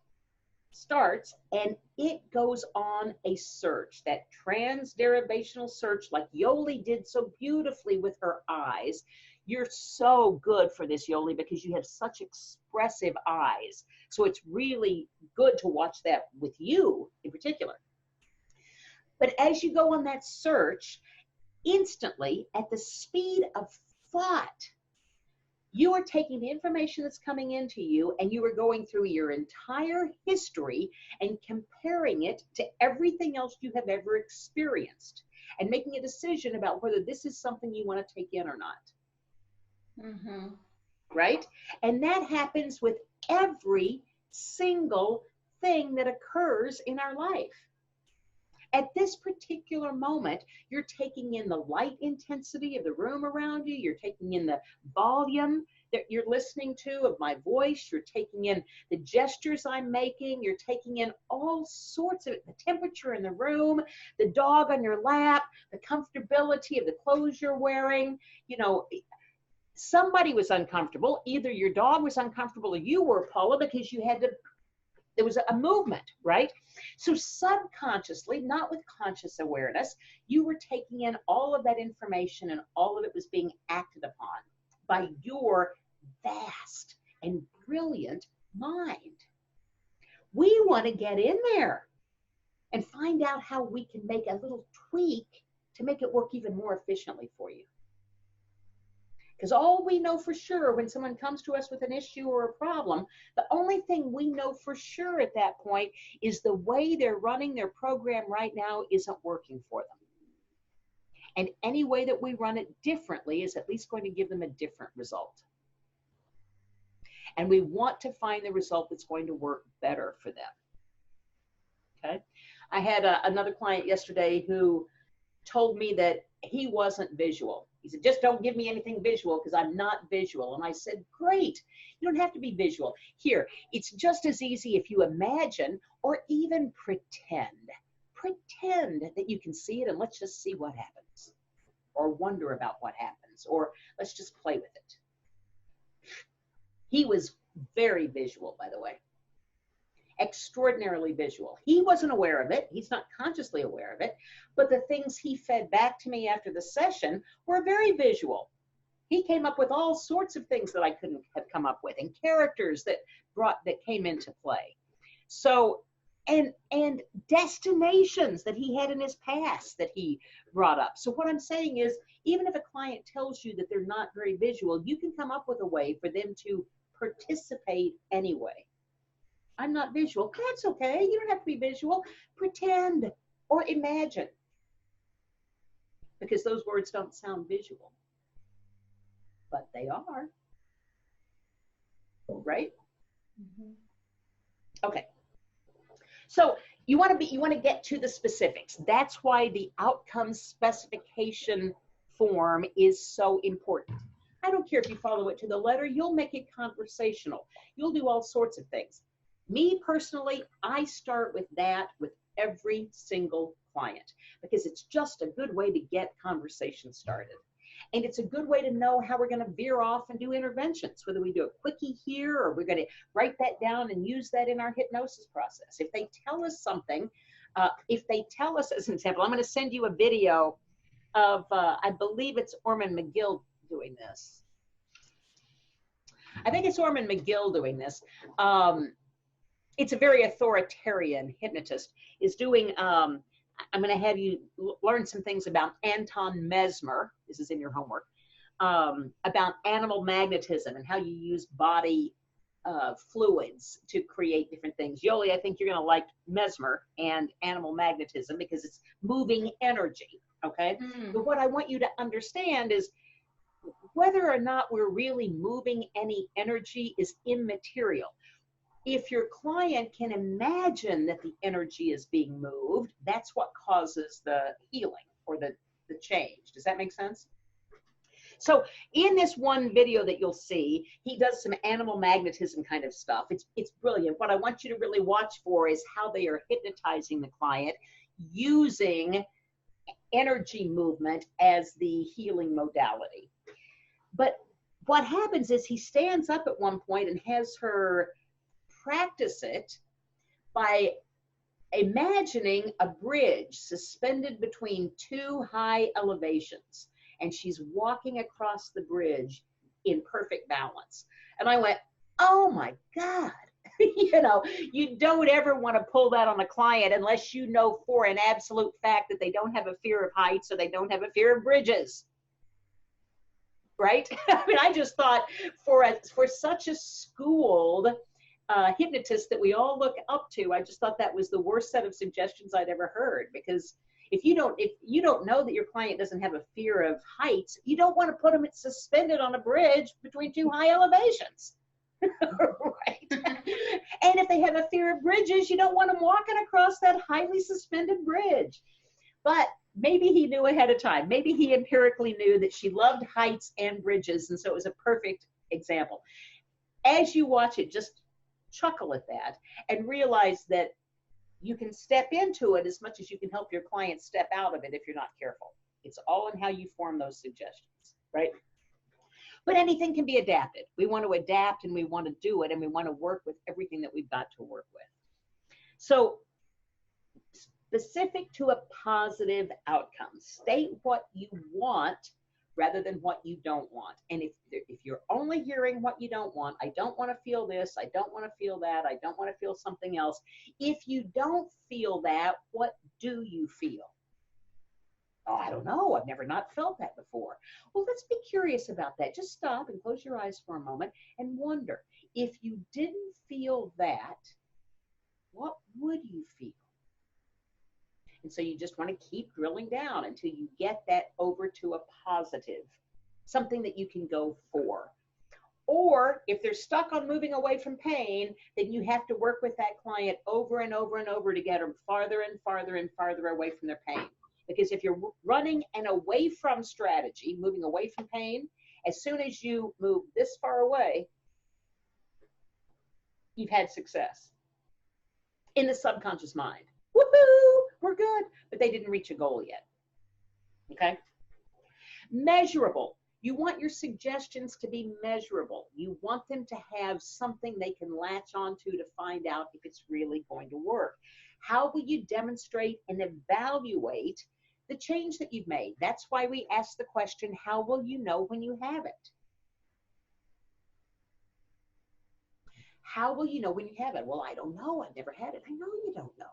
starts and it goes on a search, that transderivational search, like Yoli did so beautifully with her eyes. You're so good for this, Yoli, because you have such expressive eyes. So it's really good to watch that with you in particular. But as you go on that search, instantly, at the speed of thought, you are taking the information that's coming into you and you are going through your entire history and comparing it to everything else you have ever experienced and making a decision about whether this is something you want to take in or not. Mm-hmm. Right? And that happens with every single thing that occurs in our life. At this particular moment, you're taking in the light intensity of the room around you. You're taking in the volume that you're listening to of my voice. You're taking in the gestures I'm making. You're taking in all sorts of it, the temperature in the room, the dog on your lap, the comfortability of the clothes you're wearing. You know, somebody was uncomfortable. Either your dog was uncomfortable or you were, Paula, because you had to There was a movement, right? So subconsciously, not with conscious awareness, you were taking in all of that information and all of it was being acted upon by your vast and brilliant mind. We want to get in there and find out how we can make a little tweak to make it work even more efficiently for you. Because all we know for sure when someone comes to us with an issue or a problem, the only thing we know for sure at that point is the way they're running their program right now isn't working for them. And any way that we run it differently is at least going to give them a different result. And we want to find the result that's going to work better for them. Okay? I had another client yesterday who told me that he wasn't visual. He said, just don't give me anything visual because I'm not visual. And I said, great. You don't have to be visual. Here, it's just as easy if you imagine or even pretend. Pretend that you can see it and let's just see what happens. Or wonder about what happens. Or let's just play with it. He was very visual, by the way. Extraordinarily visual. He wasn't aware of it. He's not consciously aware of it. But the things he fed back to me after the session were very visual. He came up with all sorts of things that I couldn't have come up with and characters that came into play. So, and destinations that he had in his past that he brought up. So what I'm saying is, even if a client tells you that they're not very visual, you can come up with a way for them to participate anyway. I'm not visual. That's okay. You don't have to be visual. Pretend or imagine. Because those words don't sound visual. But they are. Right? Mm-hmm. Okay. So you want to get to the specifics. That's why the outcome specification form is so important. I don't care if you follow it to the letter. You'll make it conversational. You'll do all sorts of things. Me personally, I start with that with every single client because it's just a good way to get conversation started. And it's a good way to know how we're going to veer off and do interventions, whether we do a quickie here or we're going to write that down and use that in our hypnosis process. If they tell us something, if they tell us, as an example, I'm going to send you a video of, I believe it's Orman McGill doing this. I think it's Orman McGill doing this. It's a very authoritarian hypnotist, is doing, I'm going to have you learn some things about Anton Mesmer. This is in your homework, about animal magnetism and how you use body fluids to create different things. Yoli, I think you're going to like Mesmer and animal magnetism because it's moving energy, okay? But what I want you to understand is whether or not we're really moving any energy is immaterial. If your client can imagine that the energy is being moved, that's what causes the healing or the change. Does that make sense? So in this one video that you'll see, he does some animal magnetism kind of stuff. It's brilliant. What I want you to really watch for is how they are hypnotizing the client using energy movement as the healing modality. But what happens is he stands up at one point and has her practice it by imagining a bridge suspended between two high elevations, and she's walking across the bridge in perfect balance. And I went, oh my God. You know, you don't ever want to pull that on a client unless you know for an absolute fact that they don't have a fear of heights or they don't have a fear of bridges. Right? I mean, I just thought for such a schooled hypnotist that we all look up to, I just thought that was the worst set of suggestions I'd ever heard. Because if you don't know that your client doesn't have a fear of heights, you don't want to put them suspended on a bridge between two high elevations. Right? And if they have a fear of bridges, you don't want them walking across that highly suspended bridge. But maybe he knew ahead of time. Maybe he empirically knew that she loved heights and bridges, and so it was a perfect example. As you watch it, just chuckle at that and realize that you can step into it as much as you can help your client step out of it if you're not careful. It's all in how you form those suggestions, right? But anything can be adapted. We want to adapt and we want to do it and we want to work with everything that we've got to work with. So specific to a positive outcome. State what you want rather than what you don't want. And if you're only hearing what you don't want, I don't want to feel this, I don't want to feel that, I don't want to feel something else. If you don't feel that, what do you feel? Oh, I don't know. I've never not felt that before. Well, let's be curious about that. Just stop and close your eyes for a moment and wonder, if you didn't feel that, what would you feel? And so you just want to keep drilling down until you get that over to a positive, something that you can go for. Or if they're stuck on moving away from pain, then you have to work with that client over and over and over to get them farther and farther and farther away from their pain. Because if you're running an away from strategy, moving away from pain, as soon as you move this far away, you've had success in the subconscious mind. Woohoo, we're good, but they didn't reach a goal yet. Okay? Measurable. You want your suggestions to be measurable. You want them to have something they can latch onto to find out if it's really going to work. How will you demonstrate and evaluate the change that you've made? That's why we ask the question, how will you know when you have it? How will you know when you have it? Well, I don't know. I've never had it. I know you don't know.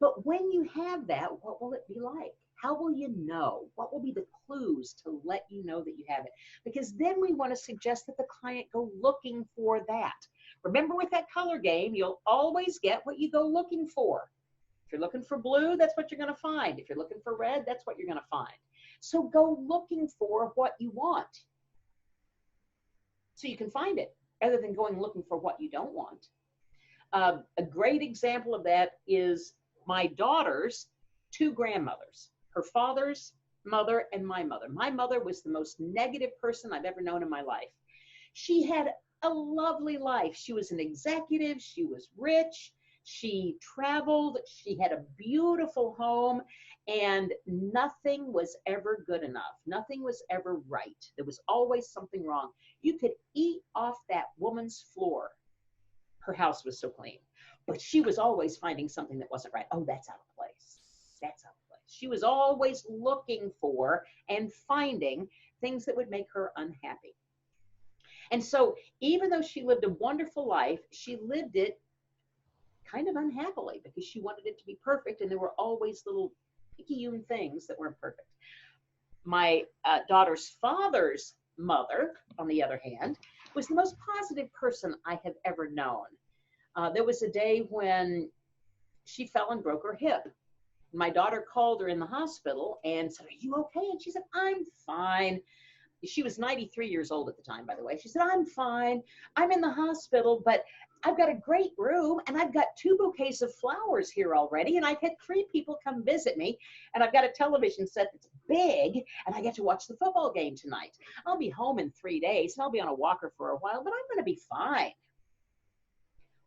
But when you have that, what will it be like? How will you know? What will be the clues to let you know that you have it? Because then we want to suggest that the client go looking for that. Remember, with that color game, you'll always get what you go looking for. If you're looking for blue, that's what you're going to find. If you're looking for red, that's what you're going to find. So go looking for what you want so you can find it, rather than going looking for what you don't want. A great example of that is my daughter's two grandmothers, her father's mother and my mother. My mother was the most negative person I've ever known in my life. She had a lovely life. She was an executive. She was rich. She traveled. She had a beautiful home, and nothing was ever good enough. Nothing was ever right. There was always something wrong. You could eat off that woman's floor. Her house was so clean, but she was always finding something that wasn't right. Oh, that's out of place. That's out of place. She was always looking for and finding things that would make her unhappy. And so even though she lived a wonderful life, she lived it kind of unhappily because she wanted it to be perfect, and there were always little picayune things that weren't perfect. My daughter's father's mother, on the other hand, was the most positive person I have ever known. There was a day when she fell and broke her hip. My daughter called her in the hospital and said, "Are you okay?" And she said, "I'm fine." She was 93 years old at the time, by the way. She said, "I'm fine. I'm in the hospital, but I've got a great room, and I've got 2 bouquets of flowers here already, and I've had 3 people come visit me, and I've got a television set that's big, and I get to watch the football game tonight. I'll be home in 3 days, and I'll be on a walker for a while, but I'm going to be fine."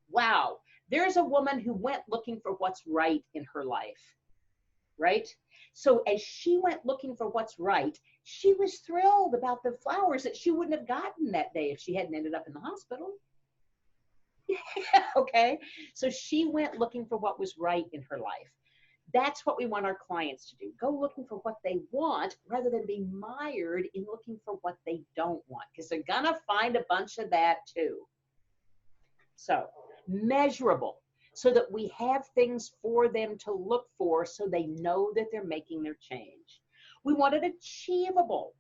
Wow. There's a woman who went looking for what's right in her life, right? So as she went looking for what's right, she was thrilled about the flowers that she wouldn't have gotten that day if she hadn't ended up in the hospital. Yeah, okay. So she went looking for what was right in her life. That's what we want our clients to do. Go looking for what they want rather than be mired in looking for what they don't want, because they're going to find a bunch of that too. So measurable, so that we have things for them to look for so they know that they're making their change. We want it achievable.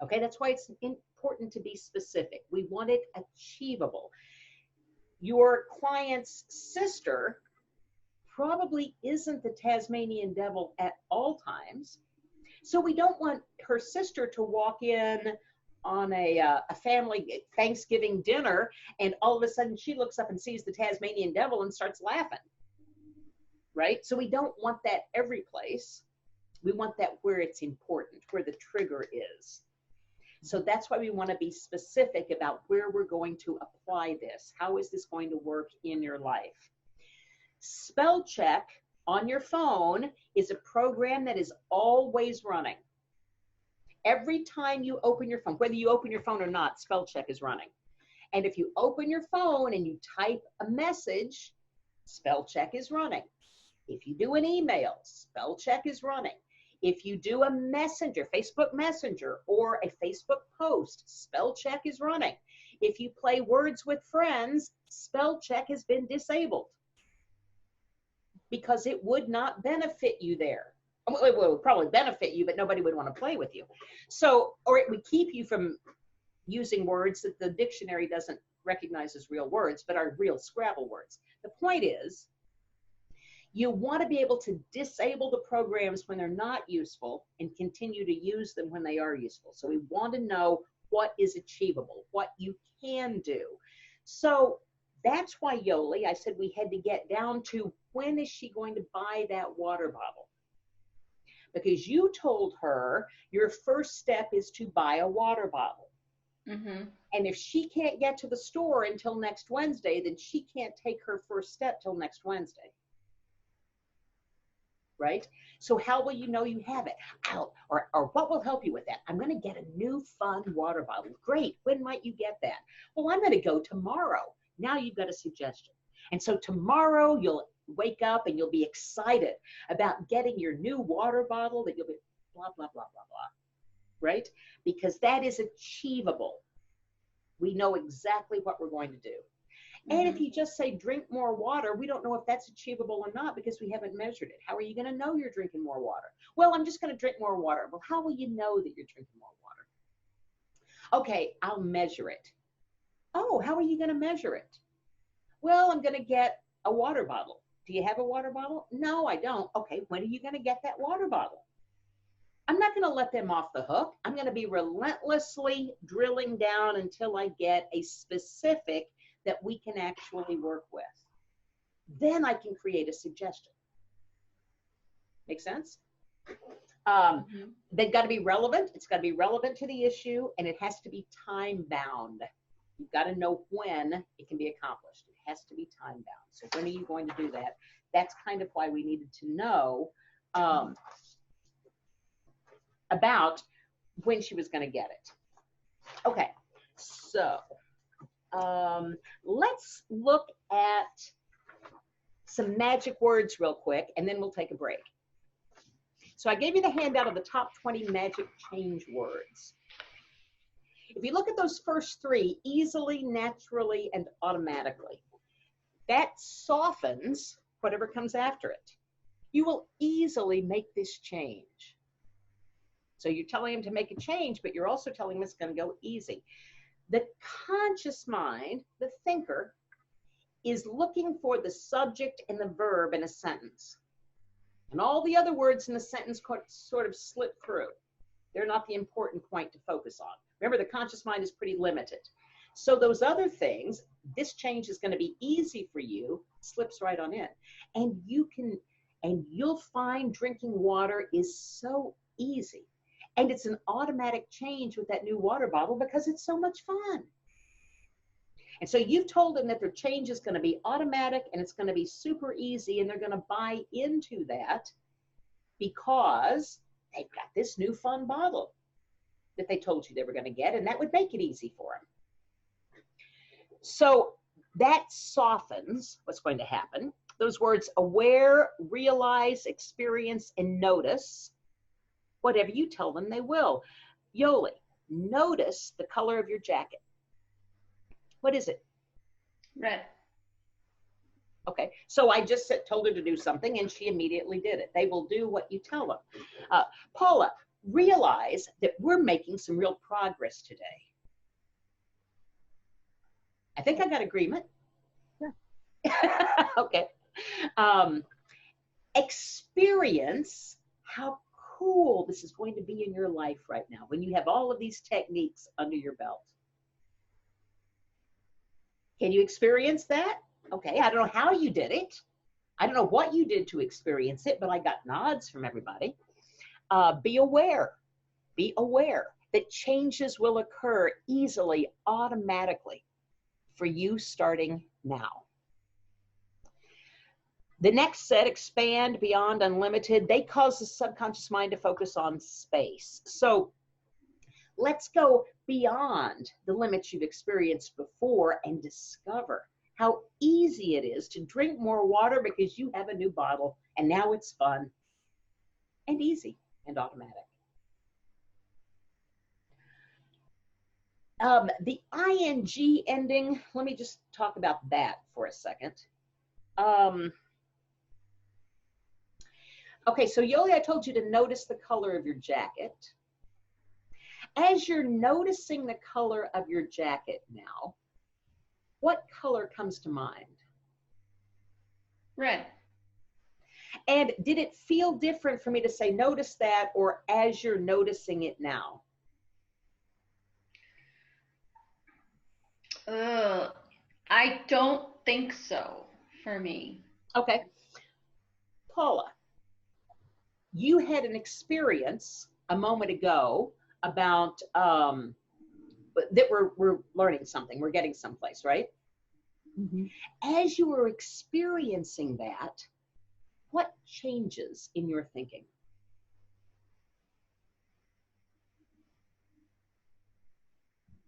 Okay, that's why it's important to be specific. We want it achievable. Your client's sister probably isn't the Tasmanian devil at all times. So we don't want her sister to walk in on a family Thanksgiving dinner, and all of a sudden she looks up and sees the Tasmanian devil and starts laughing, right? So we don't want that every place. We want that where it's important, where the trigger is. So that's why we want to be specific about where we're going to apply this. How is this going to work in your life? Spell check on your phone is a program that is always running. Every time you open your phone, whether you open your phone or not, spell check is running. And if you open your phone and you type a message, spell check is running. If you do an email, spell check is running. If you do a messenger, Facebook Messenger, or a Facebook post, spell check is running. If you play words with friends, spell check has been disabled because it would not benefit you there. Well, it would probably benefit you, but nobody would want to play with you. So, or it would keep you from using words that the dictionary doesn't recognize as real words, but are real Scrabble words. The point is, you want to be able to disable the programs when they're not useful and continue to use them when they are useful. So we want to know what is achievable, what you can do. So that's why, Yoli, I said we had to get down to when is she going to buy that water bottle? Because you told her your first step is to buy a water bottle. Mm-hmm. And if she can't get to the store until next Wednesday, then she can't take her first step till next Wednesday. Right? So how will you know you have it? Or what will help you with that? I'm going to get a new fun water bottle. Great. When might you get that? Well, I'm going to go tomorrow. Now you've got a suggestion. And so tomorrow you'll wake up and you'll be excited about getting your new water bottle that you'll be blah, blah, blah, blah, blah. Right? Because that is achievable. We know exactly what we're going to do. And if you just say drink more water, we don't know if that's achievable or not because we haven't measured it. How are you going to know you're drinking more water? Well, I'm just going to drink more water. Well, how will you know that you're drinking more water? Okay, I'll measure it. Oh, how are you going to measure it? Well, I'm going to get a water bottle. Do you have a water bottle? No, I don't. Okay, when are you going to get that water bottle? I'm not going to let them off the hook. I'm going to be relentlessly drilling down until I get a specific that we can actually work with. Then I can create a suggestion. Make sense? They've got to be relevant. It's got to be relevant to the issue, and it has to be time bound. You've got to know when it can be accomplished. It has to be time bound. So when are you going to do that? That's kind of why we needed to know about when she was going to get it. Okay, so let's look at some magic words real quick, and then we'll take a break. So I gave you the handout of the top 20 magic change words. If you look at those first three, easily, naturally, and automatically, that softens whatever comes after it. You will easily make this change. So you're telling him to make a change, but you're also telling him it's going to go easy. The conscious mind, the thinker, is looking for the subject and the verb in a sentence. And all the other words in the sentence sort of slip through. They're not the important point to focus on. Remember, the conscious mind is pretty limited. So those other things, this change is going to be easy for you, slips right on in. And you'll find drinking water is so easy. And it's an automatic change with that new water bottle because it's so much fun. And so you've told them that their change is going to be automatic and it's going to be super easy, and they're going to buy into that because they've got this new fun bottle that they told you they were going to get, and that would make it easy for them. So that softens what's going to happen. Those words aware, realize, experience, and notice. Whatever you tell them, they will. Yoli, notice the color of your jacket. What is it? Red. Okay, so I just told her to do something and she immediately did it. They will do what you tell them. Paula, realize that we're making some real progress today. I think I got agreement. Yeah. Okay. Experience how cool this is going to be in your life right now when you have all of these techniques under your belt. Can you experience that? Okay, I don't know how you did it. I don't know what you did to experience it, but I got nods from everybody. Be aware. Be aware that changes will occur easily, automatically for you starting now. The next set, expand, beyond, unlimited, they cause the subconscious mind to focus on space. So let's go beyond the limits you've experienced before and discover how easy it is to drink more water because you have a new bottle and now it's fun and easy and automatic. The ing ending, let me just talk about that for a second. Okay, so Yoli, I told you to notice the color of your jacket. As you're noticing the color of your jacket now, what color comes to mind? Red. And did it feel different for me to say notice that, or as you're noticing it now? I don't think so for me. Okay. Paula, you had an experience a moment ago about that we're learning something, we're getting someplace, right? Mm-hmm. As you were experiencing that, what changes in your thinking?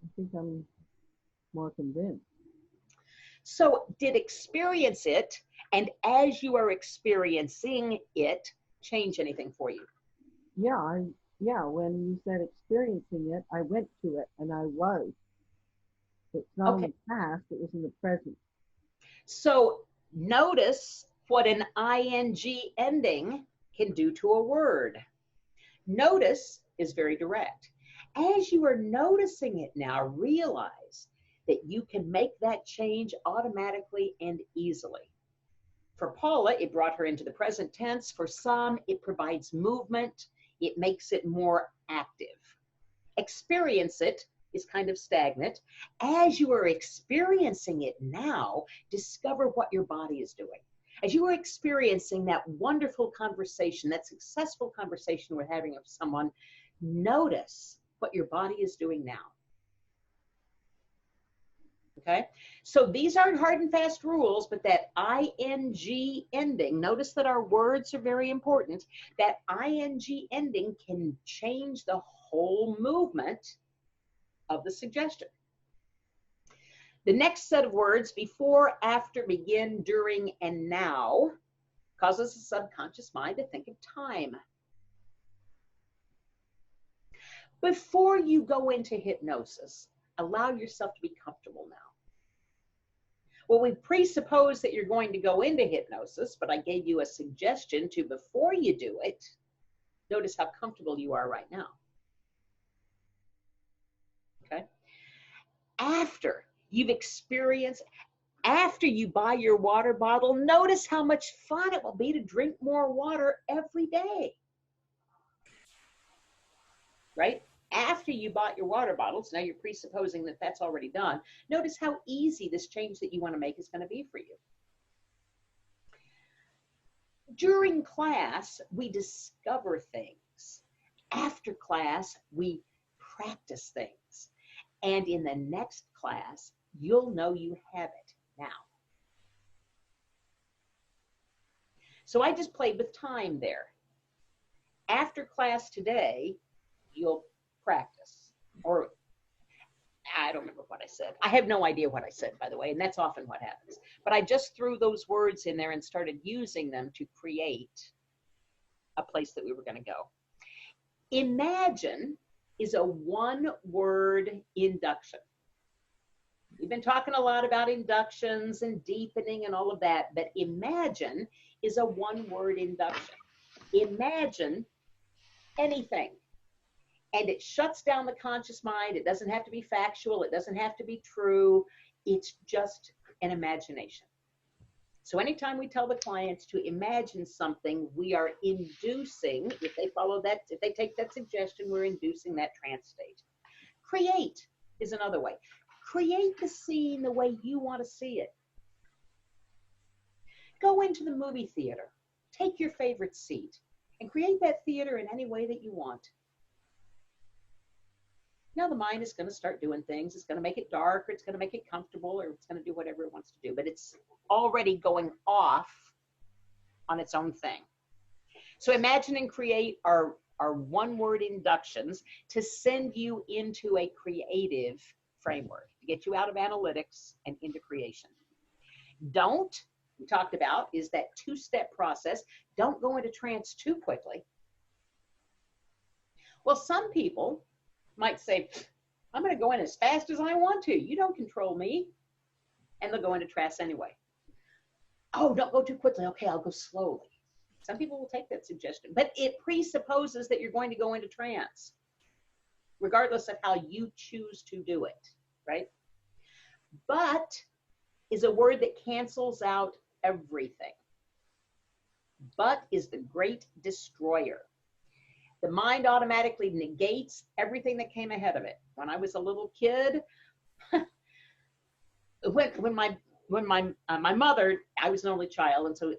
I think I'm more convinced. So did experience it, and as you are experiencing it, change anything for you? Yeah, when you said experiencing it, I went to it and I was. It's not in the past, it was in the present. So notice what an ing ending can do to a word. Notice is very direct. As you are noticing it now, realize that you can make that change automatically and easily. For Paula, it brought her into the present tense. For some, it provides movement. It makes it more active. Experience it is kind of stagnant. As you are experiencing it now, discover what your body is doing. As you are experiencing that wonderful conversation, that successful conversation we're having with someone, notice what your body is doing now. Okay, so these aren't hard and fast rules, but that ing ending, notice that our words are very important. That ing ending can change the whole movement of the suggestion. The next set of words, before, after, begin, during, and now, causes the subconscious mind to think of time. Before you go into hypnosis, allow yourself to be comfortable now. Well, we presuppose that you're going to go into hypnosis, but I gave you a suggestion to, before you do it, notice how comfortable you are right now. Okay? After you've experienced, after you buy your water bottle, notice how much fun it will be to drink more water every day. Right? After you bought your water bottles, now you're presupposing that that's already done. Notice how easy this change that you want to make is going to be for you. During class, we discover things. After class, we practice things. And in the next class, you'll know you have it now. So I just played with time there. After class today, you'll practice. Or I don't remember what I said. I have no idea what I said, by the way, and that's often what happens. But I just threw those words in there and started using them to create a place that we were going to go. Imagine is a one-word induction. We've been talking a lot about inductions and deepening and all of that, but imagine is a one-word induction. Imagine anything. And it shuts down the conscious mind. It doesn't have to be factual. It doesn't have to be true. It's just an imagination. So anytime we tell the clients to imagine something, we are inducing, if they follow that, if they take that suggestion, we're inducing that trance state. Create is another way. Create the scene the way you want to see it. Go into the movie theater. Take your favorite seat and create that theater in any way that you want. Now the mind is going to start doing things. It's going to make it dark, or it's going to make it comfortable, or it's going to do whatever it wants to do. But it's already going off on its own thing. So imagine and create are one-word inductions to send you into a creative framework, to get you out of analytics and into creation. We talked about, is that two-step process. Don't go into trance too quickly. Well, some people might say, I'm going to go in as fast as I want to. You don't control me. And they'll go into trance anyway. Oh, don't go too quickly. Okay, I'll go slowly. Some people will take that suggestion, but it presupposes that you're going to go into trance, regardless of how you choose to do it, right? But is a word that cancels out everything. But is the great destroyer. The mind automatically negates everything that came ahead of it. When I was a little kid, when my mother, I was an only child, and so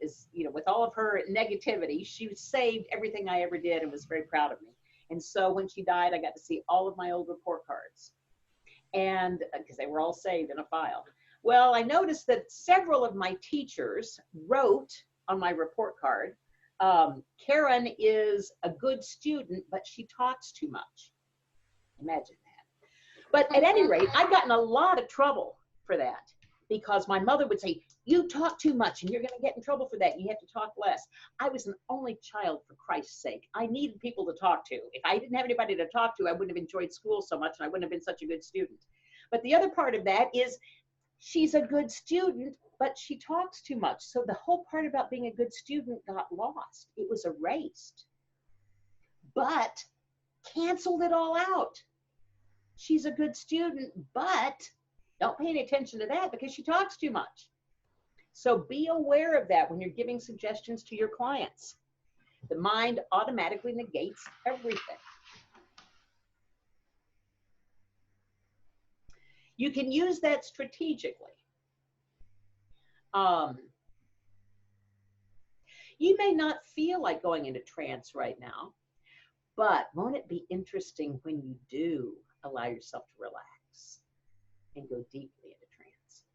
with all of her negativity, she saved everything I ever did and was very proud of me. And so when she died, I got to see all of my old report cards, and because they were all saved in a file. Well, I noticed that several of my teachers wrote on my report card, Karen is a good student, but she talks too much. Imagine that. But at any rate, I've gotten a lot of trouble for that, because my mother would say, you talk too much and you're going to get in trouble for that. You have to talk less. I was an only child, for Christ's sake. I needed people to talk to. If I didn't have anybody to talk to, I wouldn't have enjoyed school so much, and I wouldn't have been such a good student. But the other part of that is she's a good student, but she talks too much. So the whole part about being a good student got lost. It was erased. But canceled it all out. She's a good student, but don't pay any attention to that because she talks too much. So be aware of that when you're giving suggestions to your clients. The mind automatically negates everything. You can use that strategically. You may not feel like going into trance right now, but won't it be interesting when you do allow yourself to relax and go deeply into trance?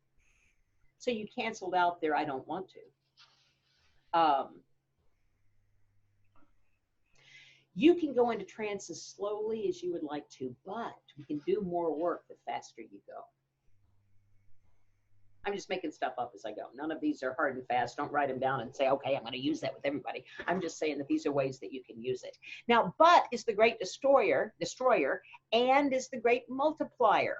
So you canceled out there, I don't want to. You can go into trance as slowly as you would like to, but we can do more work the faster you go. I'm just making stuff up as I go. None of these are hard and fast. Don't write them down and say, okay, I'm going to use that with everybody. I'm just saying that these are ways that you can use it. Now, but is the great destroyer, and is the great multiplier.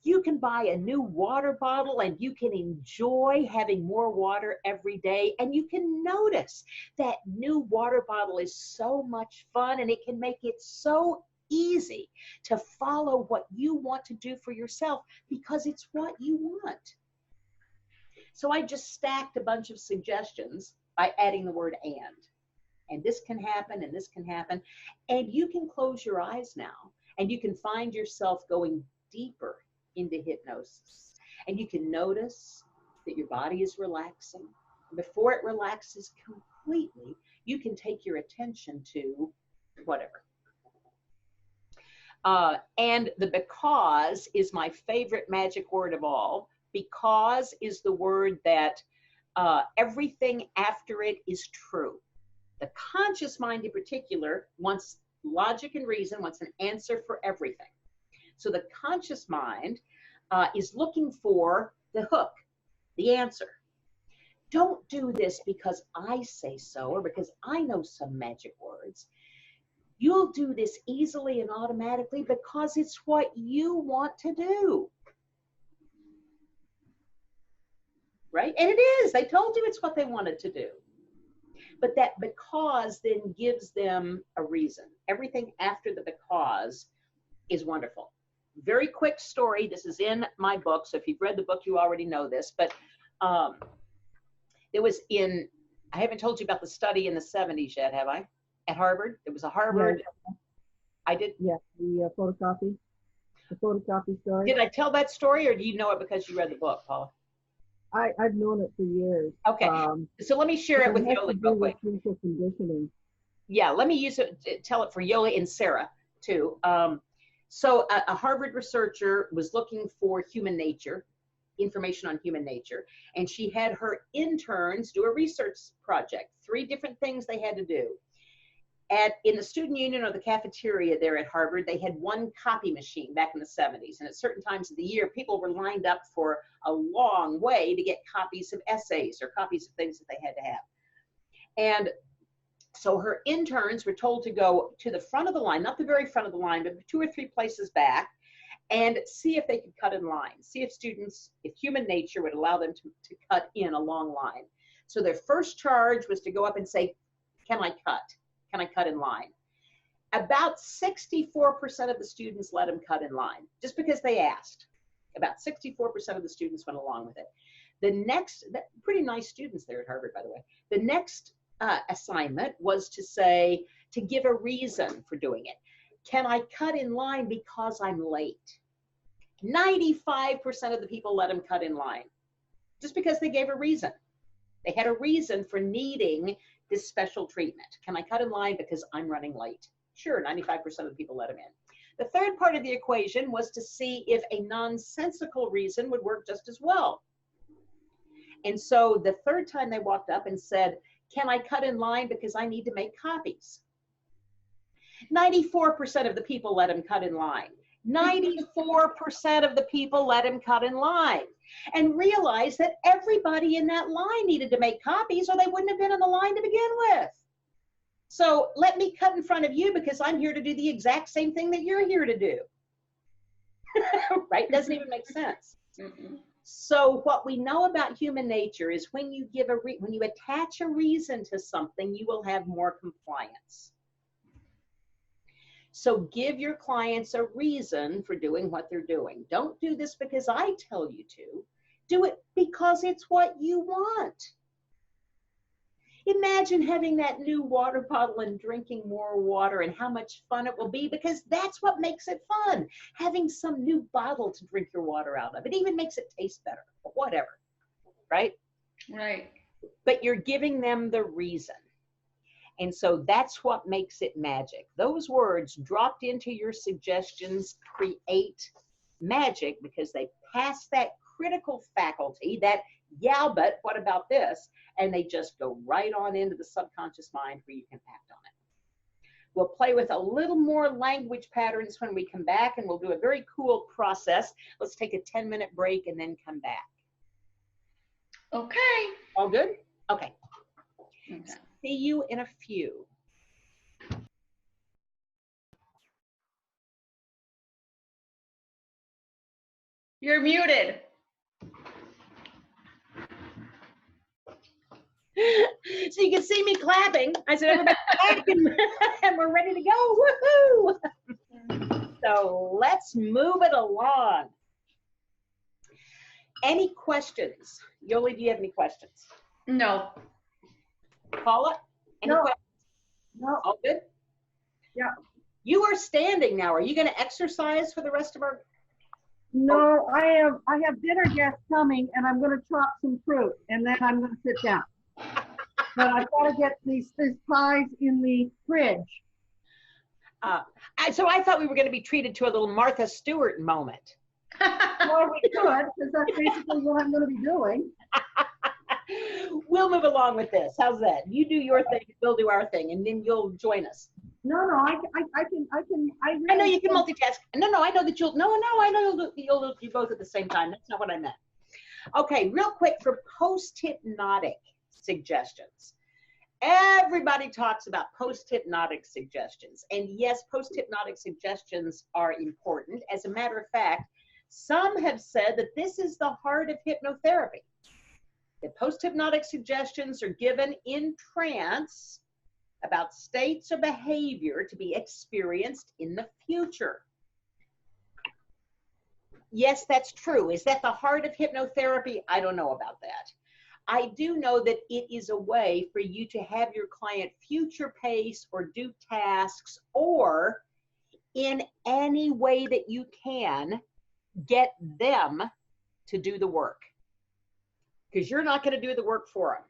You can buy a new water bottle and you can enjoy having more water every day. And you can notice that new water bottle is so much fun, and it can make it so easy to follow what you want to do for yourself because it's what you want. So I just stacked a bunch of suggestions by adding the word and this can happen and this can happen. And you can close your eyes now and you can find yourself going deeper into hypnosis. And you can notice that your body is relaxing. Before it relaxes completely, you can take your attention to whatever. And the because is my favorite magic word of all. Because is the word that everything after it is true. The conscious mind in particular wants logic and reason, wants an answer for everything. So the conscious mind is looking for the hook, the answer. Don't do this because I say so or because I know some magic words. You'll do this easily and automatically because it's what you want to do. Right? And it is. They told you it's what they wanted to do. But that because then gives them a reason. Everything after the because is wonderful. Very quick story. This is in my book. So if you've read the book, you already know this. But it was in, I haven't told you about the study in the 70s yet, have I? At Harvard. There was a Harvard. Yeah. I did. Yeah, the photocopy story. Did I tell that story or do you know it because you read the book, Paula? I've known it for years. Okay, so let me share it with Yoli real quick. Conditioning. Yeah, let me use it, tell it for Yoli and Sarah too. So a Harvard researcher was looking for human nature, information on human nature, and she had her interns do a research project, 3 different things they had to do. in the student union or the cafeteria there at Harvard, they had one copy machine back in the 70s. And at certain times of the year, people were lined up for a long way to get copies of essays or copies of things that they had to have. And so her interns were told to go to the front of the line, not the very front of the line, but 2 or 3 places back, and see if they could cut in line, see if students, if human nature would allow them to cut in a long line. So their first charge was to go up and say, can I cut? Can I cut in line? About 64% of the students let them cut in line, just because they asked. About 64% of the students went along with it. The next, pretty nice students there at Harvard, by the way. The next assignment was to say, to give a reason for doing it. Can I cut in line because I'm late? 95% of the people let them cut in line, just because they gave a reason. They had a reason for needing this special treatment. Can I cut in line because I'm running late? Sure, 95% of the people let them in. The third part of the equation was to see if a nonsensical reason would work just as well. And so the third time they walked up and said, can I cut in line because I need to make copies? 94% of the people let him cut in line. 94% of the people let him cut in line, and realized that everybody in that line needed to make copies or they wouldn't have been in the line to begin with. So let me cut in front of you because I'm here to do the exact same thing that you're here to do. Right? Doesn't even make sense. So what we know about human nature is when you give when you attach a reason to something, you will have more compliance. So give your clients a reason for doing what they're doing. Don't do this because I tell you to. Do it because it's what you want. Imagine having that new water bottle and drinking more water and how much fun it will be, because that's what makes it fun. Having some new bottle to drink your water out of. It even makes it taste better, but whatever, right? Right. But you're giving them the reason. And so that's what makes it magic. Those words dropped into your suggestions create magic because they pass that critical faculty, that, yeah, but what about this? And they just go right on into the subconscious mind where you can act on it. We'll play with a little more language patterns when we come back, and we'll do a very cool process. Let's take a 10-minute break and then come back. Okay. All good? Okay. Okay. See you in a few. You're muted. So you can see me clapping. I said, everybody clap, and we're ready to go. Woohoo! So let's move it along. Any questions? Yoli, do you have any questions? No. Paula? Any No. questions? No. All good? Yeah. You are standing now. Are you going to exercise for the rest of our? No, I have dinner guests coming, and I'm going to chop some fruit, and then I'm going to sit down. But I've got to get these pies in the fridge. So I thought we were going to be treated to a little Martha Stewart moment. Well, we could, because that's basically what I'm going to be doing. We'll move along with this. How's that? You do your thing, we'll do our thing, and then you'll join us. No, I I know you can multitask. No, I know that I know you'll do both at the same time. That's not what I meant. Okay, real quick for post-hypnotic suggestions. Everybody talks about post-hypnotic suggestions. And yes, post-hypnotic suggestions are important. As a matter of fact, some have said that this is the heart of hypnotherapy. That post-hypnotic suggestions are given in trance about states of behavior to be experienced in the future. Yes, that's true. Is that the heart of hypnotherapy? I don't know about that. I do know that it is a way for you to have your client future pace or do tasks, or in any way that you can get them to do the work. Because you're not going to do the work for them.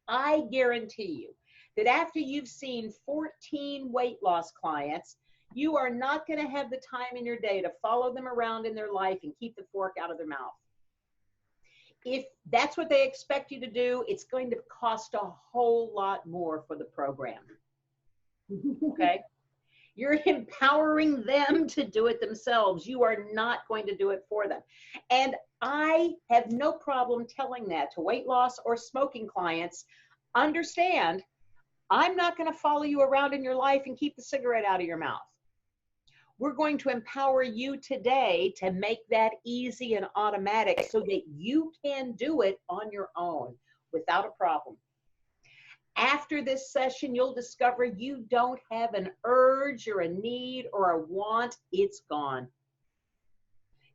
I guarantee you that after you've seen 14 weight loss clients, you are not going to have the time in your day to follow them around in their life and keep the fork out of their mouth. If that's what they expect you to do, it's going to cost a whole lot more for the program. Okay? You're empowering them to do it themselves. You are not going to do it for them. And I have no problem telling that to weight loss or smoking clients. Understand, I'm not going to follow you around in your life and keep the cigarette out of your mouth. We're going to empower you today to make that easy and automatic so that you can do it on your own without a problem. After this session, you'll discover you don't have an urge or a need or a want. It's gone.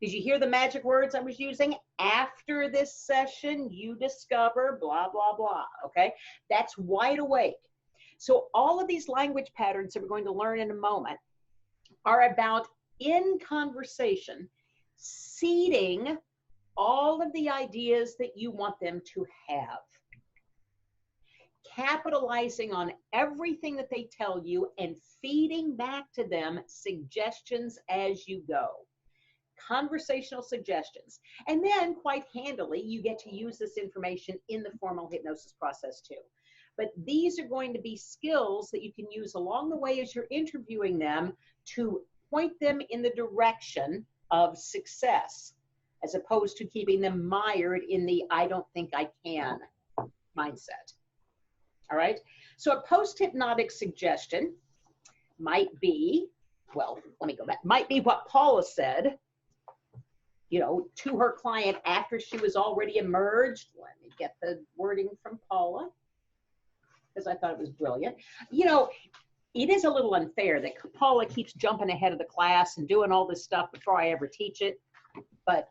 Did you hear the magic words I was using? After this session, you discover blah, blah, blah. Okay? That's wide awake. So all of these language patterns that we're going to learn in a moment are about, in conversation, seeding all of the ideas that you want them to have. Capitalizing on everything that they tell you and feeding back to them suggestions as you go. Conversational suggestions. And then, quite handily, you get to use this information in the formal hypnosis process too. But these are going to be skills that you can use along the way as you're interviewing them to point them in the direction of success, as opposed to keeping them mired in the I don't think I can mindset. All right? So a post-hypnotic suggestion might be, well, let me go back, might be what Paula said, you know, to her client after she was already emerged. Let me get the wording from Paula, because I thought it was brilliant. You know, it is a little unfair that Paula keeps jumping ahead of the class and doing all this stuff before I ever teach it, but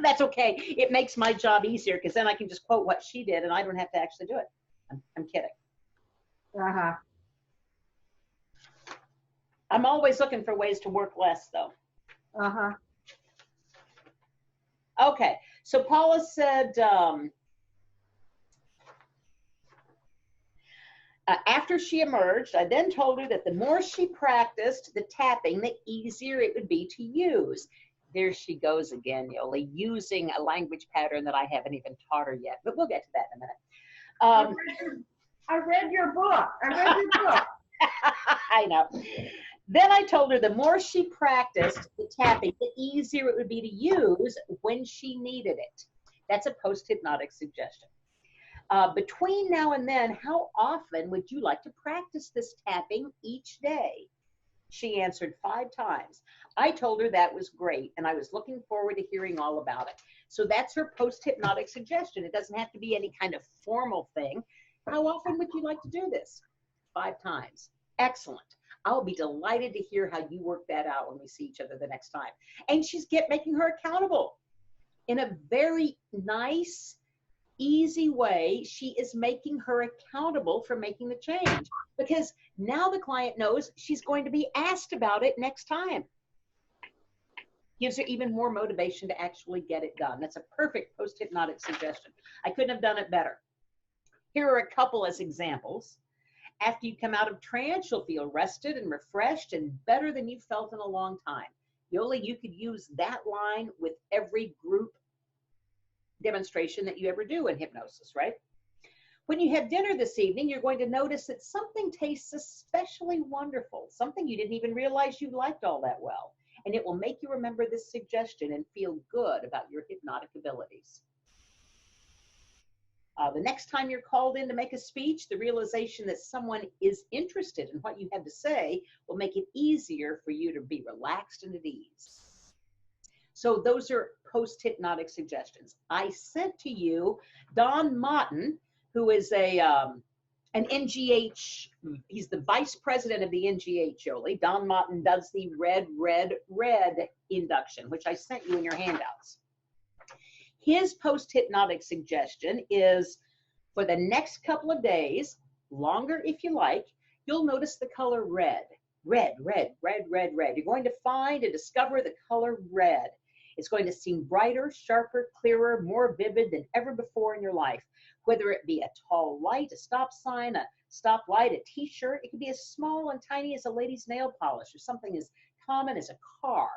that's okay. It makes my job easier because then I can just quote what she did and I don't have to actually do it. I'm kidding. Uh-huh. I'm always looking for ways to work less, though. Uh-huh. Okay, so Paula said, after she emerged, I then told her that the more she practiced the tapping, the easier it would be to use. There she goes again, Yoli, using a language pattern that I haven't even taught her yet, but we'll get to that in a minute. I read your book. I know. Then I told her the more she practiced the tapping, the easier it would be to use when she needed it. That's a post-hypnotic suggestion. Between now and then, how often would you like to practice this tapping each day? She answered 5 times. I told her that was great, and I was looking forward to hearing all about it. So that's her post-hypnotic suggestion. It doesn't have to be any kind of formal thing. How often would you like to do this? 5 times. Excellent. I'll be delighted to hear how you work that out when we see each other the next time. And she's making her accountable in a very nice, easy way. She is making her accountable for making the change, because now the client knows she's going to be asked about it next time. Gives her even more motivation to actually get it done. That's a perfect post-hypnotic suggestion. I couldn't have done it better. Here are a couple as examples. After you come out of trance, you'll feel rested and refreshed and better than you've felt in a long time. Yoli, you could use that line with every group demonstration that you ever do in hypnosis, right? When you have dinner this evening, you're going to notice that something tastes especially wonderful, something you didn't even realize you liked all that well. And it will make you remember this suggestion and feel good about your hypnotic abilities. The next time you're called in to make a speech, the realization that someone is interested in what you have to say will make it easier for you to be relaxed and at ease. So those are post-hypnotic suggestions. I sent to you Don Motten, who is an NGH, he's the vice president of the NGH, Yoli. Don Motten does the red, red, red induction, which I sent you in your handouts. His post-hypnotic suggestion is, for the next couple of days, longer if you like, you'll notice the color red. Red, red, red, red, red. You're going to find and discover the color red. It's going to seem brighter, sharper, clearer, more vivid than ever before in your life. Whether it be a tall light, a stop sign, a stoplight, a t-shirt, it could be as small and tiny as a lady's nail polish, or something as common as a car.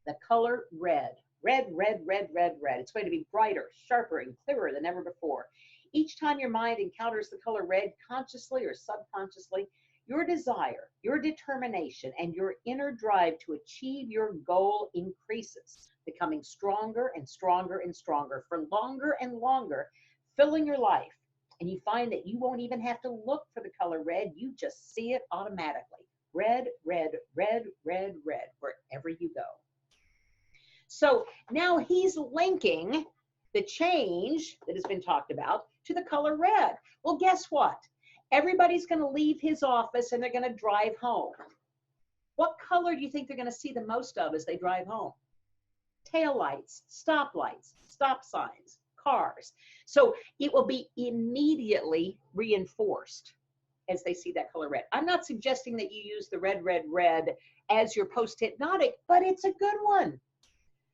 The color red. Red, red, red, red, red. It's going to be brighter, sharper, and clearer than ever before. Each time your mind encounters the color red, consciously or subconsciously, Your desire, your determination, and your inner drive to achieve your goal increases, becoming stronger and stronger and stronger for longer and longer, filling your life. And you find that you won't even have to look for the color red. You just see it automatically. Red, red, red, red, red, wherever you go. So now he's linking the change that has been talked about to the color red. Well, guess what? Everybody's going to leave his office and they're going to drive home. What color do you think they're going to see the most of as they drive home? Taillights, stoplights, stop signs, cars. So it will be immediately reinforced as they see that color red. I'm not suggesting that you use the red, red, red as your post-hypnotic, but it's a good one.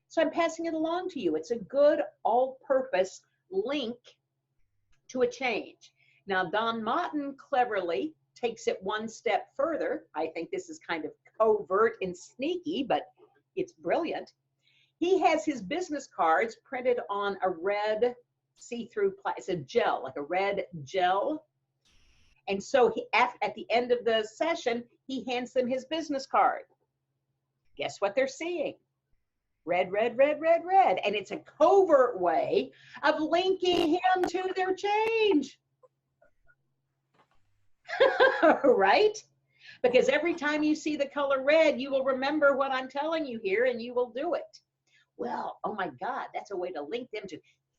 So I'm passing it along to you. It's a good all-purpose link to a change. Now, Don Martin cleverly takes it one step further. I think this is kind of covert and sneaky, but it's brilliant. He has his business cards printed on a red see-through, it's a gel, like a red gel. And so he, at the end of the session, he hands them his business card. Guess what they're seeing? Red, red, red, red, red. And it's a covert way of linking him to their change. Right? Because every time you see the color red, you will remember what I'm telling you here and you will do it. Well, oh my God, that's a way to link them to,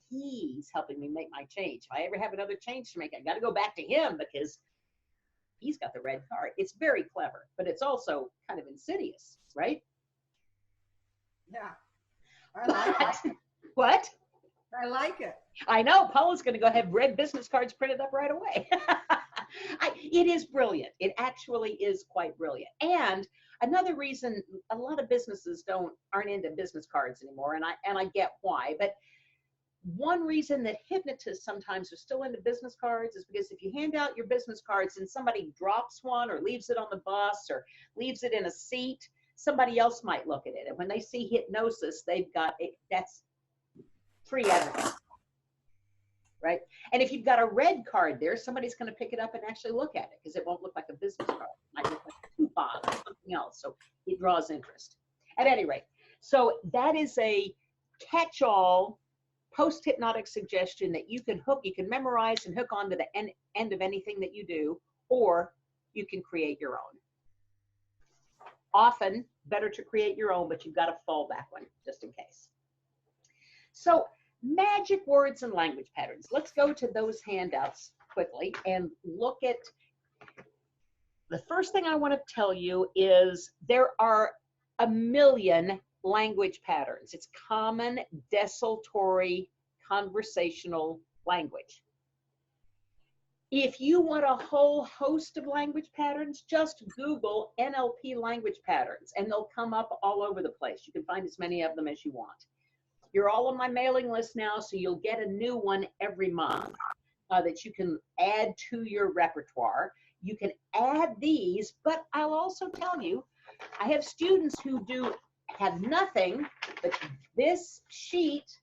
he's helping me make my change. If I ever have another change to make, I got to go back to him because he's got the red card. It's very clever, but it's also kind of insidious, right? Yeah. I like it. What? I like it. I know. Paula's going to go have red business cards printed up right away. It is brilliant. It actually is quite brilliant. And another reason a lot of businesses aren't into business cards anymore, and I get why, but one reason that hypnotists sometimes are still into business cards is because if you hand out your business cards and somebody drops one or leaves it on the bus or leaves it in a seat, somebody else might look at it. And when they see hypnosis, they've got it, that's free evidence, right? And if you've got a red card there, somebody's going to pick it up and actually look at it because it won't look like a business card. It might look like a coupon or something else. So it draws interest. At any rate, so that is a catch-all post-hypnotic suggestion that you can memorize and hook onto the end of anything that you do, or you can create your own. Often better to create your own, but you've got a fallback one just in case. So magic words and language patterns. Let's go to those handouts quickly and look at, the first thing I want to tell you is there are a million language patterns. It's common desultory conversational language. If you want a whole host of language patterns, just Google NLP language patterns and they'll come up all over the place. You can find as many of them as you want. You're all on my mailing list now, so you'll get a new one every month that you can add to your repertoire. You can add these, but I'll also tell you, I have students who have nothing but this sheet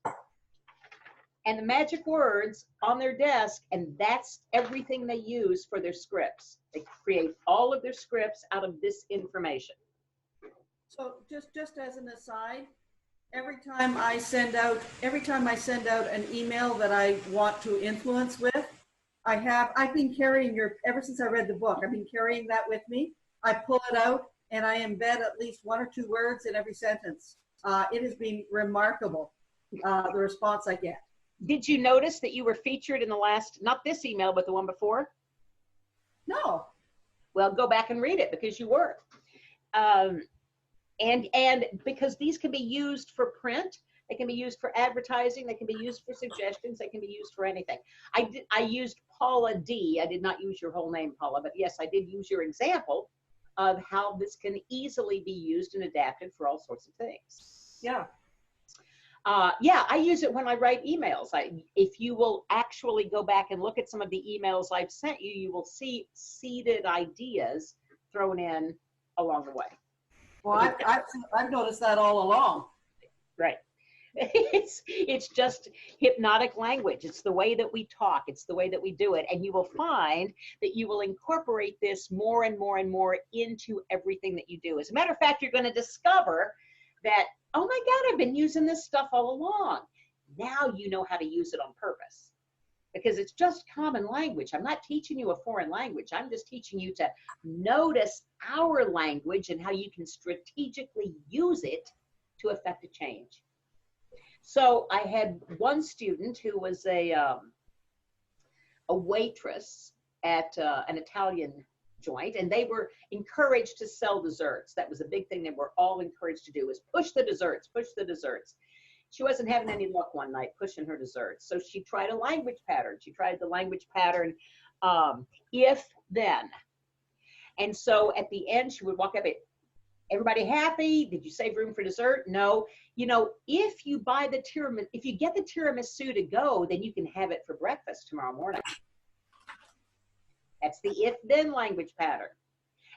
and the magic words on their desk, and that's everything they use for their scripts. They create all of their scripts out of this information. So just as an aside, every time I send out an email that I want to influence with, I've been carrying ever since I read the book, I've been carrying that with me. I pull it out and I embed at least one or two words in every sentence. It has been remarkable, the response I get. Did you notice that you were featured in the last, not this email, but the one before? No. Well, go back and read it because you were. And because these can be used for print, they can be used for advertising, they can be used for suggestions, they can be used for anything. I used Paula D. I did not use your whole name, Paula, but yes, I did use your example of how this can easily be used and adapted for all sorts of things. Yeah. Yeah, I use it when I write emails. If you will actually go back and look at some of the emails I've sent you, you will see seeded ideas thrown in along the way. Well, I've noticed that all along. Right. It's just hypnotic language. It's the way that we talk. It's the way that we do it. And you will find that you will incorporate this more and more and more into everything that you do. As a matter of fact, you're going to discover that, oh my God, I've been using this stuff all along. Now you know how to use it on purpose, because it's just common language. I'm not teaching you a foreign language. I'm just teaching you to notice our language and how you can strategically use it to affect a change. So I had one student who was a waitress at an Italian joint, and they were encouraged to sell desserts. That was a big thing they were all encouraged to do, is push the desserts, push the desserts. She wasn't having any luck one night pushing her desserts. So she tried a language pattern. She tried the language pattern, if, then. And so at the end, she would walk up, everybody happy? Did you save room for dessert? No. You know, if you buy the tiramisu, if you get the tiramisu to go, then you can have it for breakfast tomorrow morning. That's the if-then language pattern.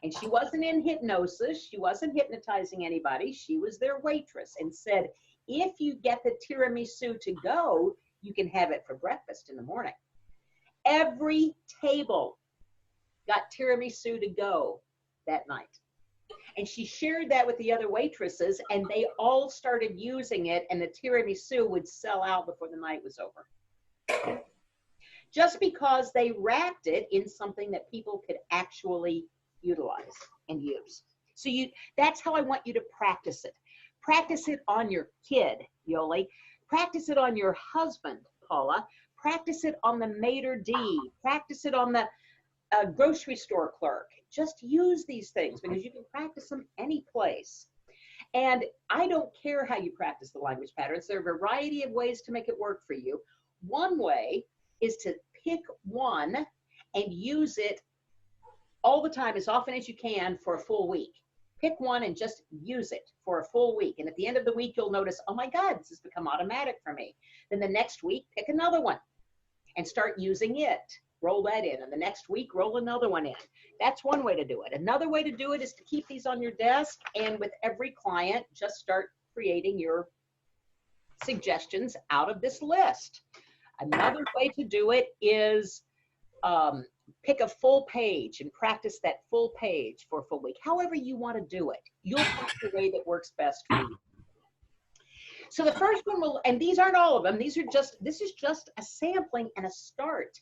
And she wasn't in hypnosis. She wasn't hypnotizing anybody. She was their waitress and said, if you get the tiramisu to go, you can have it for breakfast in the morning. Every table got tiramisu to go that night. And she shared that with the other waitresses, and they all started using it, and the tiramisu would sell out before the night was over. Just because they wrapped it in something that people could actually utilize and use. So that's how I want you to practice it. Practice it on your kid, Yoli. Practice it on your husband, Paula. Practice it on the maitre d'. Practice it on the grocery store clerk. Just use these things because you can practice them any place. And I don't care how you practice the language patterns. There are a variety of ways to make it work for you. One way is to pick one and use it all the time, as often as you can, for a full week. Pick one and just use it for a full week. And at the end of the week, you'll notice, oh my God, this has become automatic for me. Then the next week, pick another one and start using it. Roll that in. And the next week, roll another one in. That's one way to do it. Another way to do it is to keep these on your desk, and with every client, just start creating your suggestions out of this list. Another way to do it is pick a full page and practice that full page for a full week. However you want to do it, you'll find the way that works best for you. So the first one will, and these aren't all of them, this is just a sampling and a start.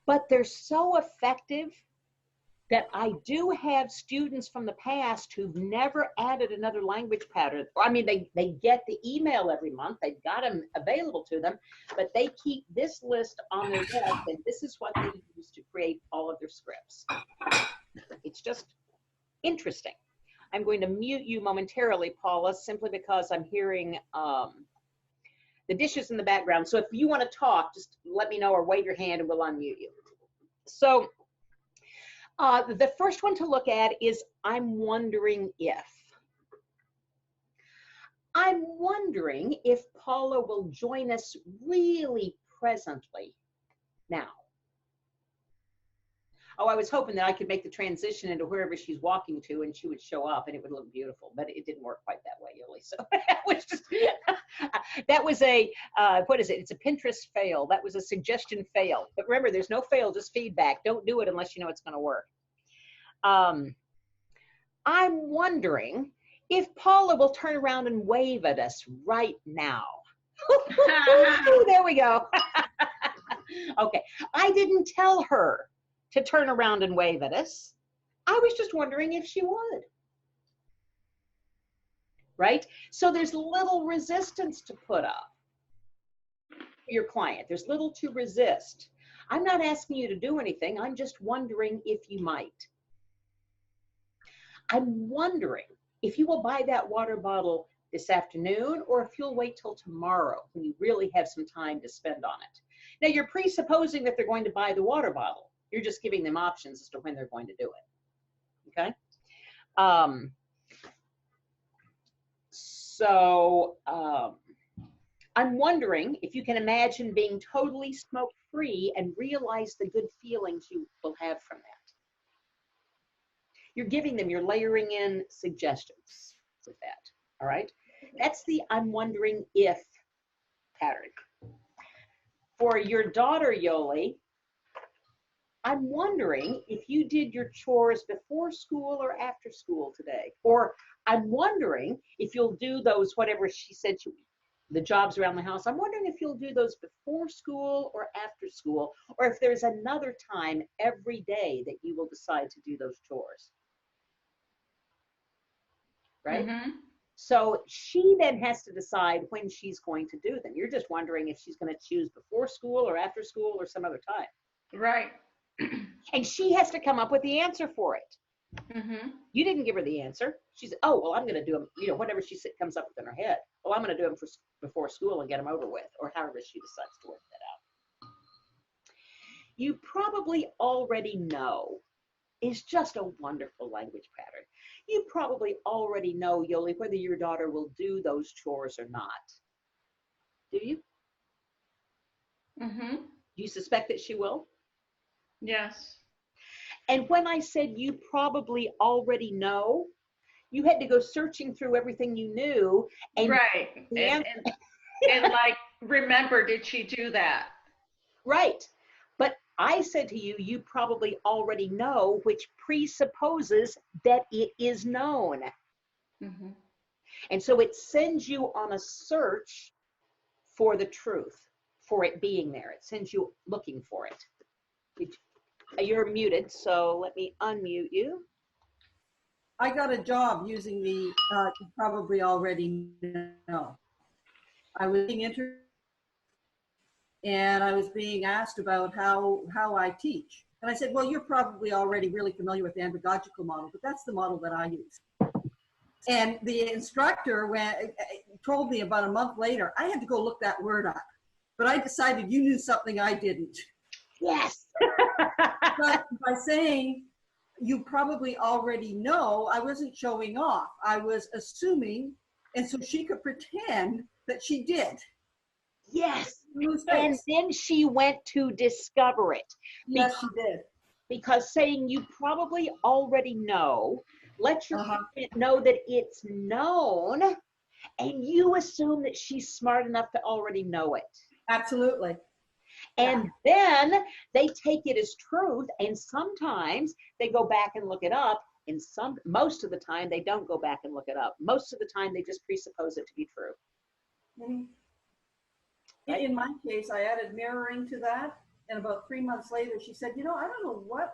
But they're so effective that I do have students from the past who've never added another language pattern. I mean, they get the email every month, they've got them available to them, but they keep this list on their desk, and this is what they use to create all of their scripts. It's just interesting. I'm going to mute you momentarily, Paula, simply because I'm hearing the dishes in the background. So if you want to talk, just let me know or wave your hand and we'll unmute you. So the first one to look at is I'm wondering if. I'm wondering if Paula will join us really presently now. Oh, I was hoping that I could make the transition into wherever she's walking to and she would show up and it would look beautiful, but it didn't work quite that way, Yoli. So that was just, that was a, what is it? It's a Pinterest fail. That was a suggestion fail. But remember, there's no fail, just feedback. Don't do it unless you know it's going to work. I'm wondering if Paula will turn around and wave at us right now. There we go. Okay, I didn't tell her to turn around and wave at us. I was just wondering if she would. Right? So there's little resistance to put up for your client. There's little to resist. I'm not asking you to do anything. I'm just wondering if you might. I'm wondering if you will buy that water bottle this afternoon or if you'll wait till tomorrow when you really have some time to spend on it. Now, you're presupposing that they're going to buy the water bottle. You're just giving them options as to when they're going to do it. Okay? I'm wondering if you can imagine being totally smoke-free and realize the good feelings you will have from that. You're giving them, you're layering in suggestions with that. All right? That's the I'm wondering if pattern. For your daughter, Yoli, I'm wondering if you did your chores before school or after school today. Or I'm wondering if you'll do those, whatever she said, the jobs around the house. I'm wondering if you'll do those before school or after school, or if there's another time every day that you will decide to do those chores. Right? Mm-hmm. So she then has to decide when she's going to do them. You're just wondering if she's going to choose before school or after school or some other time. Right. And she has to come up with the answer for it. Mm-hmm. You didn't give her the answer. She said, oh, well, I'm going to do them, whatever she comes up with in her head. Well, I'm going to do them before school and get them over with, or however she decides to work that out. You probably already know is just a wonderful language pattern. You probably already know, Yoli, whether your daughter will do those chores or not. Do you? Mm-hmm. Do you suspect that she will? Yes. And when I said you probably already know, you had to go searching through everything you knew. And right. And like, remember, did she do that? Right. But I said to you, you probably already know, which presupposes that it is known. Mm-hmm. And so it sends you on a search for the truth, for it being there. It sends you looking for it. You're muted, so let me unmute you. I got a job using the you probably already know. I was being interviewed and I was being asked about how I teach. And I said, well, you're probably already really familiar with the andragogical model, but that's the model that I use. And the instructor told me about a month later, I had to go look that word up. But I decided you knew something I didn't. Yes. But by saying you probably already know, I wasn't showing off. I was assuming, and so she could pretend that she did. Yes. And then she went to discover it. Yes, she did. Because saying you probably already know, let your client know that it's known, and you assume that she's smart enough to already know it. Absolutely. And then they take it as truth, and sometimes they go back and look it up, and most of the time they don't go back and look it up. Most of the time they just presuppose it to be true. Mm-hmm. Right? In my case, I added mirroring to that, and about 3 months later, she said, I don't know what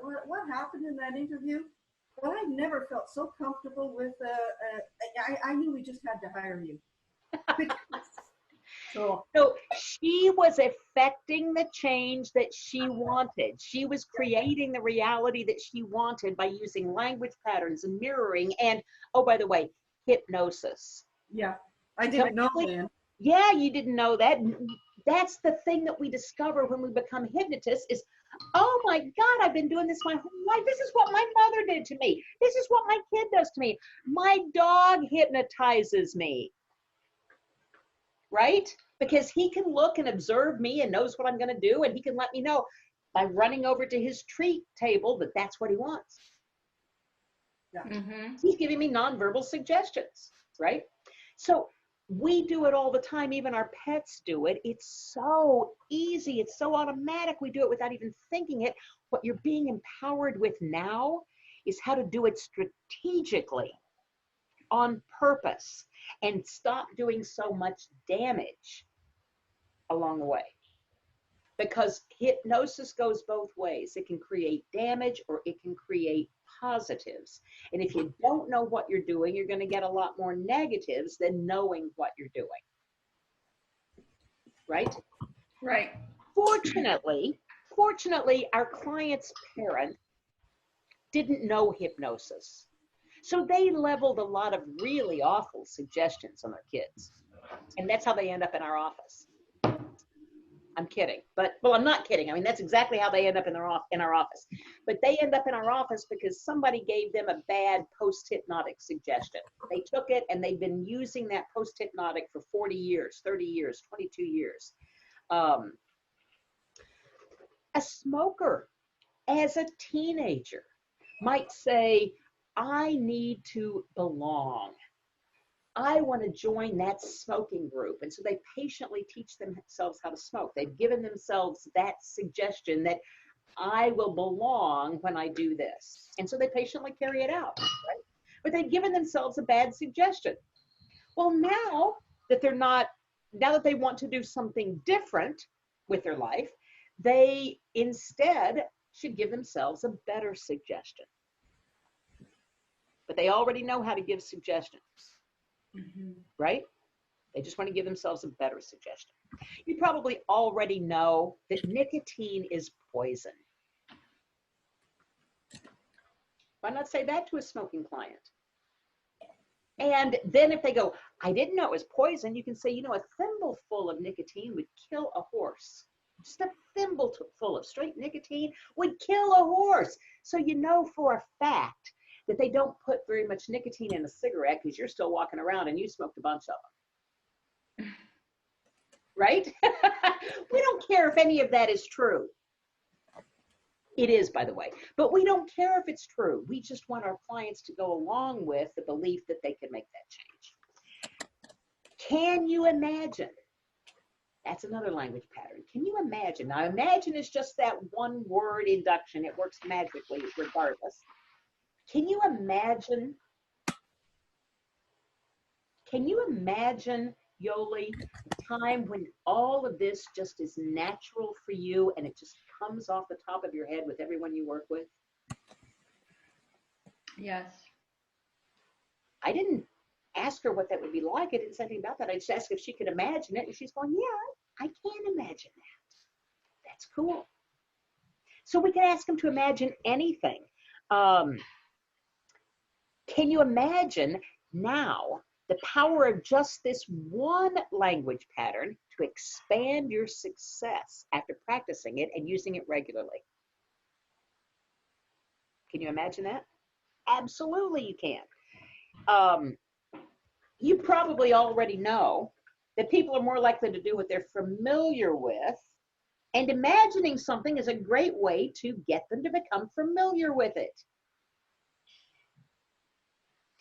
happened in that interview, but I never felt so comfortable with, I knew we just had to hire you. So she was affecting the change that she wanted. She was creating the reality that she wanted by using language patterns and mirroring and, oh, by the way, hypnosis. Yeah, I didn't know that. Yeah, you didn't know that. That's the thing that we discover when we become hypnotists is, oh my God, I've been doing this my whole life. This is what my mother did to me. This is what my kid does to me. My dog hypnotizes me. Right? Because he can look and observe me and knows what I'm going to do, and he can let me know by running over to his treat table that that's what he wants. Yeah. Mm-hmm. He's giving me nonverbal suggestions, right? So we do it all the time. Even our pets do it. It's so easy. It's so automatic. We do it without even thinking it. What you're being empowered with now is how to do it strategically, on purpose, and stop doing so much damage along the way. Because hypnosis goes both ways. It can create damage or it can create positives. And if you don't know what you're doing, you're going to get a lot more negatives than knowing what you're doing. Right? Right. Fortunately, our client's parent didn't know hypnosis. So they leveled a lot of really awful suggestions on their kids. And that's how they end up in our office. I'm kidding. Well, I'm not kidding. I mean, that's exactly how they end up in our office. But they end up in our office because somebody gave them a bad post-hypnotic suggestion. They took it and they've been using that post-hypnotic for 40 years, 30 years, 22 years. A smoker as a teenager might say, I need to belong. I want to join that smoking group. And so they patiently teach themselves how to smoke. They've given themselves that suggestion that I will belong when I do this. And so they patiently carry it out, right? But they've given themselves a bad suggestion. Well, now that they want to do something different with their life, they instead should give themselves a better suggestion. But they already know how to give suggestions, right? They just want to give themselves a better suggestion. You probably already know that nicotine is poison. Why not say that to a smoking client? And then if they go, I didn't know it was poison, you can say, you know, a thimbleful of nicotine would kill a horse. Just a thimbleful of straight nicotine would kill a horse. So you know for a fact that they don't put very much nicotine in a cigarette because you're still walking around and you smoked a bunch of them. Right? We don't care if any of that is true. It is, by the way, but we don't care if it's true. We just want our clients to go along with the belief that they can make that change. Can you imagine? That's another language pattern. Can you imagine? Now, imagine is just that one word induction. It works magically regardless. Can you imagine? Can you imagine, Yoli, a time when all of this just is natural for you and it just comes off the top of your head with everyone you work with? Yes. I didn't ask her what that would be like. I didn't say anything about that. I just asked if she could imagine it. And she's going, yeah, I can imagine that. That's cool. So we can ask them to imagine anything. Can you imagine now the power of just this one language pattern to expand your success after practicing it and using it regularly? Can you imagine that? Absolutely you can. You probably already know that people are more likely to do what they're familiar with, and imagining something is a great way to get them to become familiar with it.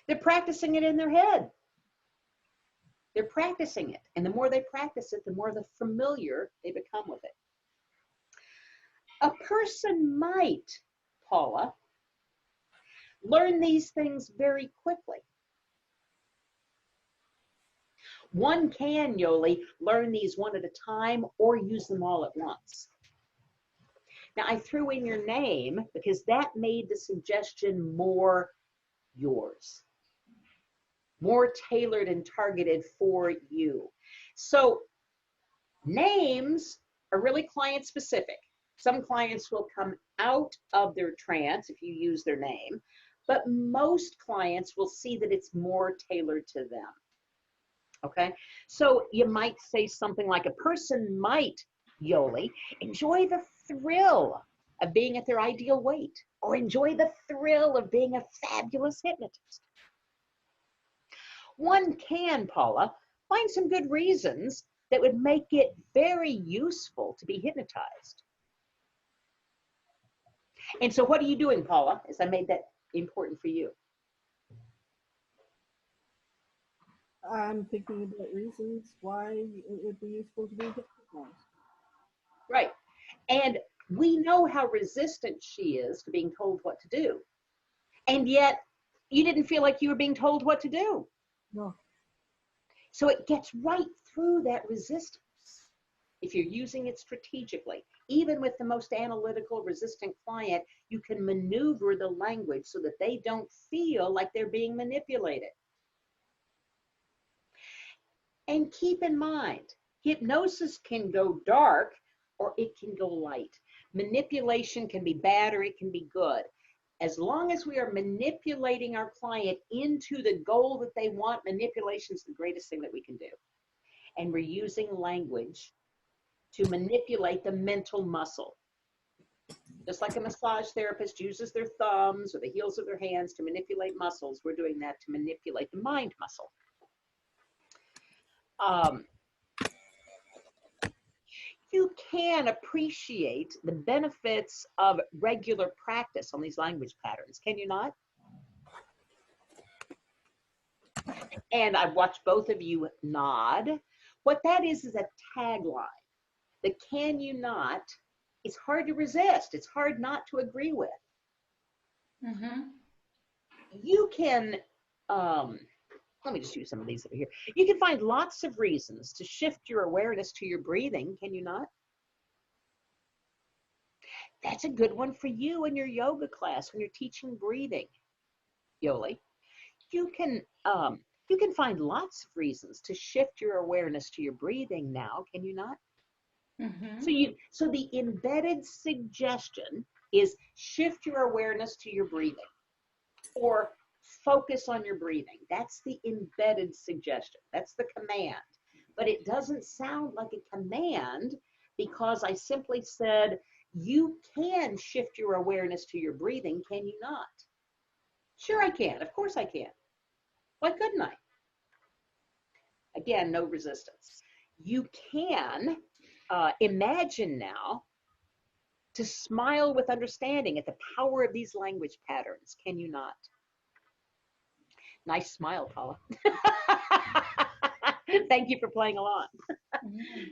They're practicing it in their head. They're practicing it. And the more they practice it, the more the familiar they become with it. A person might, Paula, learn these things very quickly. One can, Yoli, learn these one at a time or use them all at once. Now, I threw in your name because that made the suggestion more yours, more tailored and targeted for you. So names are really client specific. Some clients will come out of their trance if you use their name, but most clients will see that it's more tailored to them. Okay, so you might say something like, a person might, Yoli, enjoy the thrill of being at their ideal weight, or enjoy the thrill of being a fabulous hypnotist. One can, Paula, find some good reasons that would make it very useful to be hypnotized. And so what are you doing, Paula, as I made that important for you? I'm thinking about reasons why it would be useful to be hypnotized. Right. And we know how resistant she is to being told what to do. And yet you didn't feel like you were being told what to do. No. So it gets right through that resistance if you're using it strategically. Even with the most analytical, resistant client, you can maneuver the language so that they don't feel like they're being manipulated. And keep in mind, hypnosis can go dark or it can go light. Manipulation can be bad or it can be good. As long as we are manipulating our client into the goal that they want, manipulation is the greatest thing that we can do. And we're using language to manipulate the mental muscle. Just like a massage therapist uses their thumbs or the heels of their hands to manipulate muscles, we're doing that to manipulate the mind muscle. You can appreciate the benefits of regular practice on these language patterns, can you not? And I've watched both of you nod. What that is a tagline. The can you not is hard to resist. It's hard not to agree with. Mm-hmm. You can, let me just use some of these over here. You can find lots of reasons to shift your awareness to your breathing, can you not? That's a good one for you in your yoga class when you're teaching breathing, Yoli. You can find lots of reasons to shift your awareness to your breathing now, can you not? Mm-hmm. So the embedded suggestion is shift your awareness to your breathing or focus on your breathing. That's the embedded suggestion. That's the command. But it doesn't sound like a command because I simply said, you can shift your awareness to your breathing, can you not? Sure I can. Of course I can. Why couldn't I? Again, no resistance. You can imagine now to smile with understanding at the power of these language patterns, can you not? Nice smile, Paula. Thank you for playing along.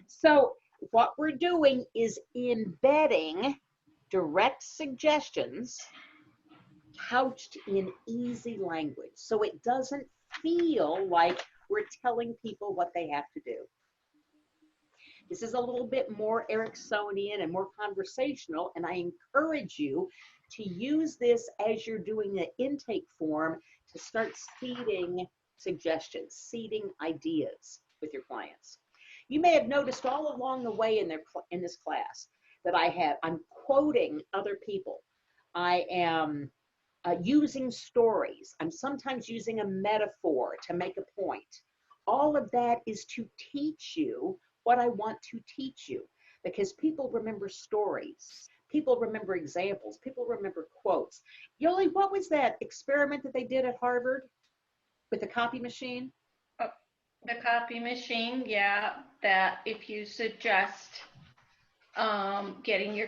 So what we're doing is embedding direct suggestions couched in easy language. So it doesn't feel like we're telling people what they have to do. This is a little bit more Ericksonian and more conversational, and I encourage you to use this as you're doing the intake form to start seeding suggestions, seeding ideas with your clients. You may have noticed all along the way in this class that I'm quoting other people. I am using stories. I'm sometimes using a metaphor to make a point. All of that is to teach you what I want to teach you, because people remember stories. People remember examples. People remember quotes. Yoli, what was that experiment that they did at Harvard with the copy machine? The copy machine, yeah, that if you suggest getting your,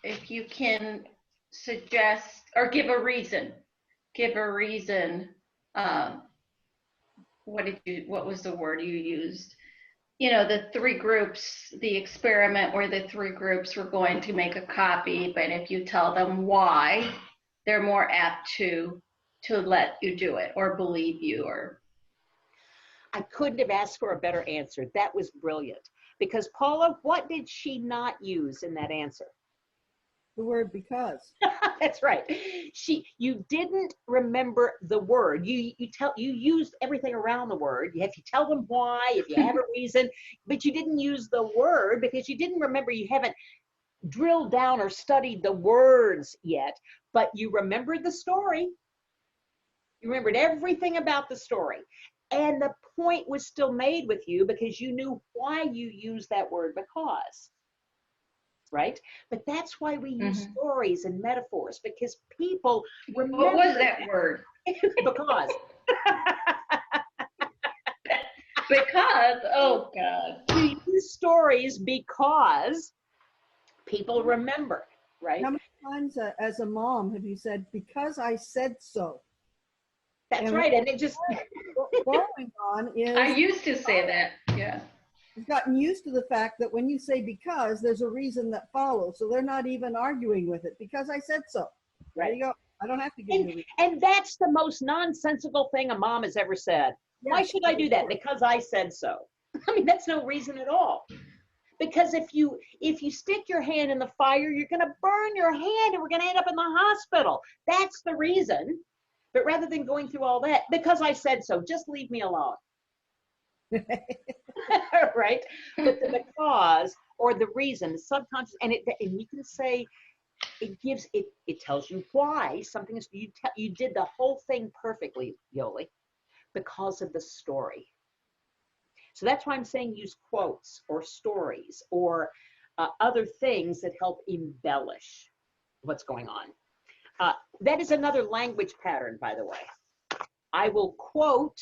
if you can suggest or give a reason, what was the word you used? The three groups, the experiment where the three groups were going to make a copy, but if you tell them why, they're more apt to let you do it or believe you. Or I couldn't have asked for a better answer. That was brilliant. Because Paula, what did she not use in that answer? The word because. That's right. You didn't remember the word. You used everything around the word. If you tell them why, if you have a reason, but you didn't use the word because you didn't remember. You haven't drilled down or studied the words yet, but you remembered the story. You remembered everything about the story. And the point was still made with you because you knew why you used that word because. Right? But that's why we use stories and metaphors, because people remember. What was that word? Because. Because, oh God. We use stories because people remember, right? How many times as a mom have you said, because I said so? That's right. And it just. Going on is. I used to say that, yeah. I've gotten used to the fact that when you say because, there's a reason that follows. So they're not even arguing with it because I said so. There Right. you go. I don't have to give you a reason. And that's the most nonsensical thing a mom has ever said. Yeah. Why should I do that? Because I said so. I mean, that's no reason at all. Because if you stick your hand in the fire, you're going to burn your hand and we're going to end up in the hospital. That's the reason. But rather than going through all that, because I said so, just leave me alone. Right? But the because or the reason, the subconscious, and you can say it tells you why something is. You did the whole thing perfectly, Yoli, because of the story. So that's why I'm saying use quotes or stories or other things that help embellish what's going on. That is another language pattern, by the way. I will quote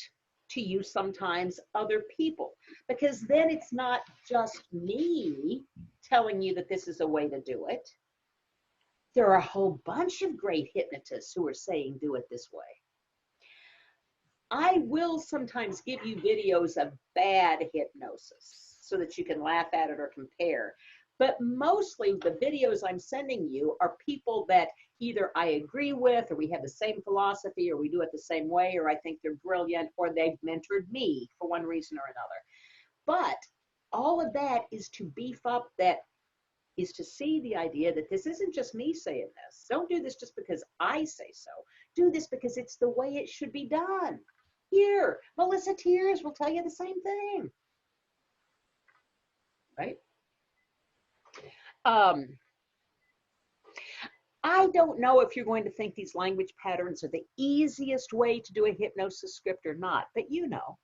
to you sometimes other people, because then it's not just me telling you that this is a way to do it. There are a whole bunch of great hypnotists who are saying do it this way. I will sometimes give you videos of bad hypnosis so that you can laugh at it or compare. But mostly the videos I'm sending you are people that either I agree with, or we have the same philosophy, or we do it the same way, or I think they're brilliant, or they've mentored me for one reason or another. But all of that is to beef up that, is to see the idea that this isn't just me saying this. Don't do this just because I say so. Do this because it's the way it should be done. Here, Melissa Tears will tell you the same thing. Right? I don't know if you're going to think these language patterns are the easiest way to do a hypnosis script or not, but you know.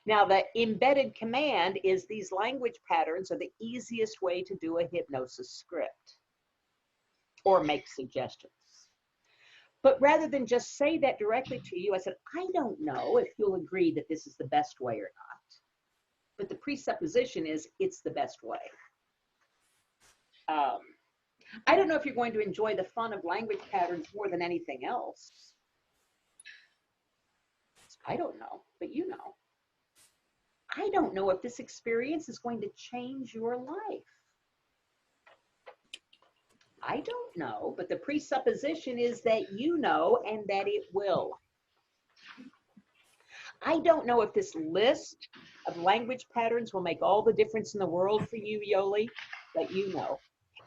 Now, the embedded command is these language patterns are the easiest way to do a hypnosis script or make suggestions. But rather than just say that directly to you, I said, I don't know if you'll agree that this is the best way or not. But the presupposition is it's the best way. I don't know if you're going to enjoy the fun of language patterns more than anything else. I don't know, but you know. I don't know if this experience is going to change your life. I don't know, but the presupposition is that you know and that it will. I don't know if this list of language patterns will make all the difference in the world for you, Yoli, but you know.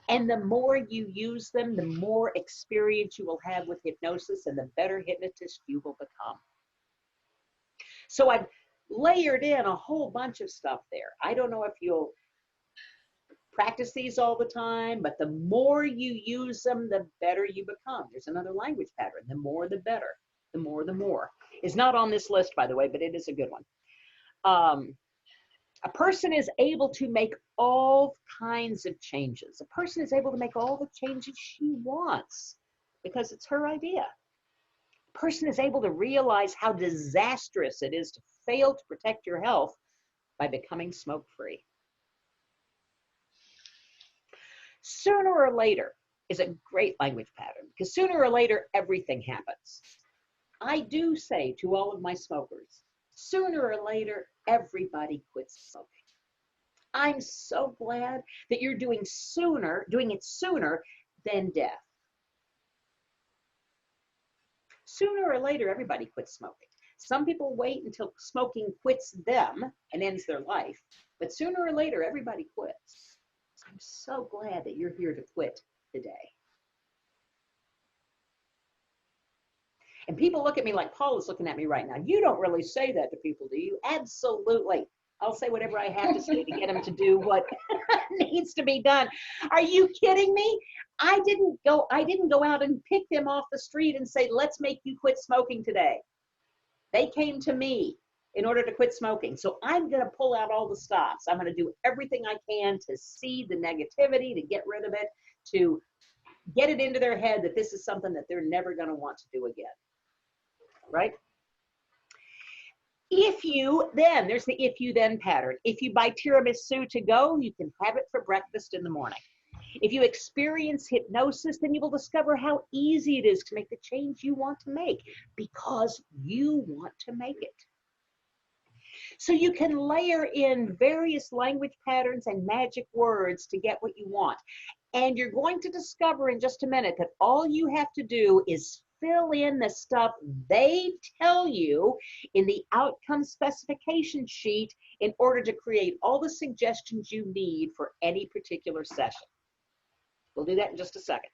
And the more you use them, the more experience you will have with hypnosis and the better hypnotist you will become. So I've layered in a whole bunch of stuff there. I don't know if you'll practice these all the time, but the more you use them, the better you become. There's another language pattern. The more, the better. The more, the more. It's not on this list, by the way, but it is a good one. A person is able to make all kinds of changes. A person is able to make all the changes she wants because it's her idea. A person is able to realize how disastrous it is to fail to protect your health by becoming smoke-free. Sooner or later is a great language pattern because sooner or later everything happens. I do say to all of my smokers, sooner or later everybody quits smoking. I'm so glad that you're doing it sooner than death. Sooner or later everybody quits smoking. Some people wait until smoking quits them and ends their life, but sooner or later everybody quits. I'm so glad that you're here to quit today. And people look at me like Paul is looking at me right now. You don't really say that to people, do you? Absolutely. I'll say whatever I have to say to get them to do what needs to be done. Are you kidding me? I didn't go out and pick them off the street and say, let's make you quit smoking today. They came to me in order to quit smoking. So I'm going to pull out all the stops. I'm going to do everything I can to see the negativity, to get rid of it, to get it into their head that this is something that they're never going to want to do again. Right? There's the if you then pattern. If you buy tiramisu to go, you can have it for breakfast in the morning. If you experience hypnosis, then you will discover how easy it is to make the change you want to make because you want to make it. So you can layer in various language patterns and magic words to get what you want. And you're going to discover in just a minute that all you have to do is fill in the stuff they tell you in the outcome specification sheet in order to create all the suggestions you need for any particular session. We'll do that in just a second.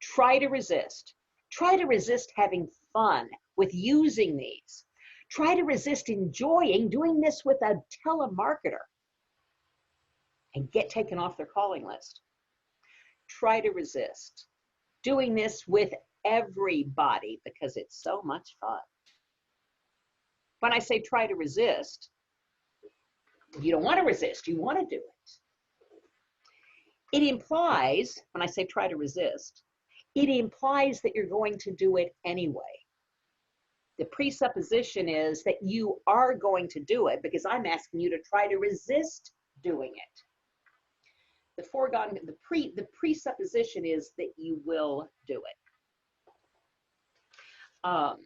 Try to resist. Try to resist having fun with using these. Try to resist enjoying doing this with a telemarketer and get taken off their calling list. Try to resist doing this with everybody because it's so much fun. When I say try to resist, you don't want to resist, you want to do it. It implies, when I say try to resist, it implies that you're going to do it anyway. The presupposition is that you are going to do it because I'm asking you to try to resist doing it. The presupposition is that you will do And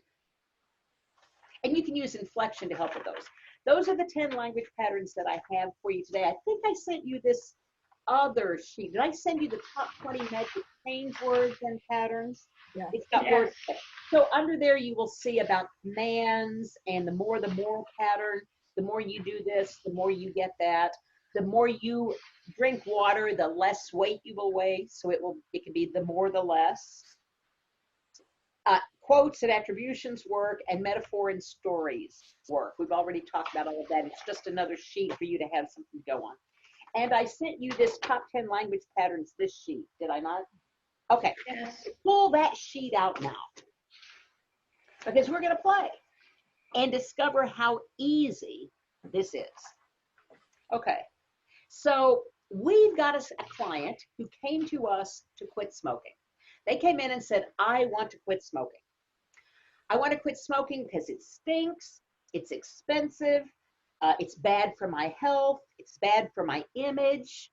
you can use inflection to help with those. Those are the 10 language patterns that I have for you today. I think I sent you this other sheet. Did I send you the top 20 magic change words and patterns? Yeah. It's got Yes. words. So under there, you will see about commands and the moral pattern. The more you do this, the more you get that. The more you drink water, the less weight you will weigh. So it can be the more, the less. Quotes and attributions work, and metaphor and stories work. We've already talked about all of that. It's just another sheet for you to have something to go on. And I sent you this top 10 language patterns, this sheet, did I not? Okay, Yes. pull that sheet out now, because we're going to play and discover how easy this is. Okay, so we've got a client who came to us to quit smoking. They came in and said, I want to quit smoking. I want to quit smoking because it stinks, it's expensive, it's bad for my health, it's bad for my image.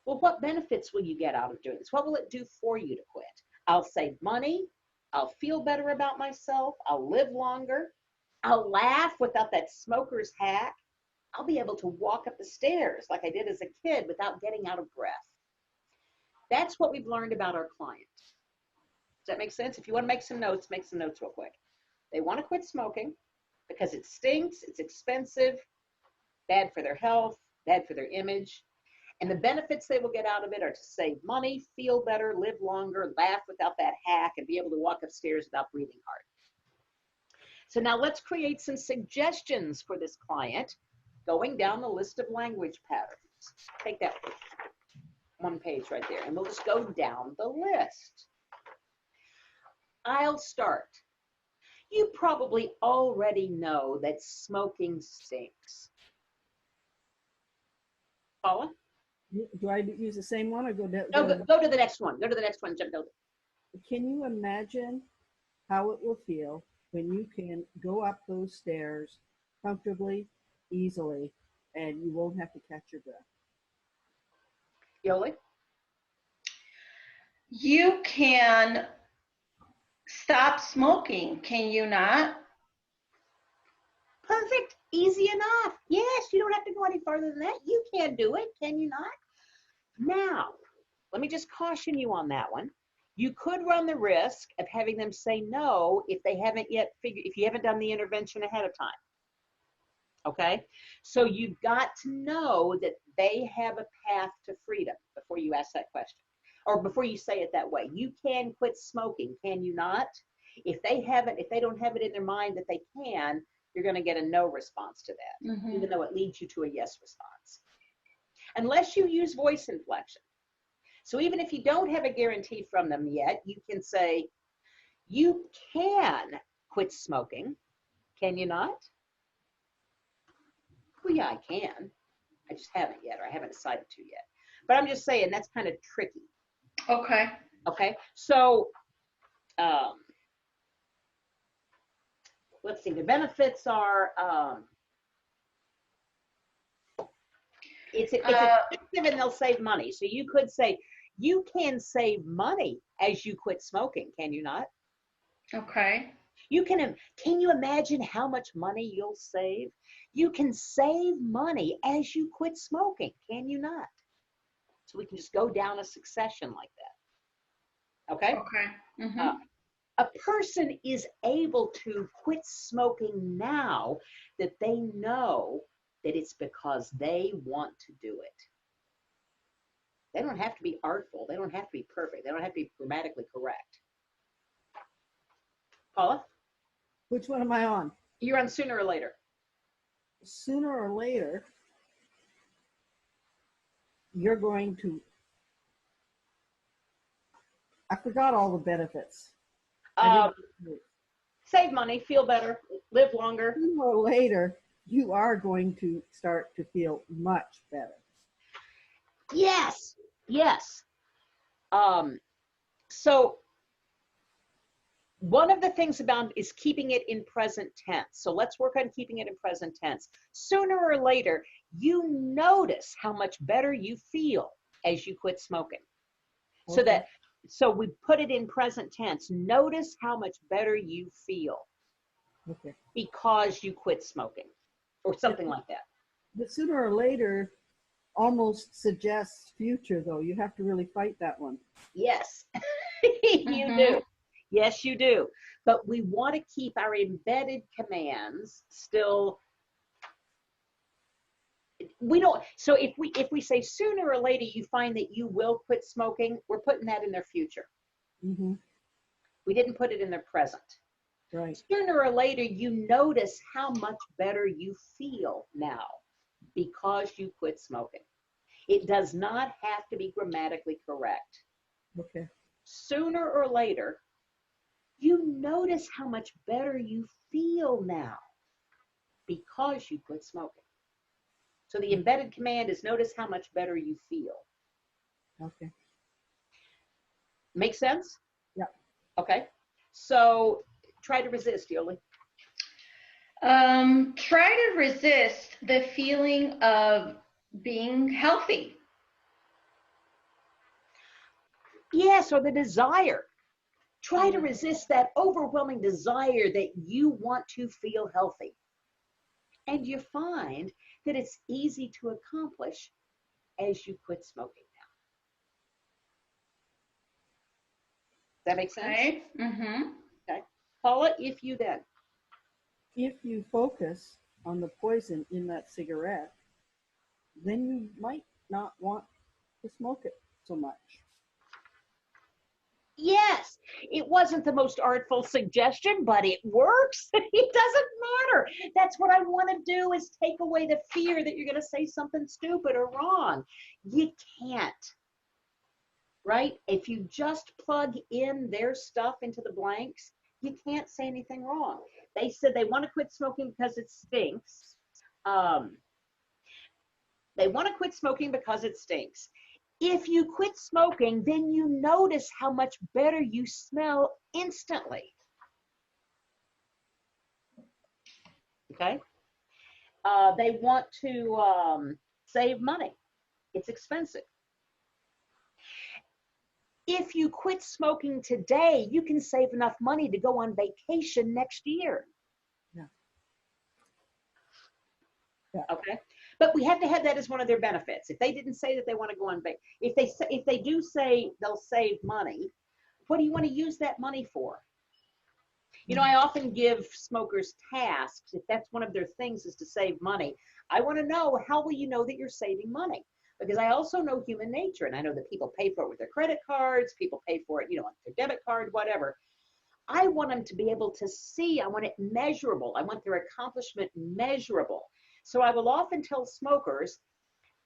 Well, what benefits will you get out of doing this? What will it do for you to quit? I'll save money, I'll feel better about myself, I'll live longer, I'll laugh without that smoker's hack, I'll be able to walk up the stairs like I did as a kid without getting out of breath. That's what we've learned about our client. Does that make sense? If you want to make some notes real quick. They want to quit smoking because it stinks, it's expensive, bad for their health, bad for their image. And the benefits they will get out of it are to save money, feel better, live longer, laugh without that hack, and be able to walk upstairs without breathing hard. So now let's create some suggestions for this client going down the list of language patterns. Take that one page right there, and we'll just go down the list. I'll start. You probably already know that smoking stinks. Paula? Do I use the same one or go down? No, go to the next one. Go to the next one. Jump down. Can you imagine how it will feel when you can go up those stairs comfortably, easily, and you won't have to catch your breath? Yoli? You can stop smoking, can you not? Perfect. Easy enough. Yes, you don't have to go any farther than that. You can do it, can you not? Now, let me just caution you on that one. You could run the risk of having them say no if they haven't yet figured, if you haven't done the intervention ahead of time. Okay? So you've got to know that they have a path to freedom before you ask that question, or before you say it that way. You can quit smoking, can you not? If they don't have it in their mind that they can, you're going to get a no response to that, even though it leads you to a yes response. Unless you use voice inflection. So even if you don't have a guarantee from them yet, you can say, you can quit smoking, can you not? Well, yeah, I can. I just haven't yet, or I haven't decided to yet. But I'm just saying that's kind of tricky. Okay. Okay, so let's see, the benefits are, it's effective and they'll save money. So you could say, you can save money as you quit smoking, can you not? Okay. Can you imagine how much money you'll save? You can save money as you quit smoking, can you not? So we can just go down a succession like that. Okay? Okay. A person is able to quit smoking now that they know that it's because they want to do it. They don't have to be artful. They don't have to be perfect. They don't have to be grammatically correct. Paula? Which one am I on? You're on sooner or later. Sooner or later, you're going to, I forgot all the benefits. Save money, feel better, live longer. Sooner or later, you are going to start to feel much better. Yes, yes. So one of the things about is keeping it in present tense. So let's work on keeping it in present tense. Sooner or later, you notice how much better you feel as you quit smoking. Okay. So that so we put it in present tense. Notice how much better you feel Okay. because you quit smoking or something like that. But sooner or later almost suggests future, though. You have to really fight that one. Yes, you Mhm. do. Yes, you do. But we want to keep our embedded commands still. We don't. So if we say sooner or later you find that you will quit smoking, we're putting that in their future. Mm-hmm. We didn't put it in their present. Right. Sooner or later you notice how much better you feel now because you quit smoking. It does not have to be grammatically correct. Okay. Sooner or later, you notice how much better you feel now because you quit smoking. So the embedded command is notice how much better you feel. Okay. Make sense? Yeah. Okay. So try to resist, Yoli. Try to resist the feeling of being healthy. Yes, or the desire. Try to resist that overwhelming desire that you want to feel healthy. And you find that it's easy to accomplish as you quit smoking now. Does that make sense? Okay. Mm-hmm. Okay. Paula, if you then. If you focus on the poison in that cigarette, then you might not want to smoke it so much. Yes, it wasn't the most artful suggestion, but it works. It doesn't matter. That's what I want to do is take away the fear that you're going to say something stupid or wrong. You can't, right? If you just plug in their stuff into the blanks, you can't say anything wrong. They said they want to quit smoking because it stinks. They want to quit smoking because it stinks. If you quit smoking, then you notice how much better you smell instantly. Okay? They want to save money. It's expensive. If you quit smoking today, you can save enough money to go on vacation next year. Yeah. Okay? But we have to have that as one of their benefits. If they didn't say that they want to go on vacation, if they do say they'll save money, what do you want to use that money for? You know, I often give smokers tasks. If that's one of their things is to save money, I want to know, how will you know that you're saving money? Because I also know human nature, and I know that people pay for it with their credit cards, people pay for it, you know, on their debit card, whatever. I want them to be able to see. I want it measurable. I want their accomplishment measurable. So I will often tell smokers,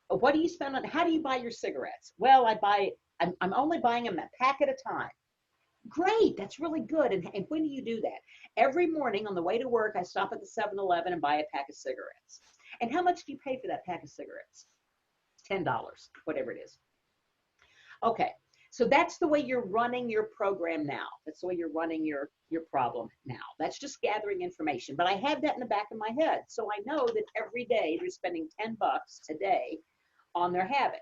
what do you spend on, how do you buy your cigarettes? Well, I'm only buying them a pack at a time. Great, that's really good. And when do you do that? Every morning on the way to work, I stop at the 7-Eleven and buy a pack of cigarettes. And how much do you pay for that pack of cigarettes? $10, whatever it is. Okay, so that's the way you're running your program now. That's the way you're running your problem now. That's just gathering information. But I have that in the back of my head. So I know that every day they're spending $10 a day on their habit.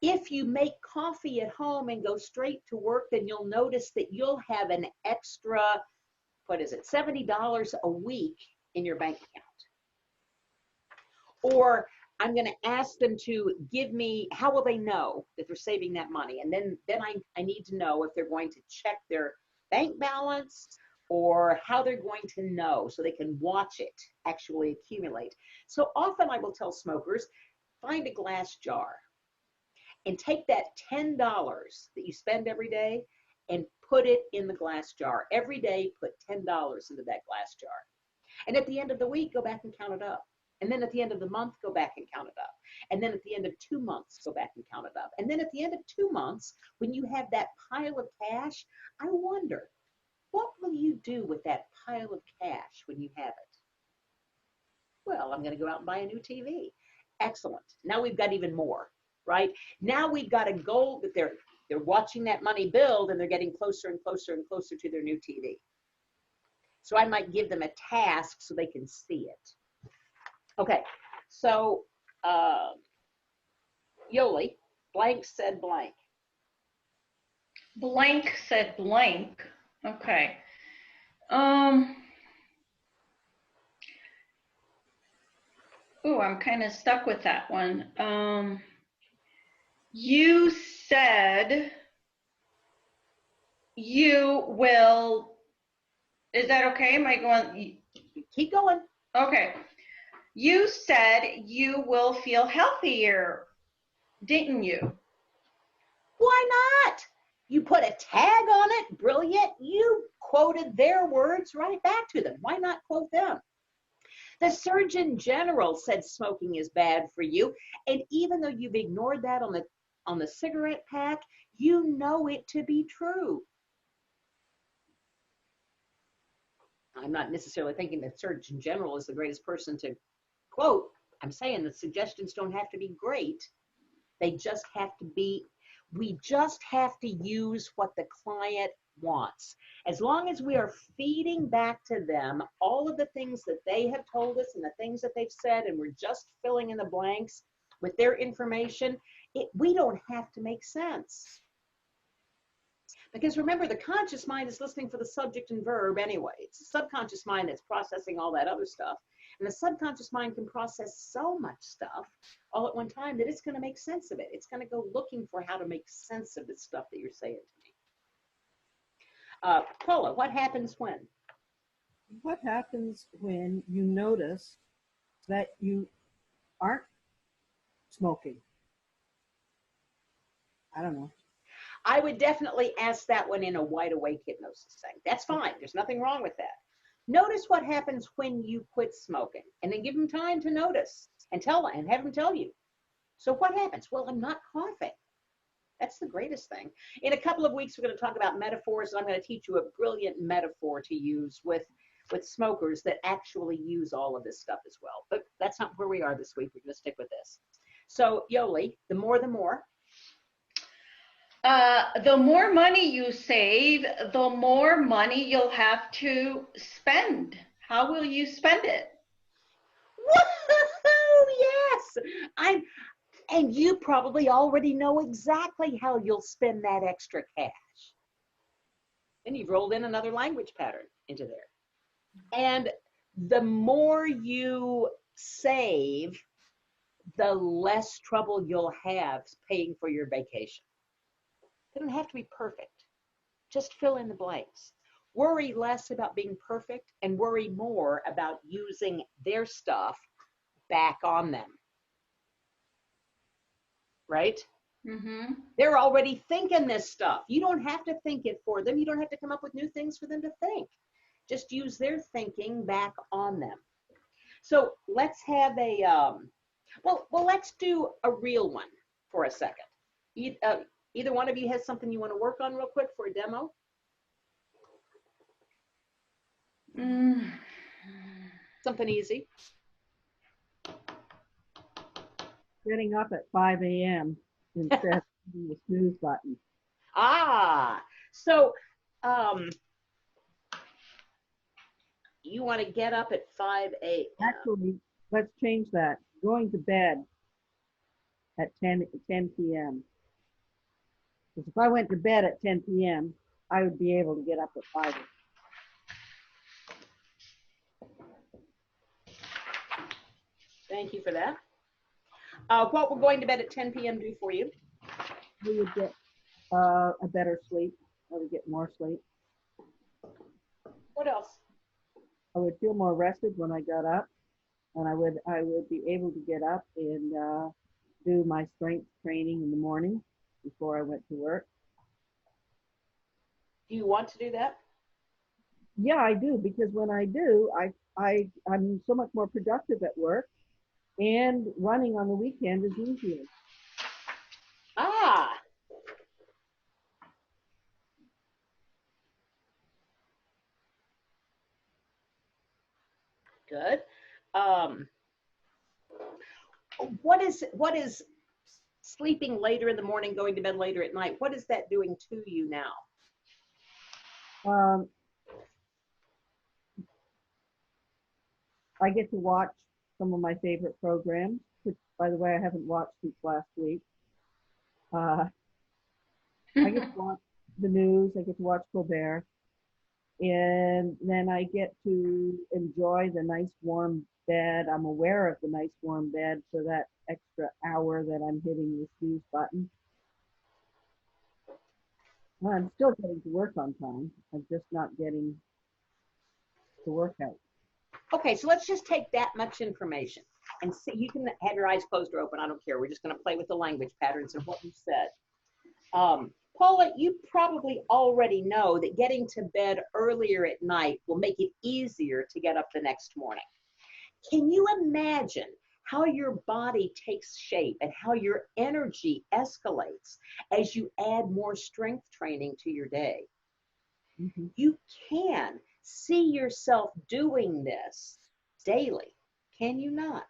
If you make coffee at home and go straight to work, then you'll notice that you'll have an extra, $70 a week in your bank account. Or I'm going to ask them to give me, how will they know that they're saving that money? And then I need to know if they're going to check their bank balance or how they're going to know so they can watch it actually accumulate. So often I will tell smokers, find a glass jar and take that $10 that you spend every day and put it in the glass jar. Every day, put $10 into that glass jar. And at the end of the week, go back and count it up. And then at the end of the month, go back and count it up. And then at the end of 2 months, go back and count it up. And then at the end of 2 months, when you have that pile of cash, I wonder, what will you do with that pile of cash when you have it? Well, I'm going to go out and buy a new TV. Excellent. Now we've got even more, right? Now we've got a goal that they're watching that money build and they're getting closer and closer and closer to their new TV. So I might give them a task so they can see it. Okay, so Yoli, Blank said blank. Blank said blank. Okay. Ooh, I'm kind of stuck with that one. You said you will, is that okay? Am I going? Keep going. Okay. You said you will feel healthier, didn't you? Why not? You put a tag on it. Brilliant. You quoted their words right back to them. Why not quote them? The Surgeon General said smoking is bad for you. And even though you've ignored that on the cigarette pack, you know it to be true. I'm not necessarily thinking that Surgeon General is the greatest person to quote. I'm saying the suggestions don't have to be great. They just have to be, we just have to use what the client wants. As long as we are feeding back to them all of the things that they have told us and the things that they've said, and we're just filling in the blanks with their information, we don't have to make sense. Because remember, the conscious mind is listening for the subject and verb anyway. It's the subconscious mind that's processing all that other stuff. And the subconscious mind can process so much stuff all at one time that it's going to make sense of it. It's going to go looking for how to make sense of the stuff that you're saying to me. Paula, what happens when? What happens when you notice that you aren't smoking? I don't know. I would definitely ask that one in a wide awake hypnosis thing. That's fine. There's nothing wrong with that. Notice what happens when you quit smoking, and then give them time to notice and have them tell you. So what happens? Well, I'm not coughing. That's the greatest thing. In a couple of weeks, we're going to talk about metaphors, and I'm going to teach you a brilliant metaphor to use with smokers that actually use all of this stuff as well. But that's not where we are this week. We're going to stick with this. So Yoli, the more, the more. The more money you save, the more money you'll have to spend. How will you spend it? Woohoo! Yes! And you probably already know exactly how you'll spend that extra cash. And you've rolled in another language pattern into there. And the more you save, the less trouble you'll have paying for your vacation. It doesn't have to be perfect. Just fill in the blanks. Worry less about being perfect and worry more about using their stuff back on them. Right? Mm-hmm. They're already thinking this stuff. You don't have to think it for them. You don't have to come up with new things for them to think. Just use their thinking back on them. So let's have a, well, let's do a real one for a second. Either one of you has something you want to work on real quick for a demo? Something easy. Getting up at 5 a.m. instead of the snooze button. So you want to get up at 5 a.m. Actually, let's change that. Going to bed at 10 p.m. Because if I went to bed at 10 p.m., I would be able to get up at 5 a.m. Thank you for that. What will going to bed at 10 p.m. do for you? We would get a better sleep. I would get more sleep. What else? I would feel more rested when I got up, and I would be able to get up and do my strength training in the morning before I went to work. Do you want to do that? Yeah, I do, because when I do, I'm so much more productive at work, and running on the weekend is easier. Good. What is sleeping later in the morning, going to bed later at night? What is that doing to you now? I get to watch some of my favorite programs, which, by the way, I haven't watched since last week. I get to watch the news, I get to watch Colbert, and then I get to enjoy the nice warm bed. I'm aware of the nice warm bed for that extra hour that I'm hitting the snooze button. Well, I'm still getting to work on time. I'm just not getting to work out. Okay, so let's just take that much information and see. You can have your eyes closed or open. I don't care. We're just going to play with the language patterns of what you said. Paula, you probably already know that getting to bed earlier at night will make it easier to get up the next morning. Can you imagine how your body takes shape and how your energy escalates as you add more strength training to your day? Mhm. You can see yourself doing this daily, can you not?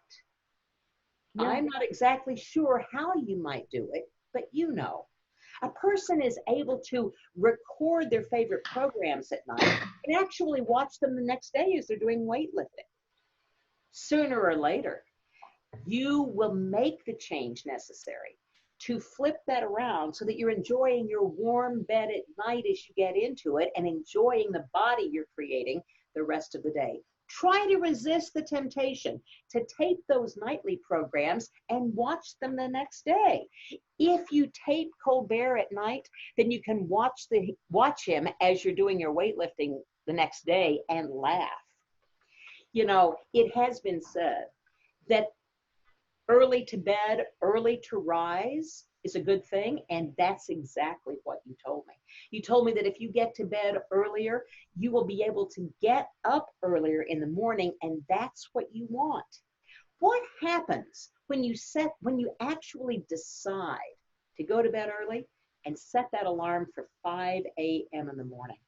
Yeah. I'm not exactly sure how you might do it, but you know. A person is able to record their favorite programs at night and actually watch them the next day as they're doing weightlifting. Sooner or later, you will make the change necessary to flip that around so that you're enjoying your warm bed at night as you get into it and enjoying the body you're creating the rest of the day. Try to resist the temptation to tape those nightly programs and watch them the next day. If you tape Colbert at night, then you can watch him as you're doing your weightlifting the next day and laugh. You know, it has been said that early to bed, early to rise is a good thing, and that's exactly what you told me. You told me that if you get to bed earlier, you will be able to get up earlier in the morning, and that's what you want. What happens when you actually decide to go to bed early and set that alarm for 5 a.m. in the morning?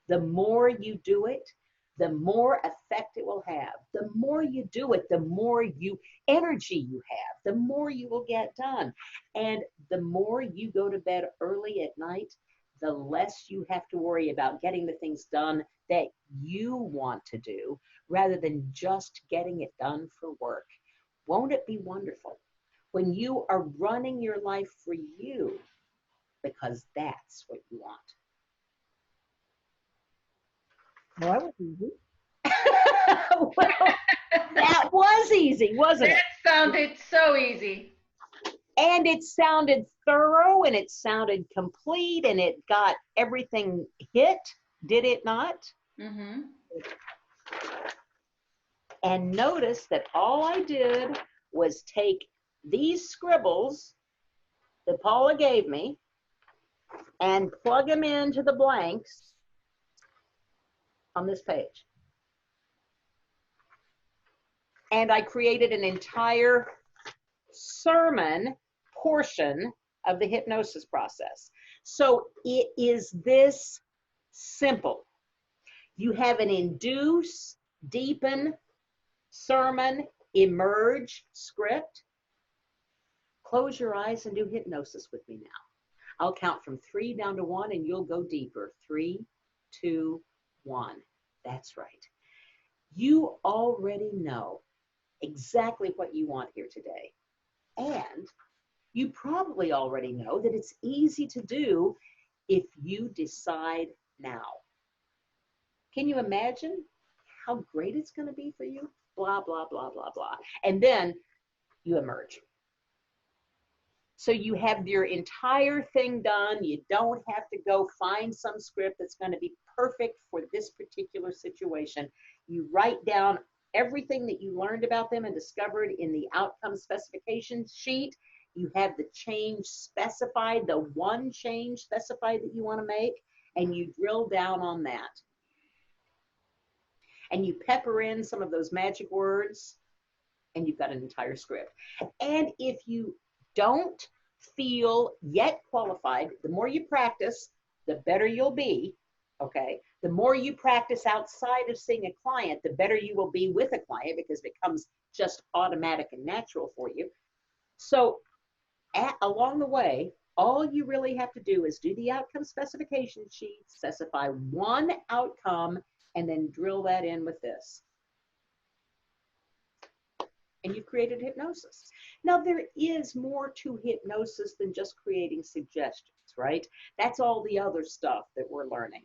The more you do it, the more effect it will have. The more you do it, the more energy you have, the more you will get done. And the more you go to bed early at night, the less you have to worry about getting the things done that you want to do rather than just getting it done for work. Won't it be wonderful when you are running your life for you, because that's what you want? Well, that was easy. Well, that was easy, wasn't it? That sounded so easy. And it sounded thorough and it sounded complete and it got everything hit, did it not? Mm-hmm. And notice that all I did was take these scribbles that Paula gave me and plug them into the blanks on this page. And I created an entire sermon portion of the hypnosis process. So it is this simple. You have an induce, deepen, sermon, emerge script. Close your eyes and do hypnosis with me now. I'll count from 3 down to 1 and you'll go deeper. 3, 2, 1. That's right. You already know exactly what you want here today. And you probably already know that it's easy to do if you decide now. Can you imagine how great it's going to be for you? Blah, blah, blah, blah, blah. And then you emerge. So you have your entire thing done. You don't have to go find some script that's going to be perfect for this particular situation. You write down everything that you learned about them and discovered in the outcome specification sheet. You have the change specified, the one change specified that you want to make, and you drill down on that. And you pepper in some of those magic words, and you've got an entire script. And if you don't feel yet qualified, the more you practice, the better you'll be, okay? The more you practice outside of seeing a client, the better you will be with a client because it becomes just automatic and natural for you. So along the way, all you really have to do is do the outcome specification sheet, specify one outcome, and then drill that in with this. and you've created hypnosis. Now, there is more to hypnosis than just creating suggestions, right? That's all the other stuff that we're learning.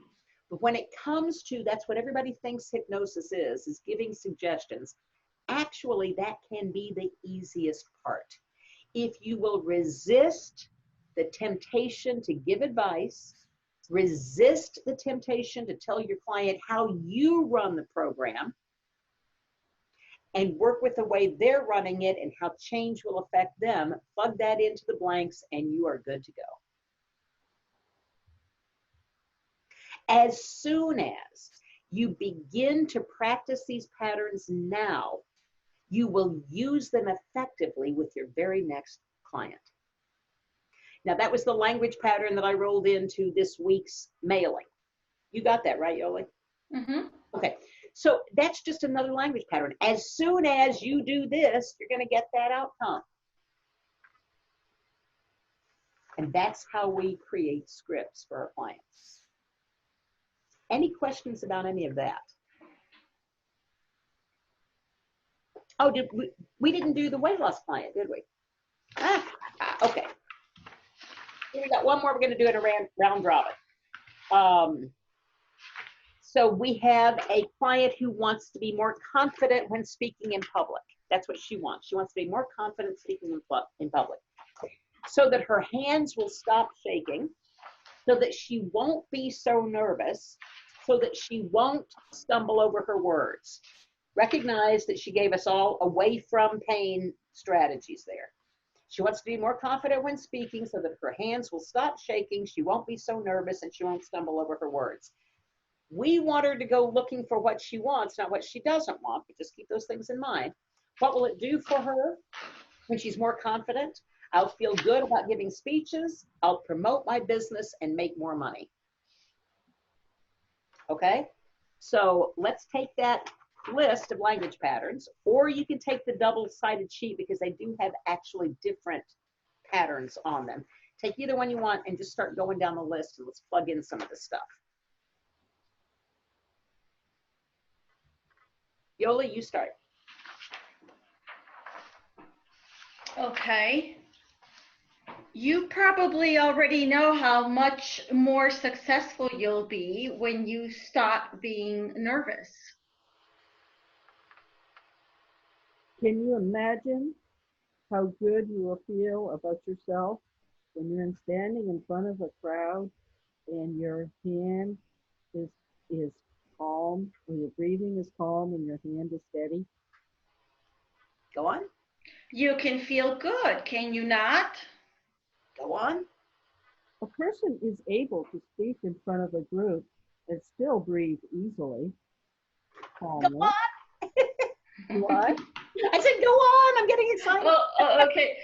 But when it comes to, that's what everybody thinks hypnosis is giving suggestions. Actually, that can be the easiest part. If you will resist the temptation to give advice, resist the temptation to tell your client how you run the program, and work with the way they're running it and how change will affect them, plug that into the blanks, and you are good to go. As soon as you begin to practice these patterns now, you will use them effectively with your very next client. Now, that was the language pattern that I rolled into this week's mailing. You got that, right, Yoli? Mm-hmm. Okay, so that's just another language pattern. As soon as you do this, you're going to get that outcome. And that's how we create scripts for our clients. Any questions about any of that? Oh, we didn't do the weight loss client, did we? Okay. Here we got one more. We're going to do it a round robin. So we have a client who wants to be more confident when speaking in public. That's what she wants. She wants to be more confident speaking in public, so that her hands will stop shaking, so that she won't be so nervous, so that she won't stumble over her words. Recognize that she gave us all away from pain strategies there. She wants to be more confident when speaking so that her hands will stop shaking, she won't be so nervous, and she won't stumble over her words. We want her to go looking for what she wants, not what she doesn't want, but just keep those things in mind. What will it do for her when she's more confident? I'll feel good about giving speeches, I'll promote my business and make more money. Okay, so let's take that list of language patterns, or you can take the double-sided sheet because they do have actually different patterns on them. Take either one you want and just start going down the list, and let's plug in some of this stuff. Yoli, you start. Okay. You probably already know how much more successful you'll be when you stop being nervous. Can you imagine how good you will feel about yourself when you're standing in front of a crowd and your hand is calm, or your breathing is calm and your hand is steady? Go on. You can feel good, can you not? Go on. A person is able to speak in front of a group and still breathe easily, calmly. Go on. What? I said, go on. I'm getting excited. Okay.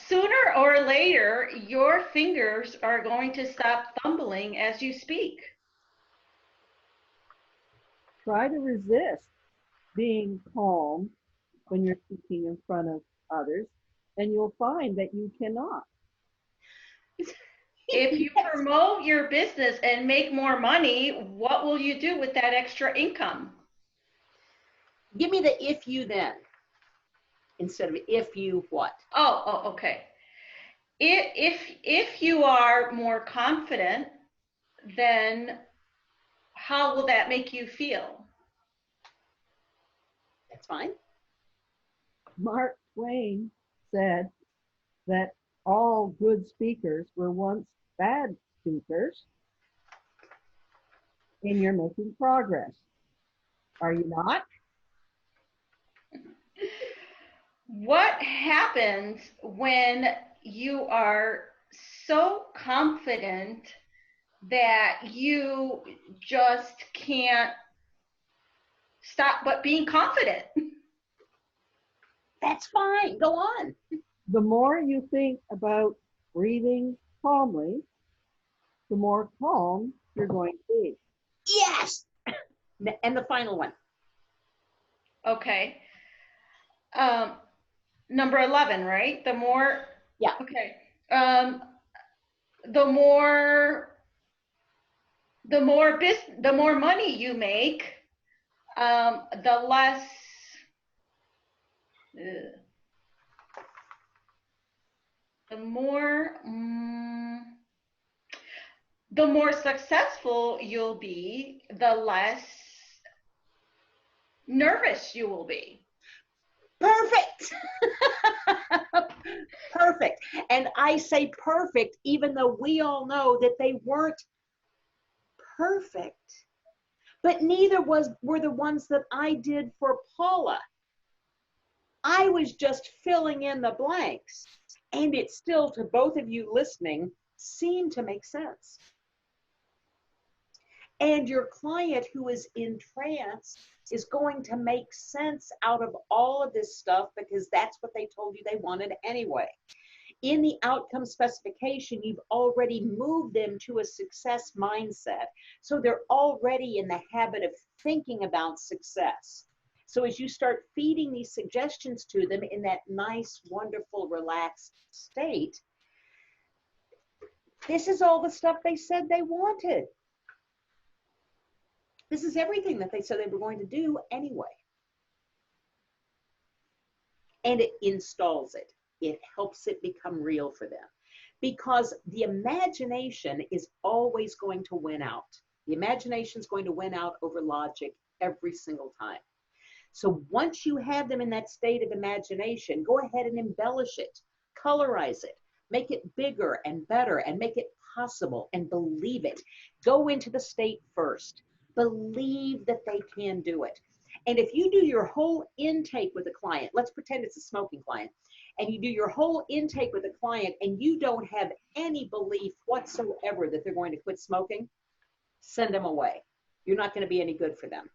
Sooner or later, your fingers are going to stop fumbling as you speak. Try to resist being calm when you're speaking in front of others, and you'll find that you cannot. If you promote your business and make more money, what will you do with that extra income? Give me the if you then instead of if you what. Okay. If you are more confident, then how will that make you feel? That's fine. Mark Twain said that all good speakers were once bad speakers, and you're making progress. Are you not? What happens when you are so confident that you just can't stop but being confident? That's fine. Go on. The more you think about breathing calmly, the more calm you're going to be. Yes. And the final one. Okay. Number 11, right? The more. Yeah. Okay. The more money you make, the less Ugh. The more, the more successful you'll be, the less nervous you will be. Perfect. Perfect. And I say perfect, even though we all know that they weren't perfect. But neither were the ones that I did for Paula. I was just filling in the blanks. And it still, to both of you listening, seemed to make sense. And your client who is in trance is going to make sense out of all of this stuff because that's what they told you they wanted anyway. In the outcome specification, you've already moved them to a success mindset. So they're already in the habit of thinking about success. So as you start feeding these suggestions to them in that nice, wonderful, relaxed state, this is all the stuff they said they wanted. This is everything that they said they were going to do anyway. And it installs it. It helps it become real for them. Because the imagination is always going to win out. The imagination is going to win out over logic every single time. So once you have them in that state of imagination, go ahead and embellish it, colorize it, make it bigger and better, and make it possible, and believe it. Go into the state first. Believe that they can do it. And if you do your whole intake with a client, let's pretend it's a smoking client, and you do your whole intake with a client and you don't have any belief whatsoever that they're going to quit smoking, send them away. You're not going to be any good for them.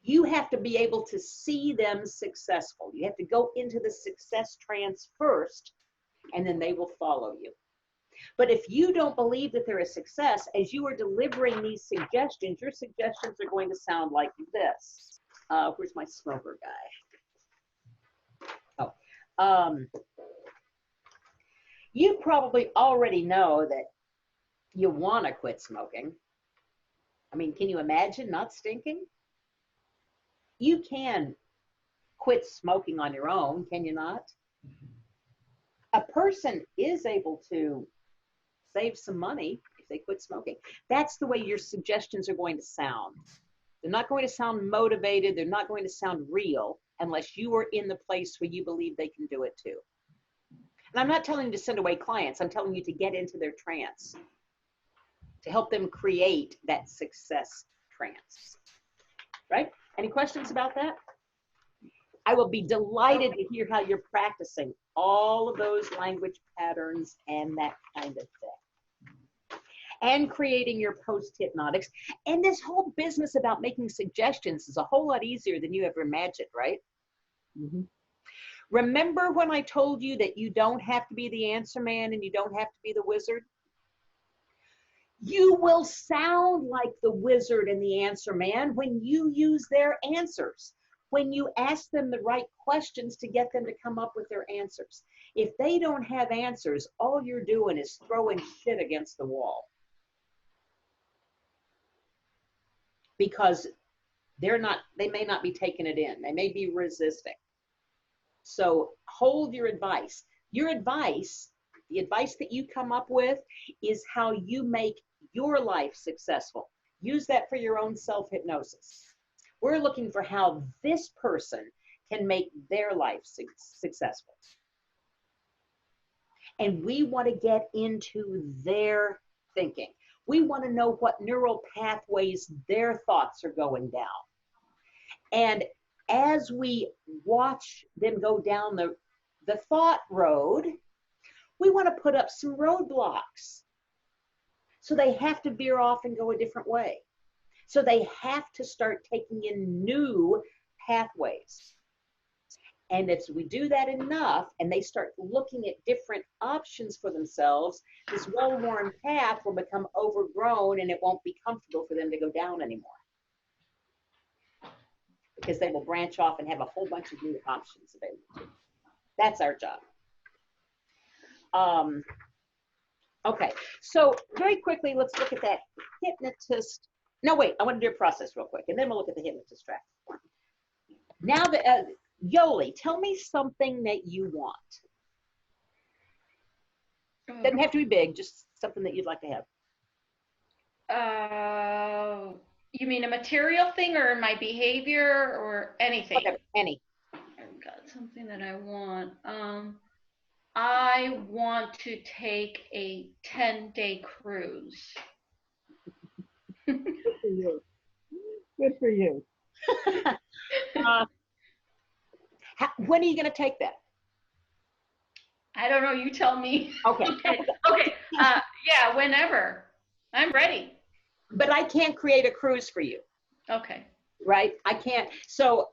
You have to be able to see them successful. You have to go into the success trance first, and then they will follow you. But if you don't believe that they're a success, as you are delivering these suggestions, your suggestions are going to sound like this. Where's my smoker guy? Oh, you probably already know that you want to quit smoking. I mean, can you imagine not stinking? You can quit smoking on your own, can you not? A person is able to save some money if they quit smoking. That's the way your suggestions are going to sound. They're not going to sound motivated. They're not going to sound real unless you are in the place where you believe they can do it too. And I'm not telling you to send away clients. I'm telling you to get into their trance, to help them create that success trance. Right? Any questions about that? I will be delighted to hear how you're practicing all of those language patterns and that kind of thing. And creating your post-hypnotics. And this whole business about making suggestions is a whole lot easier than you ever imagined, right? Mm-hmm. Remember when I told you that you don't have to be the answer man and you don't have to be the wizard? You will sound like the wizard and the answer man when you use their answers, when you ask them the right questions to get them to come up with their answers. If they don't have answers, all you're doing is throwing shit against the wall. Because they may not be taking it in. They may be resisting. So hold your advice. Your advice, the advice that you come up with, is how you make your life successful. Use that for your own self-hypnosis. We're looking for how this person can make their life successful. And we want to get into their thinking. We want to know what neural pathways their thoughts are going down. And as we watch them go down the thought road, we want to put up some roadblocks. So they have to veer off and go a different way. So they have to start taking in new pathways. And if we do that enough and they start looking at different options for themselves, this well-worn path will become overgrown and it won't be comfortable for them to go down anymore. Because they will branch off and have a whole bunch of new options available. That's our job. Okay, so very quickly, let's look at that hypnotist. No, wait, I want to do a process real quick, and then we'll look at the hypnotist track. Now that Yoli, tell me something that you want. Doesn't have to be big, just something that you'd like to have. You mean a material thing or my behavior or anything? Whatever, any. I've got something that I want. I want to take a 10-day cruise. Good for you. Good for you. When are you going to take that? I don't know. You tell me. Okay. Okay. Yeah, whenever. I'm ready. But I can't create a cruise for you, Okay. right? I can't. So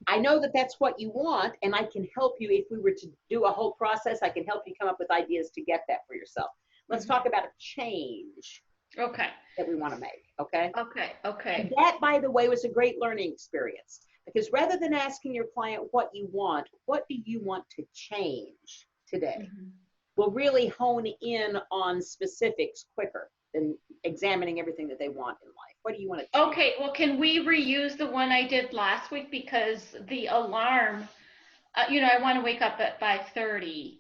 I know that that's what you want, and I can help you. If we were to do a whole process, I can help you come up with ideas to get that for yourself. Let's talk about a change Okay. that we want to make, okay? Okay. Okay. And that, by the way, was a great learning experience, because rather than asking your client what you want, what do you want to change today? Mm-hmm. Will really hone in on specifics quicker than examining everything that they want in life. What do you want to change? Okay, well, can we reuse the one I did last week? Because the alarm, I want to wake up at 5:30,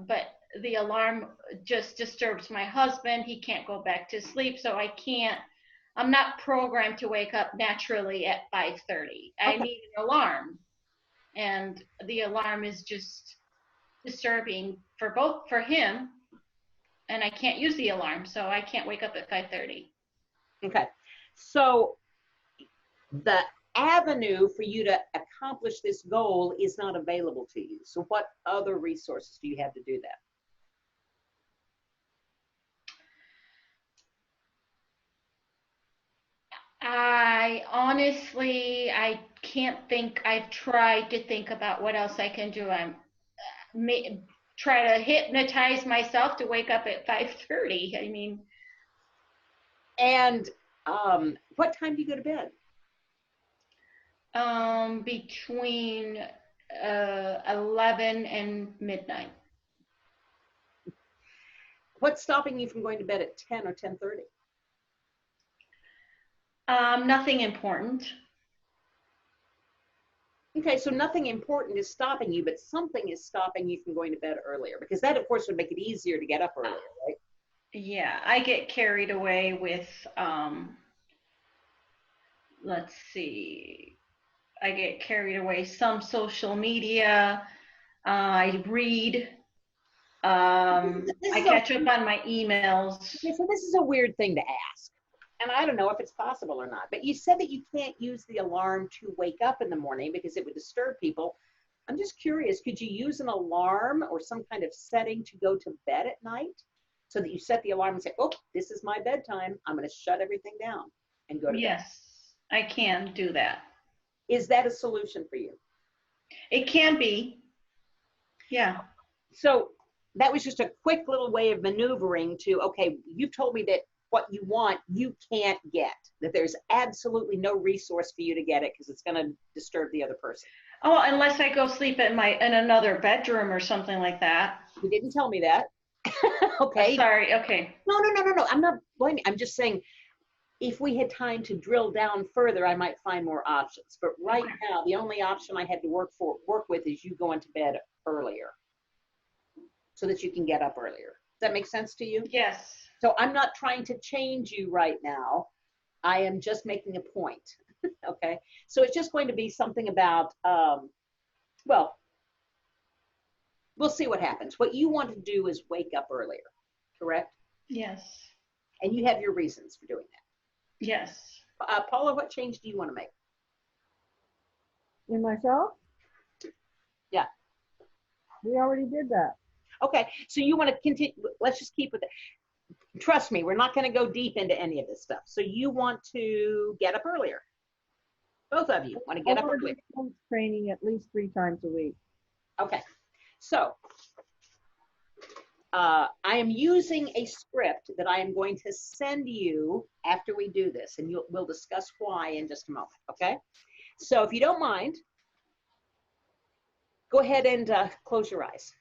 but the alarm just disturbs my husband. He can't go back to sleep, so I'm not programmed to wake up naturally at 5:30. I need an alarm, and the alarm is just disturbing for him, and I can't use the alarm, so I can't wake up at 5:30. Okay, so the avenue for you to accomplish this goal is not available to you. So what other resources do you have to do that? I can't think. I've tried to think about what else I can do. Try to hypnotize myself to wake up at 5:30. I mean. And what time do you go to bed? Between 11 and midnight. What's stopping you from going to bed at 10 or 10:30? Nothing important. Okay, so nothing important is stopping you, but something is stopping you from going to bed earlier, because that, of course, would make it easier to get up earlier, right? Yeah, I get carried away with, let's see, I get carried away some social media. I read. I catch up on my emails. Okay, so this is a weird thing to ask. And I don't know if it's possible or not, but you said that you can't use the alarm to wake up in the morning because it would disturb people. I'm just curious, could you use an alarm or some kind of setting to go to bed at night so that you set the alarm and say, oh, this is my bedtime. I'm going to shut everything down and go to bed. Yes, I can do that. Is that a solution for you? It can be. Yeah. So that was just a quick little way of maneuvering to, okay, you've told me that what you want, you can't get, that there's absolutely no resource for you to get it because it's going to disturb the other person. Oh, unless I go sleep in another bedroom or something like that. You didn't tell me that. Okay. Sorry. Okay. No. I'm not blaming. I'm just saying, if we had time to drill down further, I might find more options. But right now, the only option I had to work with is you going to bed earlier so that you can get up earlier. Does that make sense to you? Yes. So I'm not trying to change you right now. I am just making a point. Okay. So it's just going to be something about, well, we'll see what happens. What you want to do is wake up earlier, correct? Yes. And you have your reasons for doing that. Yes. Paula, what change do you want to make? In myself? Yeah. We already did that. Okay. So you want to continue. Let's just keep with it. Trust me, we're not going to go deep into any of this stuff. So you want to get up earlier. Both of you want to get up earlier. Training at least 3 times a week. Okay. So I am using a script that I am going to send you after we do this, and we'll discuss why in just a moment, okay? So if you don't mind, go ahead and close your eyes.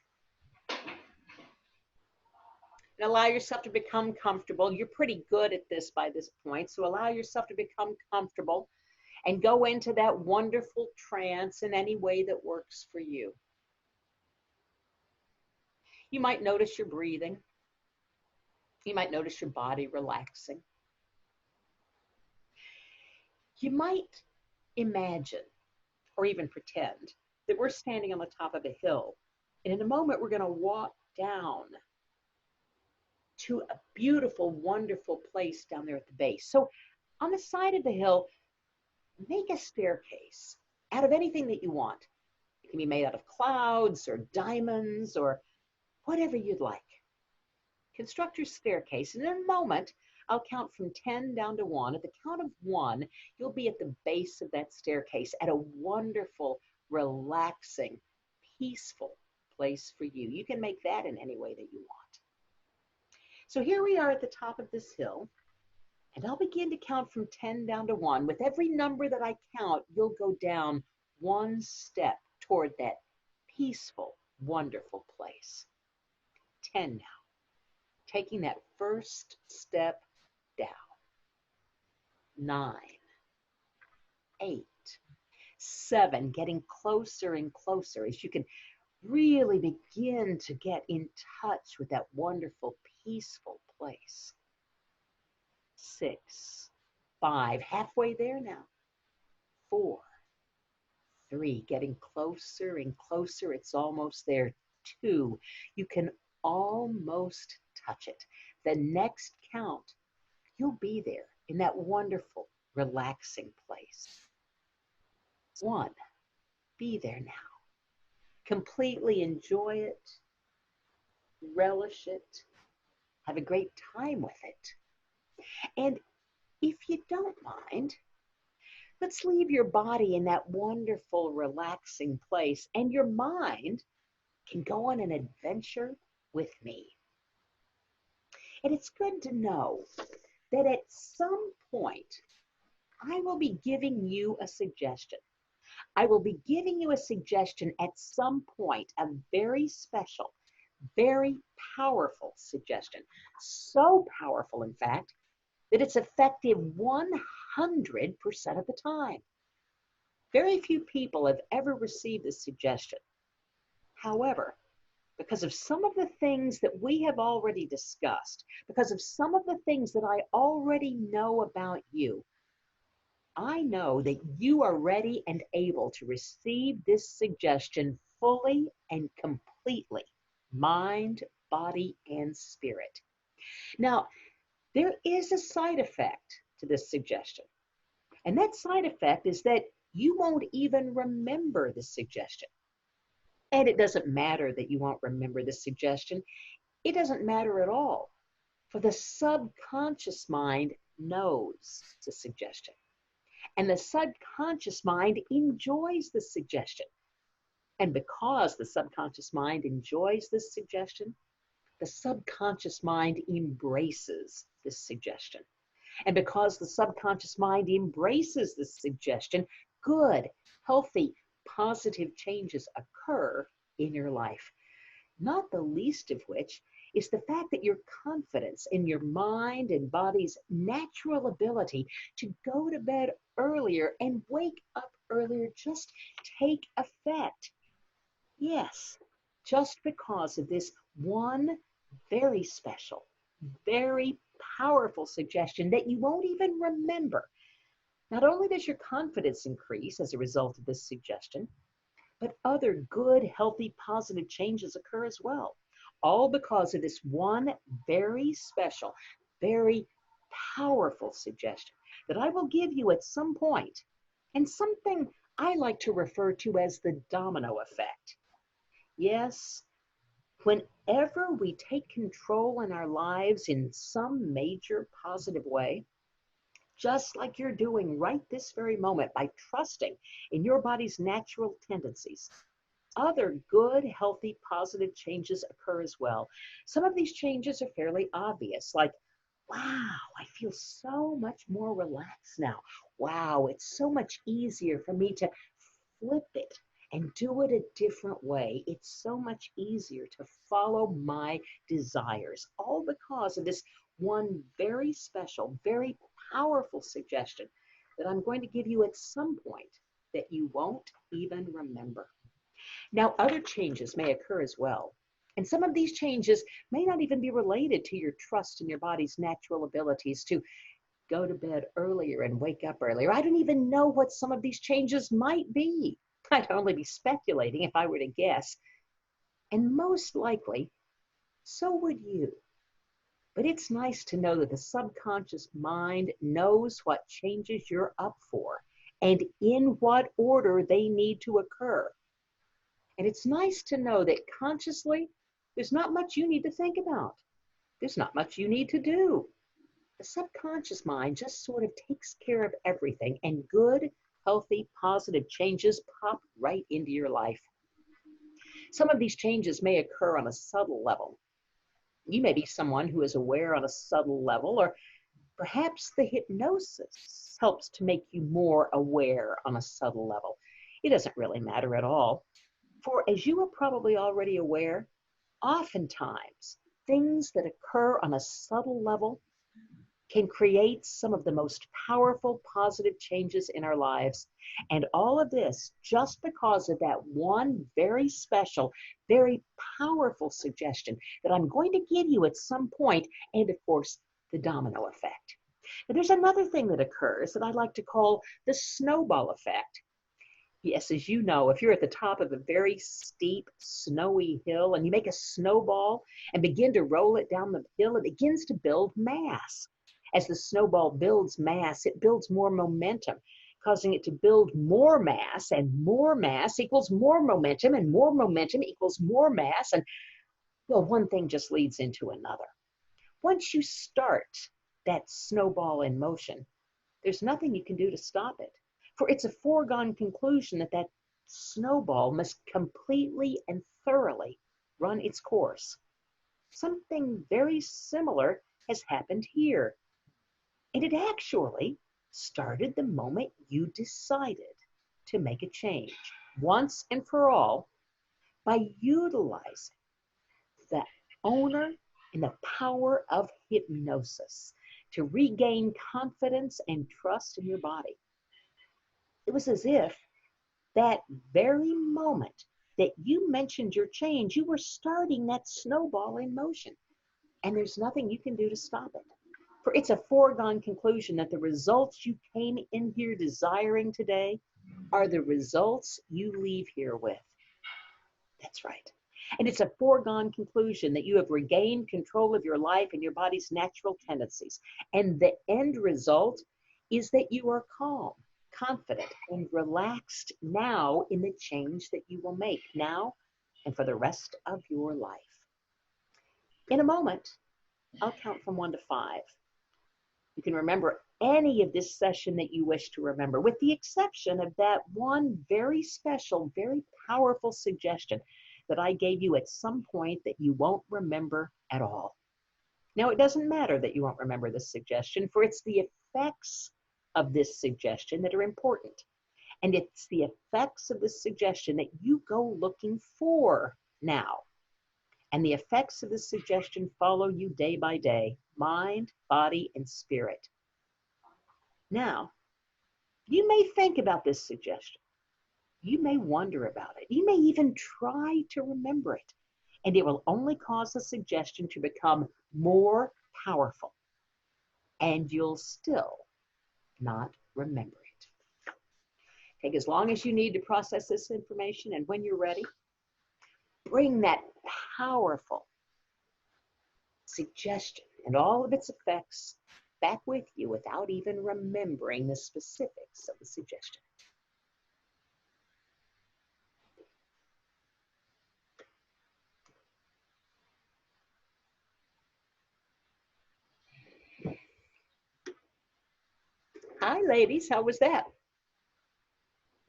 And allow yourself to become comfortable. You're pretty good at this by this point, so allow yourself to become comfortable. and go into that wonderful trance in any way that works for you. You might notice your breathing. You might notice your body relaxing. You might imagine or even pretend that we're standing on the top of a hill. And in a moment, we're going to walk down to a beautiful, wonderful place down there at the base. So on the side of the hill, make a staircase out of anything that you want. It can be made out of clouds or diamonds or whatever you'd like. Construct your staircase, and in a moment, I'll count from 10 down to 1. At the count of 1, you'll be at the base of that staircase at a wonderful, relaxing, peaceful place for you. You can make that in any way that you want. So here we are at the top of this hill, and I'll begin to count from 10 down to 1. With every number that I count, you'll go down one step toward that peaceful, wonderful place. 10 now. Taking that first step down. 9, 8, 7, getting closer and closer as you can really begin to get in touch with that wonderful, peaceful place. 6, 5, halfway there now. 4, 3, getting closer and closer. It's almost there. 2, you can almost touch it. The next count, you'll be there in that wonderful, relaxing place. 1, be there now. Completely enjoy it, relish it, have a great time with it. And if you don't mind, let's leave your body in that wonderful, relaxing place, and your mind can go on an adventure with me. And it's good to know that at some point, I will be giving you a suggestion. I will be giving you a suggestion at some point, a very special, very powerful suggestion. So powerful, in fact, that it's effective 100% of the time. Very few people have ever received this suggestion. However, because of some of the things that we have already discussed, because of some of the things that I already know about you, I know that you are ready and able to receive this suggestion fully and completely, mind, body, and spirit. Now, there is a side effect to this suggestion, and that side effect is that you won't even remember the suggestion. And it doesn't matter that you won't remember the suggestion. It doesn't matter at all, for the subconscious mind knows the suggestion. And the subconscious mind enjoys the suggestion. And because the subconscious mind enjoys this suggestion, the subconscious mind embraces this suggestion. And because the subconscious mind embraces this suggestion, good, healthy, positive changes occur in your life. Not the least of which is the fact that your confidence in your mind and body's natural ability to go to bed earlier and wake up earlier just take effect. Yes, just because of this one very special, very powerful suggestion that you won't even remember. Not only does your confidence increase as a result of this suggestion, but other good, healthy, positive changes occur as well. All because of this one very special, very powerful suggestion that I will give you at some point, and something I like to refer to as the domino effect. Yes, whenever we take control in our lives in some major positive way, just like you're doing right this very moment by trusting in your body's natural tendencies, other good, healthy, positive changes occur as well. Some of these changes are fairly obvious, like, wow, I feel so much more relaxed now. Wow, it's so much easier for me to flip it and do it a different way. It's so much easier to follow my desires, all because of this one very special, very powerful suggestion that I'm going to give you at some point that you won't even remember. Now, other changes may occur as well. And some of these changes may not even be related to your trust in your body's natural abilities to go to bed earlier and wake up earlier. I don't even know what some of these changes might be. I'd only be speculating if I were to guess. And most likely, so would you. But it's nice to know that the subconscious mind knows what changes you're up for and in what order they need to occur. And it's nice to know that consciously, there's not much you need to think about. There's not much you need to do. The subconscious mind just sort of takes care of everything, and good, healthy, positive changes pop right into your life. Some of these changes may occur on a subtle level. You may be someone who is aware on a subtle level, or perhaps the hypnosis helps to make you more aware on a subtle level. It doesn't really matter at all. For as you are probably already aware, oftentimes things that occur on a subtle level can create some of the most powerful positive changes in our lives. And all of this just because of that one very special, very powerful suggestion that I'm going to give you at some point, and of course, the domino effect. But there's another thing that occurs that I like to call the snowball effect. Yes, as you know, if you're at the top of a very steep, snowy hill and you make a snowball and begin to roll it down the hill, it begins to build mass. As the snowball builds mass, it builds more momentum, causing it to build more mass, and more mass equals more momentum, and more momentum equals more mass. And well, one thing just leads into another. Once you start that snowball in motion, there's nothing you can do to stop it. For it's a foregone conclusion that that snowball must completely and thoroughly run its course. Something very similar has happened here. And it actually started the moment you decided to make a change, once and for all, by utilizing the owner and the power of hypnosis to regain confidence and trust in your body. It was as if that very moment that you mentioned your change, you were starting that snowball in motion. And there's nothing you can do to stop it. For it's a foregone conclusion that the results you came in here desiring today are the results you leave here with. That's right. And it's a foregone conclusion that you have regained control of your life and your body's natural tendencies. And the end result is that you are calm, confident, and relaxed now in the change that you will make now and for the rest of your life. In a moment, I'll count from 1 to 5. You can remember any of this session that you wish to remember, with the exception of that one very special, very powerful suggestion that I gave you at some point that you won't remember at all. Now, it doesn't matter that you won't remember this suggestion, for it's the effects of this suggestion that are important. And it's the effects of this suggestion that you go looking for now. And the effects of this suggestion follow you day by day, mind, body, and spirit. Now, you may think about this suggestion. You may wonder about it. You may even try to remember it. And it will only cause the suggestion to become more powerful. And you'll still not remember it. Take as long as you need to process this information, and when you're ready, bring that powerful suggestion and all of its effects back with you without even remembering the specifics of the suggestion. Hi, ladies. How was that?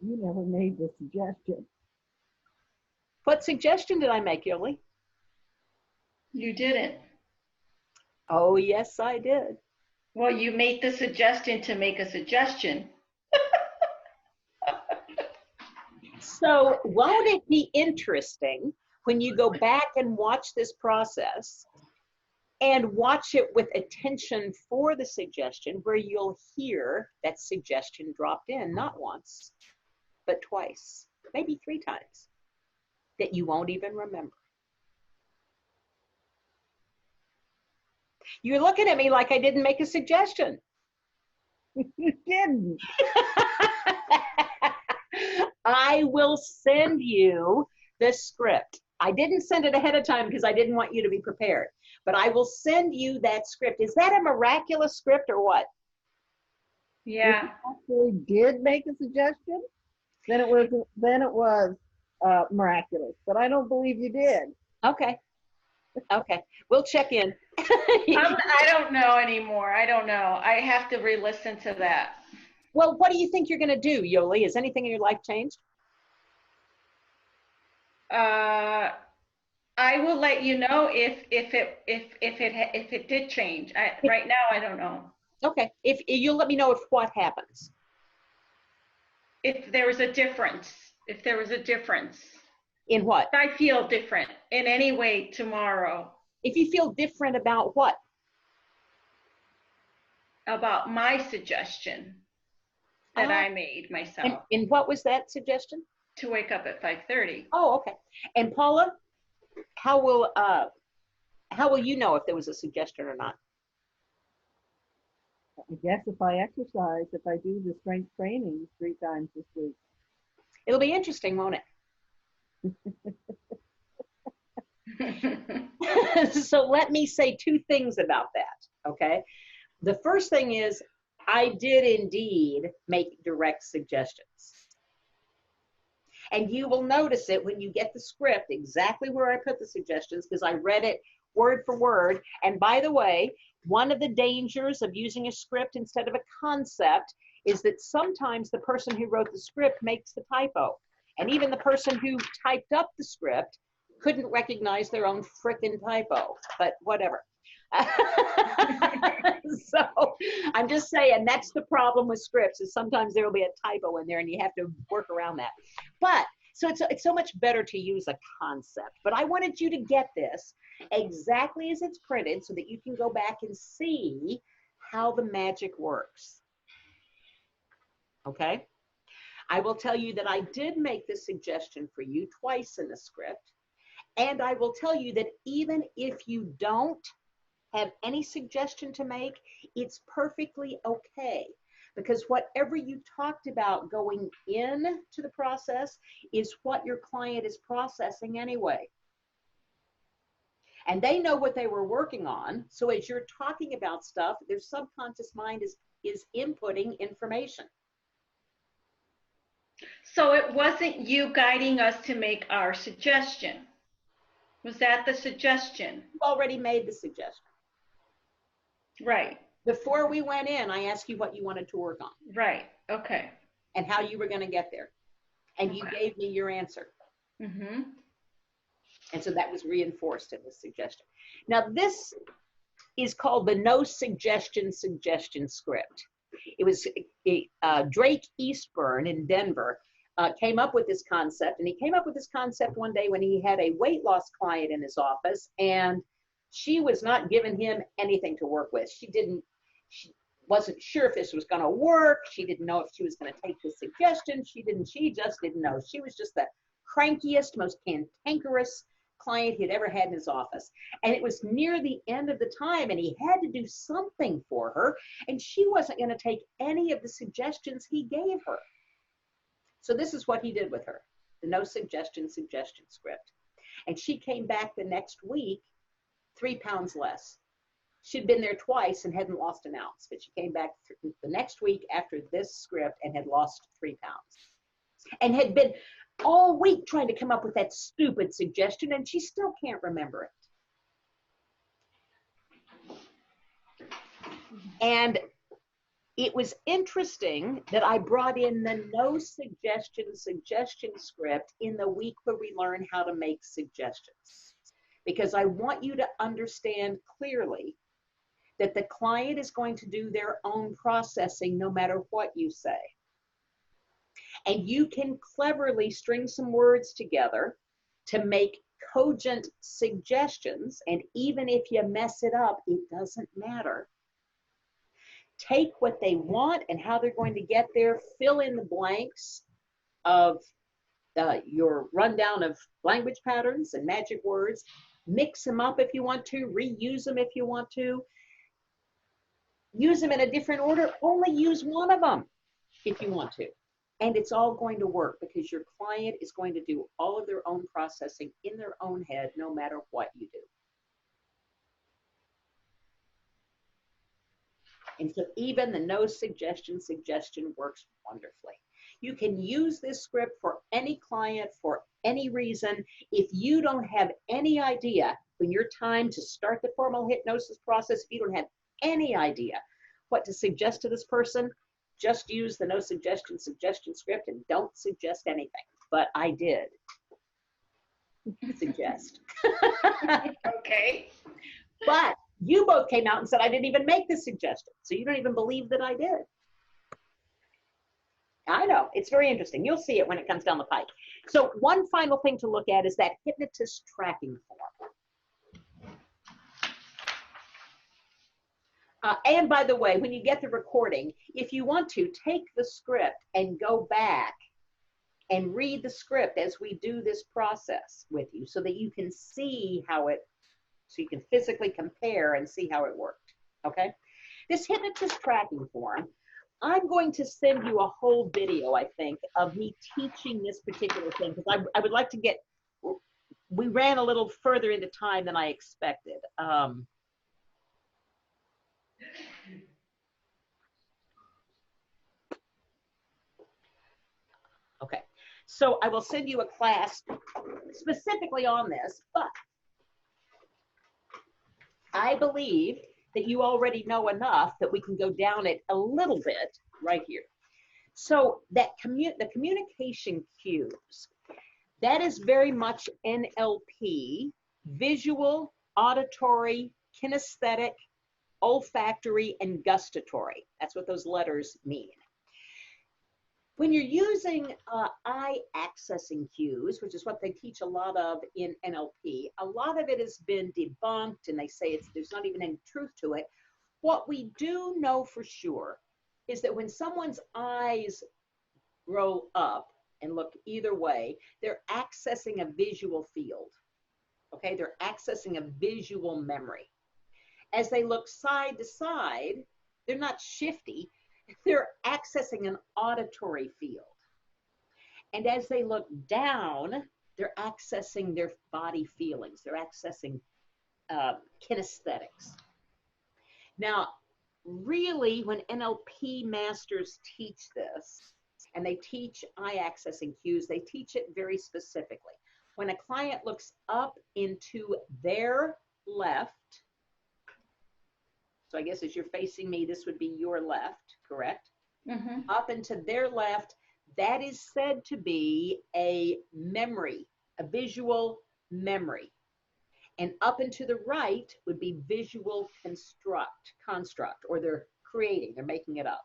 You never made the suggestion. What suggestion did I make, Yoli? You didn't. Oh, yes, I did. Well, you made the suggestion to make a suggestion. So won't it be interesting when you go back and watch this process and watch it with attention for the suggestion, where you'll hear that suggestion dropped in, not once, but twice, maybe 3 times, that you won't even remember. You're looking at me like I didn't make a suggestion. You didn't. I will send you the script. I didn't send it ahead of time because I didn't want you to be prepared, but I will send you that script. Is that a miraculous script or what? Yeah. If you actually did make a suggestion, then it was miraculous. But I don't believe you did. Okay. Okay. We'll check in. I don't know anymore. I don't know. I have to re-listen to that. Well, what do you think you're going to do, Yoli? Has anything in your life changed? I will let you know if it did change. Right now, I don't know. Okay. If you'll let me know if what happens. If there was a difference. If there was a difference. In what? If I feel different in any way tomorrow. If you feel different about what? About my suggestion that I made myself. And what was that suggestion? To wake up at 5:30. Oh, okay. And Paula, how will you know if there was a suggestion or not? I guess if I exercise, if I do the strength training 3 times this week. It'll be interesting, won't it? So let me say 2 things about that, okay? The first thing is I did indeed make direct suggestions. And you will notice it when you get the script, exactly where I put the suggestions, because I read it word for word. And by the way, one of the dangers of using a script instead of a concept is that sometimes the person who wrote the script makes the typo. And even the person who typed up the script couldn't recognize their own frickin' typo, but whatever. So I'm just saying that's the problem with scripts, is sometimes there will be a typo in there and you have to work around that. But so it's so much better to use a concept. But I wanted you to get this exactly as it's printed so that you can go back and see how the magic works. Okay? I will tell you that I did make this suggestion for you twice in the script. And I will tell you that even if you don't have any suggestion to make, it's perfectly okay. Because whatever you talked about going into the process is what your client is processing anyway. And they know what they were working on. So as you're talking about stuff, their subconscious mind is inputting information. So it wasn't you guiding us to make our suggestion. Was that the suggestion? You already made the suggestion. Right. Before we went in, I asked you what you wanted to work on. Right. Okay. And how you were going to get there. And you gave me your answer. Mm-hmm. And so that was reinforced in the suggestion. Now this is called the no suggestion script. It was Drake Eastburn in Denver came up with this concept, and he came up with this concept one day when he had a weight loss client in his office, and she was not giving him anything to work with. She wasn't sure if this was going to work. She didn't know if she was going to take the suggestion. She just didn't know. She was just the crankiest, most cantankerous client he'd ever had in his office. And it was near the end of the time, and he had to do something for her, and she wasn't going to take any of the suggestions he gave her. So this is what he did with her, the no suggestion script. And she came back the next week 3 pounds less. She'd been there twice and hadn't lost an ounce, but she came back the next week after this script and had lost 3 pounds. And had been all week trying to come up with that stupid suggestion, and she still can't remember it. And it was interesting that I brought in the no suggestion script in the week where we learn how to make suggestions. Because I want you to understand clearly that the client is going to do their own processing no matter what you say. And you can cleverly string some words together to make cogent suggestions, and even if you mess it up, it doesn't matter. Take what they want and how they're going to get there, fill in the blanks of your rundown of language patterns and magic words, mix them up if you want to, reuse them if you want to, use them in a different order, only use one of them if you want to. And it's all going to work because your client is going to do all of their own processing in their own head, no matter what you do. And so even the no suggestion works wonderfully. You can use this script for any client for any reason. If you don't have any idea when your time to start the formal hypnosis process, if you don't have any idea what to suggest to this person, just use the no suggestion script and don't suggest anything. But I did suggest. Okay. But you both came out and said I didn't even make the suggestion. So you don't even believe that I did. I know, it's very interesting. You'll see it when it comes down the pike. So one final thing to look at is that hypnotist tracking form. And by the way, when you get the recording, if you want to, take the script and go back and read the script as we do this process with you so that you can see how it, so you can physically compare and see how it worked, okay? This hypnotist tracking form, I'm going to send you a whole video, I think, of me teaching this particular thing because I would like to get, we ran a little further into time than I expected. Okay, so I will send you a class specifically on this, but I believe that you already know enough that we can go down it a little bit right here. So that the communication cues, that is very much NLP, visual, auditory, kinesthetic, olfactory, and gustatory. That's what those letters mean. When you're using eye accessing cues, which is what they teach a lot of in NLP, a lot of it has been debunked and they say there's not even any truth to it. What we do know for sure is that when someone's eyes roll up and look either way, they're accessing a visual field, okay? They're accessing a visual memory. As they look side to side, they're not shifty, they're accessing an auditory field. And as they look down, they're accessing their body feelings. They're accessing kinesthetics. Now, really, when NLP masters teach this, and they teach eye accessing cues, they teach it very specifically. When a client looks up into their left, so I guess as you're facing me, this would be your left, correct? Mm-hmm. Up into their left, that is said to be a memory, a visual memory. And up and to the right would be visual construct, or they're creating, they're making it up.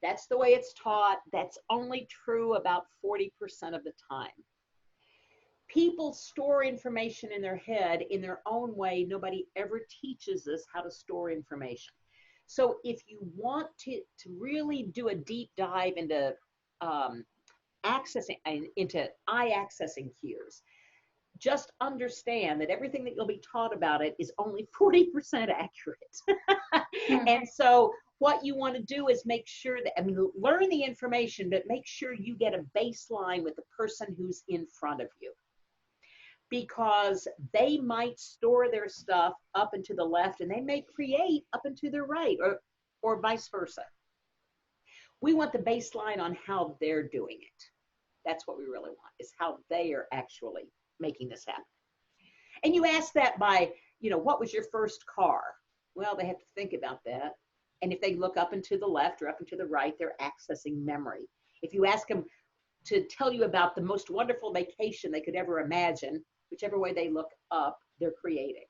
That's the way it's taught. That's only true about 40% of the time. People store information in their head in their own way. Nobody ever teaches us how to store information. So if you want to really do a deep dive into into eye accessing cues, just understand that everything that you'll be taught about it is only 40% accurate. And so what you want to do is make sure that, I mean, learn the information, but make sure you get a baseline with the person who's in front of you. Because they might store their stuff up and to the left and they may create up and to the right, or vice versa. We want the baseline on how they're doing it. That's what we really want, is how they are actually making this happen. And you ask that by, what was your first car? Well, they have to think about that. And if they look up and to the left or up and to the right, they're accessing memory. If you ask them to tell you about the most wonderful vacation they could ever imagine, whichever way they look up, they're creating.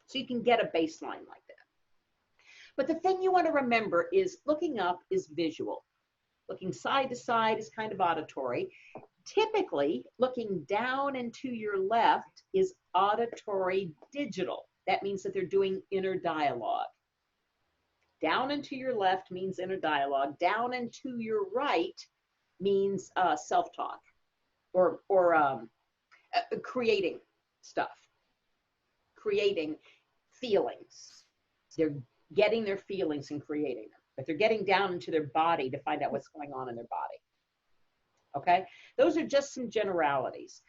So you can get a baseline like that. But the thing you want to remember is looking up is visual. Looking side to side is kind of auditory. Typically, looking down and to your left is auditory digital. That means that they're doing inner dialogue. Down and to your left means inner dialogue. Down and to your right means self-talk or creating stuff, creating feelings. They're getting their feelings and creating them, but they're getting down into their body to find out what's going on in their body. Okay, those are just some generalities.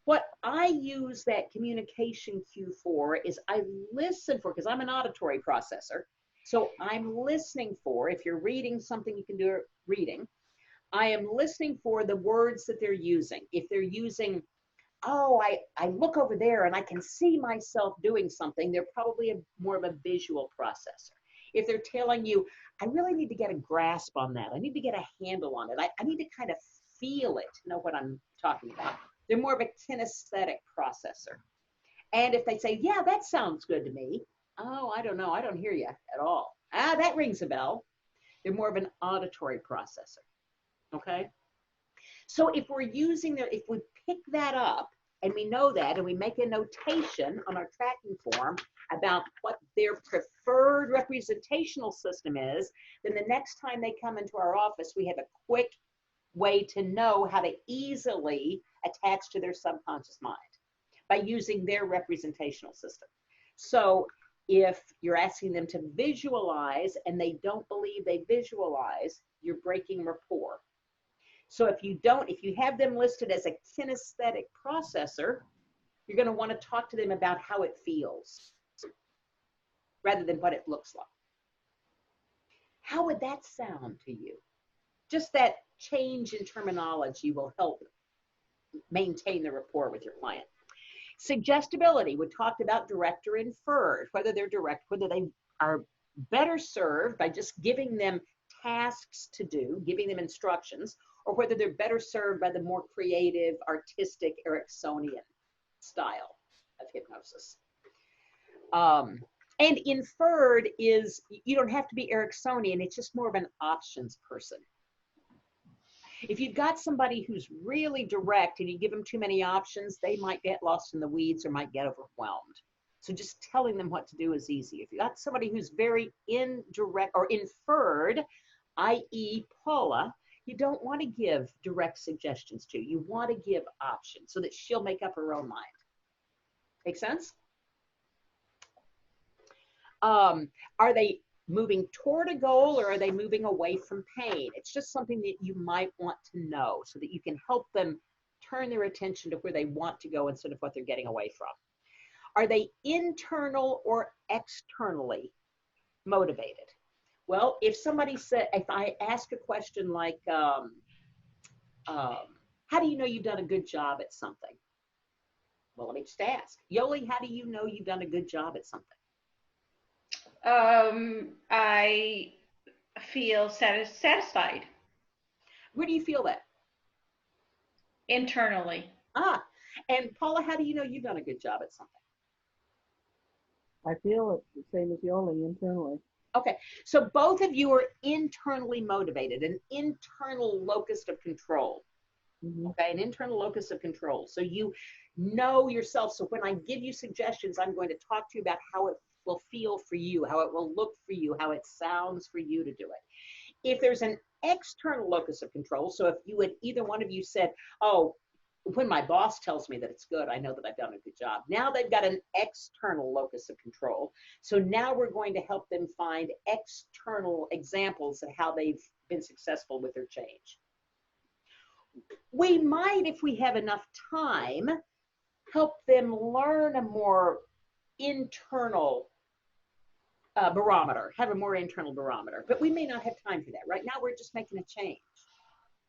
What I use that communication cue for is I listen for, because I'm an auditory processor, so I'm listening for, if you're reading something, you can do it reading. I am listening for the words that they're using. If they're using, oh, I look over there and I can see myself doing something, they're probably more of a visual processor. If they're telling you, I really need to get a grasp on that, I need to get a handle on it, I need to kind of feel it, know what I'm talking about, they're more of a kinesthetic processor. And if they say, yeah, that sounds good to me, oh, I don't know, I don't hear you at all. Ah, that rings a bell. They're more of an auditory processor. Okay? So if we're using their, if we pick that up and we know that and we make a notation on our tracking form about what their preferred representational system is, then the next time they come into our office, we have a quick way to know how to easily attach to their subconscious mind by using their representational system. So if you're asking them to visualize and they don't believe they visualize, you're breaking rapport. So if you have them listed as a kinesthetic processor, you're going to want to talk to them about how it feels rather than what it looks like. How would that sound to you? Just that change in terminology will help maintain the rapport with your client. Suggestibility, we talked about direct or inferred, whether they're direct, whether they are better served by just giving them tasks to do, giving them instructions, or whether they're better served by the more creative, artistic, Ericksonian style of hypnosis. And inferred is, you don't have to be Ericksonian, it's just more of an options person. If you've got somebody who's really direct and you give them too many options, they might get lost in the weeds or might get overwhelmed. So just telling them what to do is easy. If you've got somebody who's very indirect or inferred, i.e. Paula, you don't want to give direct suggestions to. You want to give options so that she'll make up her own mind. Make sense? Are they moving toward a goal or are they moving away from pain? It's just something that you might want to know so that you can help them turn their attention to where they want to go instead of what they're getting away from. Are they internal or externally motivated? Well, if somebody said, if I ask a question like, how do you know you've done a good job at something? Well, let me just ask. Yoli, how do you know you've done a good job at something? I feel satisfied. Where do you feel that? Internally. Ah, and Paula, how do you know you've done a good job at something? I feel it the same as Yoli internally. Okay, so both of you are internally motivated, an internal locus of control. Mm-hmm. Okay, an internal locus of control. So you know yourself. So when I give you suggestions, I'm going to talk to you about how it will feel for you, how it will look for you, how it sounds for you to do it. If there's an external locus of control, so if you had either one of you said, oh, when my boss tells me that it's good, I know that I've done a good job. Now they've got an external locus of control. So now we're going to help them find external examples of how they've been successful with their change. We might, if we have enough time, help them learn a more internal barometer, have a more internal barometer, but we may not have time for that. Right now, we're just making a change,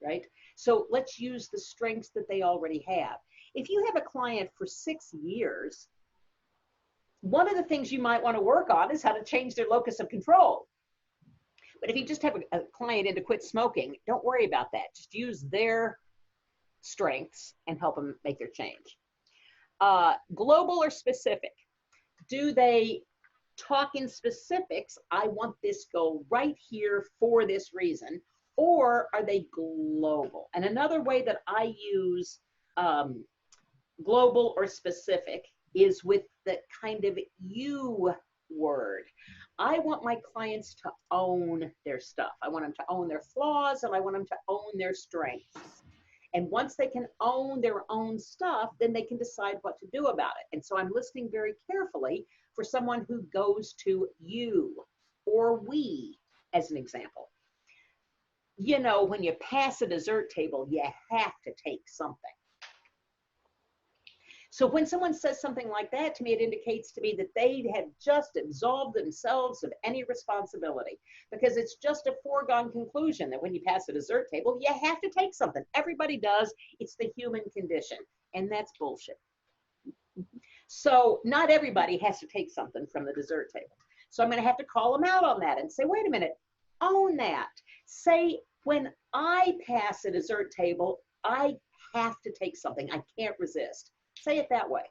right? So let's use the strengths that they already have. If you have a client for 6 years, one of the things you might want to work on is how to change their locus of control. But if you just have a client in to quit smoking, don't worry about that. Just use their strengths and help them make their change. Global or specific? Do they talk in specifics? I want this goal right here for this reason. or are they global? And another way that I use global or specific is with the kind of you word. I want my clients to own their stuff. I want them to own their flaws, and I want them to own their strengths. And once they can own their own stuff, then they can decide what to do about it. And so I'm listening very carefully for someone who goes to you or we, as an example. You know, when you pass a dessert table, you have to take something. So when someone says something like that to me, it indicates to me that they have just absolved themselves of any responsibility, because it's just a foregone conclusion that when you pass a dessert table, you have to take something. Everybody does. It's the human condition, and that's bullshit. So not everybody has to take something from the dessert table. So I'm going to have to call them out on that and say, wait a minute, own that. Say, when I pass a dessert table, I have to take something. I can't resist. Say it that way.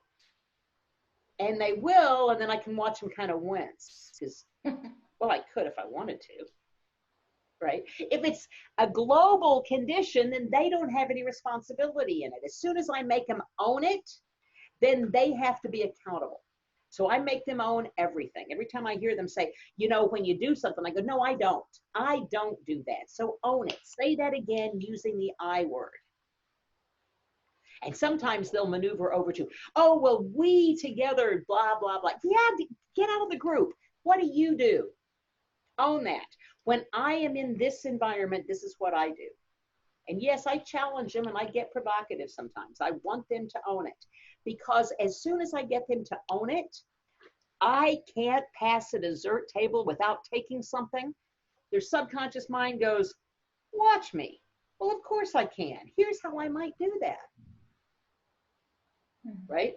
And they will, and then I can watch them kind of wince, because, well, I could if I wanted to, right? If it's a global condition, then they don't have any responsibility in it. As soon as I make them own it, then they have to be accountable. So I make them own everything. Every time I hear them say, you know, when you do something, I go, no, I don't. I don't do that. So own it. Say that again using the I word. And sometimes they'll maneuver over to, oh, well, we together, blah, blah, blah. Yeah, get out of the group. What do you do? Own that. When I am in this environment, this is what I do. And yes, I challenge them and I get provocative sometimes. I want them to own it, because as soon as I get them to own it, I can't pass a dessert table without taking something. Their subconscious mind goes, watch me. Well, of course I can. Here's how I might do that. Right?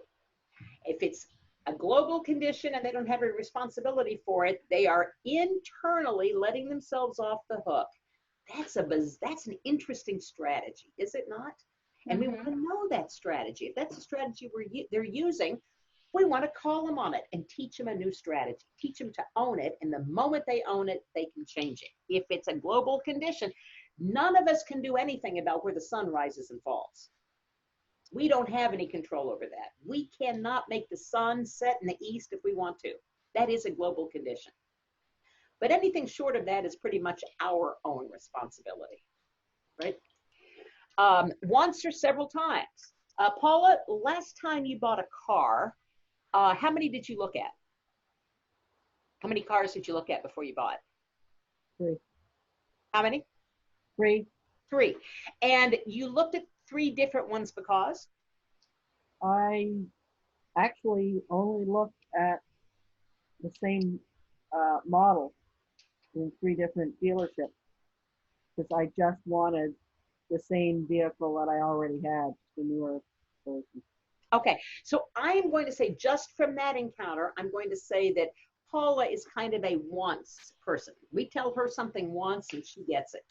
If it's a global condition and they don't have a responsibility for it, they are internally letting themselves off the hook. That's an interesting strategy, is it not? And we want to know that strategy. If that's a strategy they're using, we want to call them on it and teach them a new strategy. Teach them to own it, and the moment they own it, they can change it. If it's a global condition, none of us can do anything about where the sun rises and falls. We don't have any control over that. We cannot make the sun set in the east if we want to. That is a global condition. But anything short of that is pretty much our own responsibility, right? Once or several times. Paula, last time you bought a car, how many did you look at? How many cars did you look at before you bought? 3. How many? 3. 3. And you looked at 3 different ones because? I actually only looked at the same model in 3 different dealerships, because I just wanted the same vehicle that I already had, the newer version. Okay, so I'm going to say, just from that encounter, I'm going to say that Paula is kind of a once person. We tell her something once and she gets it.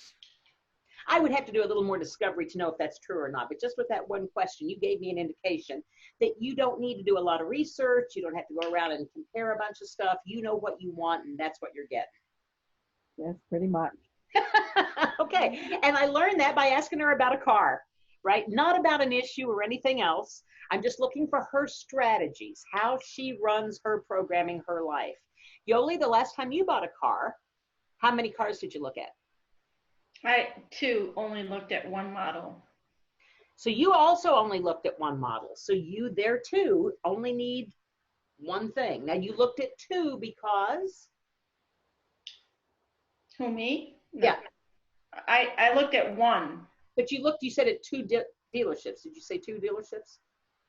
I would have to do a little more discovery to know if that's true or not, but just with that one question, you gave me an indication that you don't need to do a lot of research. You don't have to go around and compare a bunch of stuff. You know what you want, and that's what you're getting. Yes, pretty much. Okay, and I learned that by asking her about a car, right? Not about an issue or anything else. I'm just looking for her strategies, how she runs her programming, her life. Yoli, the last time you bought a car, how many cars did you look at? I, too, only looked at one model. So you also only looked at one model. So you there, too, only need one thing. Now, you looked at 2 because? Who, me? No. Yeah. I looked at 1. But you said at 2 dealerships. Did you say 2 dealerships?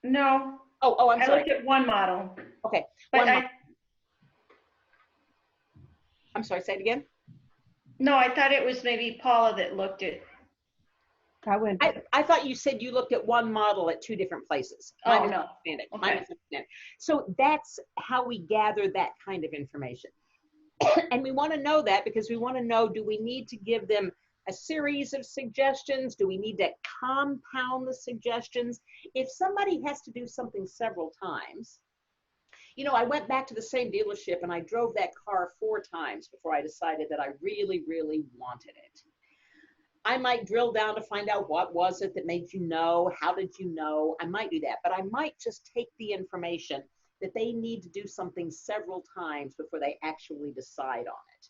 No. Oh, I'm sorry. I looked at 1 model. Okay. But I'm sorry, say it again. No, I thought it was maybe Paula that looked at. I thought you said you looked at 1 model at 2 different places. Oh, My no. misunderstanding. Okay. My misunderstanding. So that's how we gather that kind of information. And we want to know that because we want to know, do we need to give them a series of suggestions? Do we need to compound the suggestions? If somebody has to do something several times, you know, I went back to the same dealership and I drove that car 4 times before I decided that I really, really wanted it. I might drill down to find out what was it that made you know, how did you know? I might do that, but I might just take the information that they need to do something several times before they actually decide on it.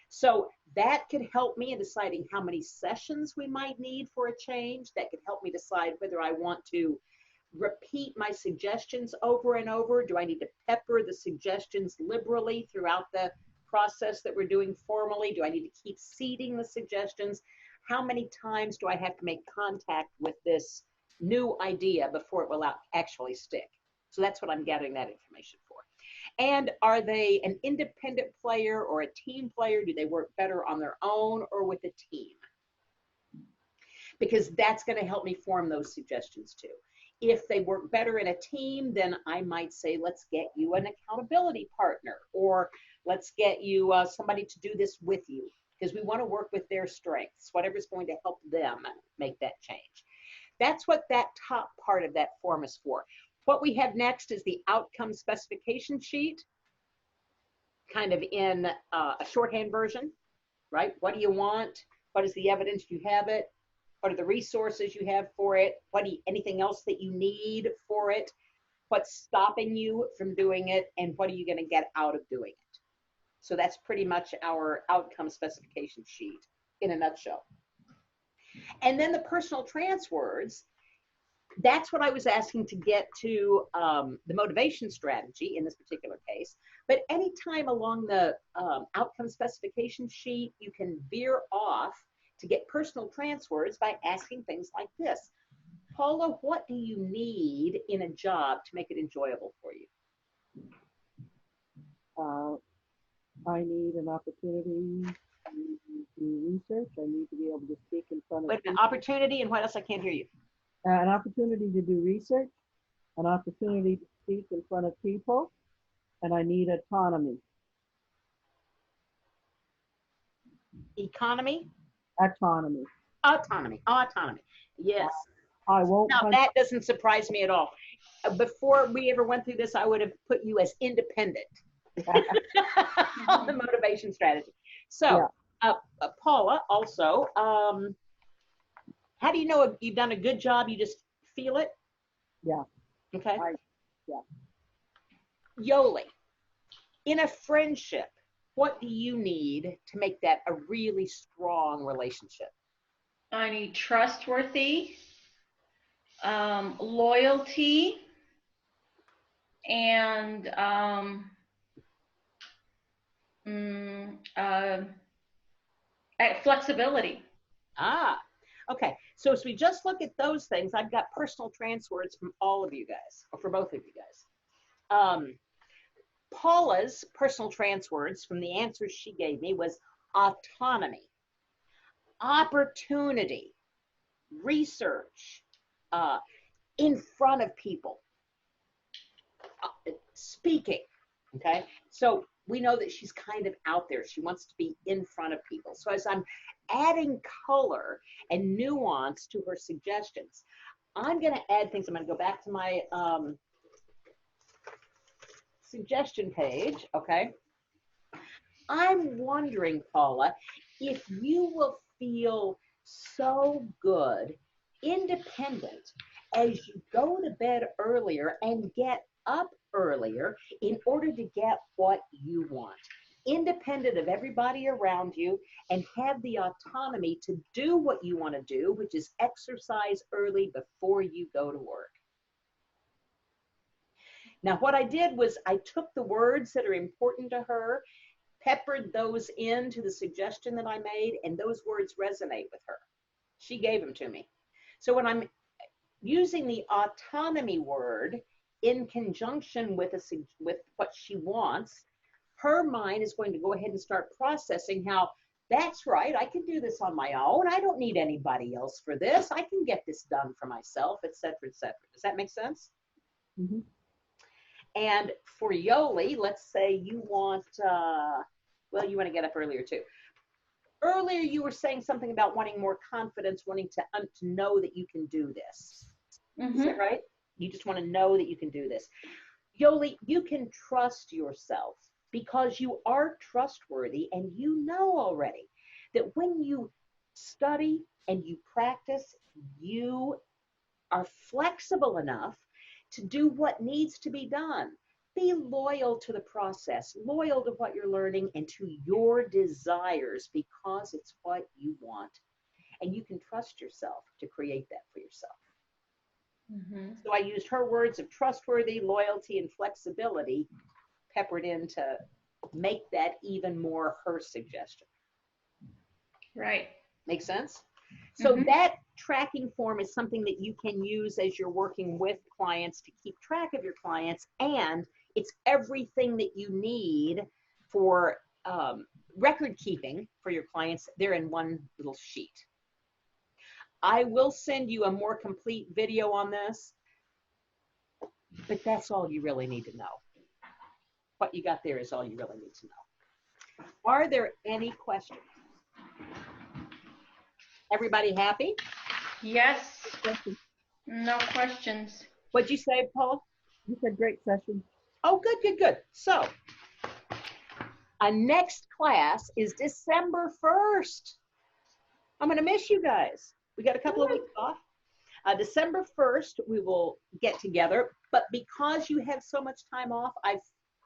So that could help me in deciding how many sessions we might need for a change. That could help me decide whether I want to repeat my suggestions over and over. Do I need to pepper the suggestions liberally throughout the process that we're doing formally? Do I need to keep seeding the suggestions? How many times do I have to make contact with this new idea before it will actually stick? So that's what I'm gathering that information for. And are they an independent player or a team player? Do they work better on their own or with a team? Because that's going to help me form those suggestions too. If they work better in a team, then I might say, let's get you an accountability partner, or let's get you somebody to do this with you, because we want to work with their strengths, whatever's going to help them make that change. That's what that top part of that form is for. What we have next is the outcome specification sheet, kind of in a shorthand version, right? What do you want? What is the evidence you have it? What are the resources you have for it? Anything else that you need for it? What's stopping you from doing it? And what are you going to get out of doing it? So that's pretty much our outcome specification sheet in a nutshell. And then the personal trance words, that's what I was asking to get to the motivation strategy in this particular case. But anytime along the outcome specification sheet, you can veer off to get personal trance words by asking things like this. Paula, what do you need in a job to make it enjoyable for you? I need an opportunity to do research. I need to be able to speak in front of Wait, an people. opportunity and what else? I can't hear you. An opportunity to do research, an opportunity to speak in front of people, and I need autonomy. Economy? Autonomy. Autonomy. Autonomy. Yes. I won't. Now that doesn't surprise me at all. Before we ever went through this, I would have put you as independent on the motivation strategy. So, yeah. Paula, also, how do you know if you've done a good job? You just feel it? Yeah. Okay. Yeah. Yoli, in a friendship, what do you need to make that a really strong relationship? I need trustworthy, loyalty, and flexibility. Ah, okay. So as we just look at those things, I've got personal trance words from all of you guys, or for both of you guys. Paula's personal trance words from the answers she gave me was autonomy, opportunity, research, in front of people, speaking, okay? So we know that she's kind of out there. She wants to be in front of people. So as I'm adding color and nuance to her suggestions, I'm going to add things. I'm going to go back to my suggestion page, okay? I'm wondering, Paula, if you will feel so good, independent, as you go to bed earlier and get up earlier in order to get what you want, independent of everybody around you, and have the autonomy to do what you want to do, which is exercise early before you go to work. Now, what I did was I took the words that are important to her, peppered those into the suggestion that I made, and those words resonate with her. She gave them to me. So when I'm using the autonomy word in conjunction with what she wants, her mind is going to go ahead and start processing how, that's right, I can do this on my own. I don't need anybody else for this. I can get this done for myself, et cetera, et cetera. Does that make sense? Mm-hmm. And for Yoli, let's say you want, well, you want to get up earlier too. Earlier, you were saying something about wanting more confidence, wanting to know that you can do this. Mm-hmm. Is that right? You just want to know that you can do this. Yoli, you can trust yourself because you are trustworthy, and you know already that when you study and you practice, you are flexible enough to do what needs to be done. Be loyal to the process, loyal to what you're learning and to your desires because it's what you want. And you can trust yourself to create that for yourself. Mm-hmm. So I used her words of trustworthy, loyalty, and flexibility peppered in to make that even more her suggestion. Right. Make sense? So Mhm. that tracking form is something that you can use as you're working with clients to keep track of your clients, and it's everything that you need for record keeping for your clients. They're in one little sheet. I will send you a more complete video on this, but that's all you really need to know. What you got there is all you really need to know. Are there any questions? Everybody happy? Yes. Session. No questions. What'd you say, Paula? You said great session. Oh, good, good, good. So, our next class is December 1st. I'm going to miss you guys. We got a couple of weeks off. December 1st, we will get together. But because you have so much time off, I've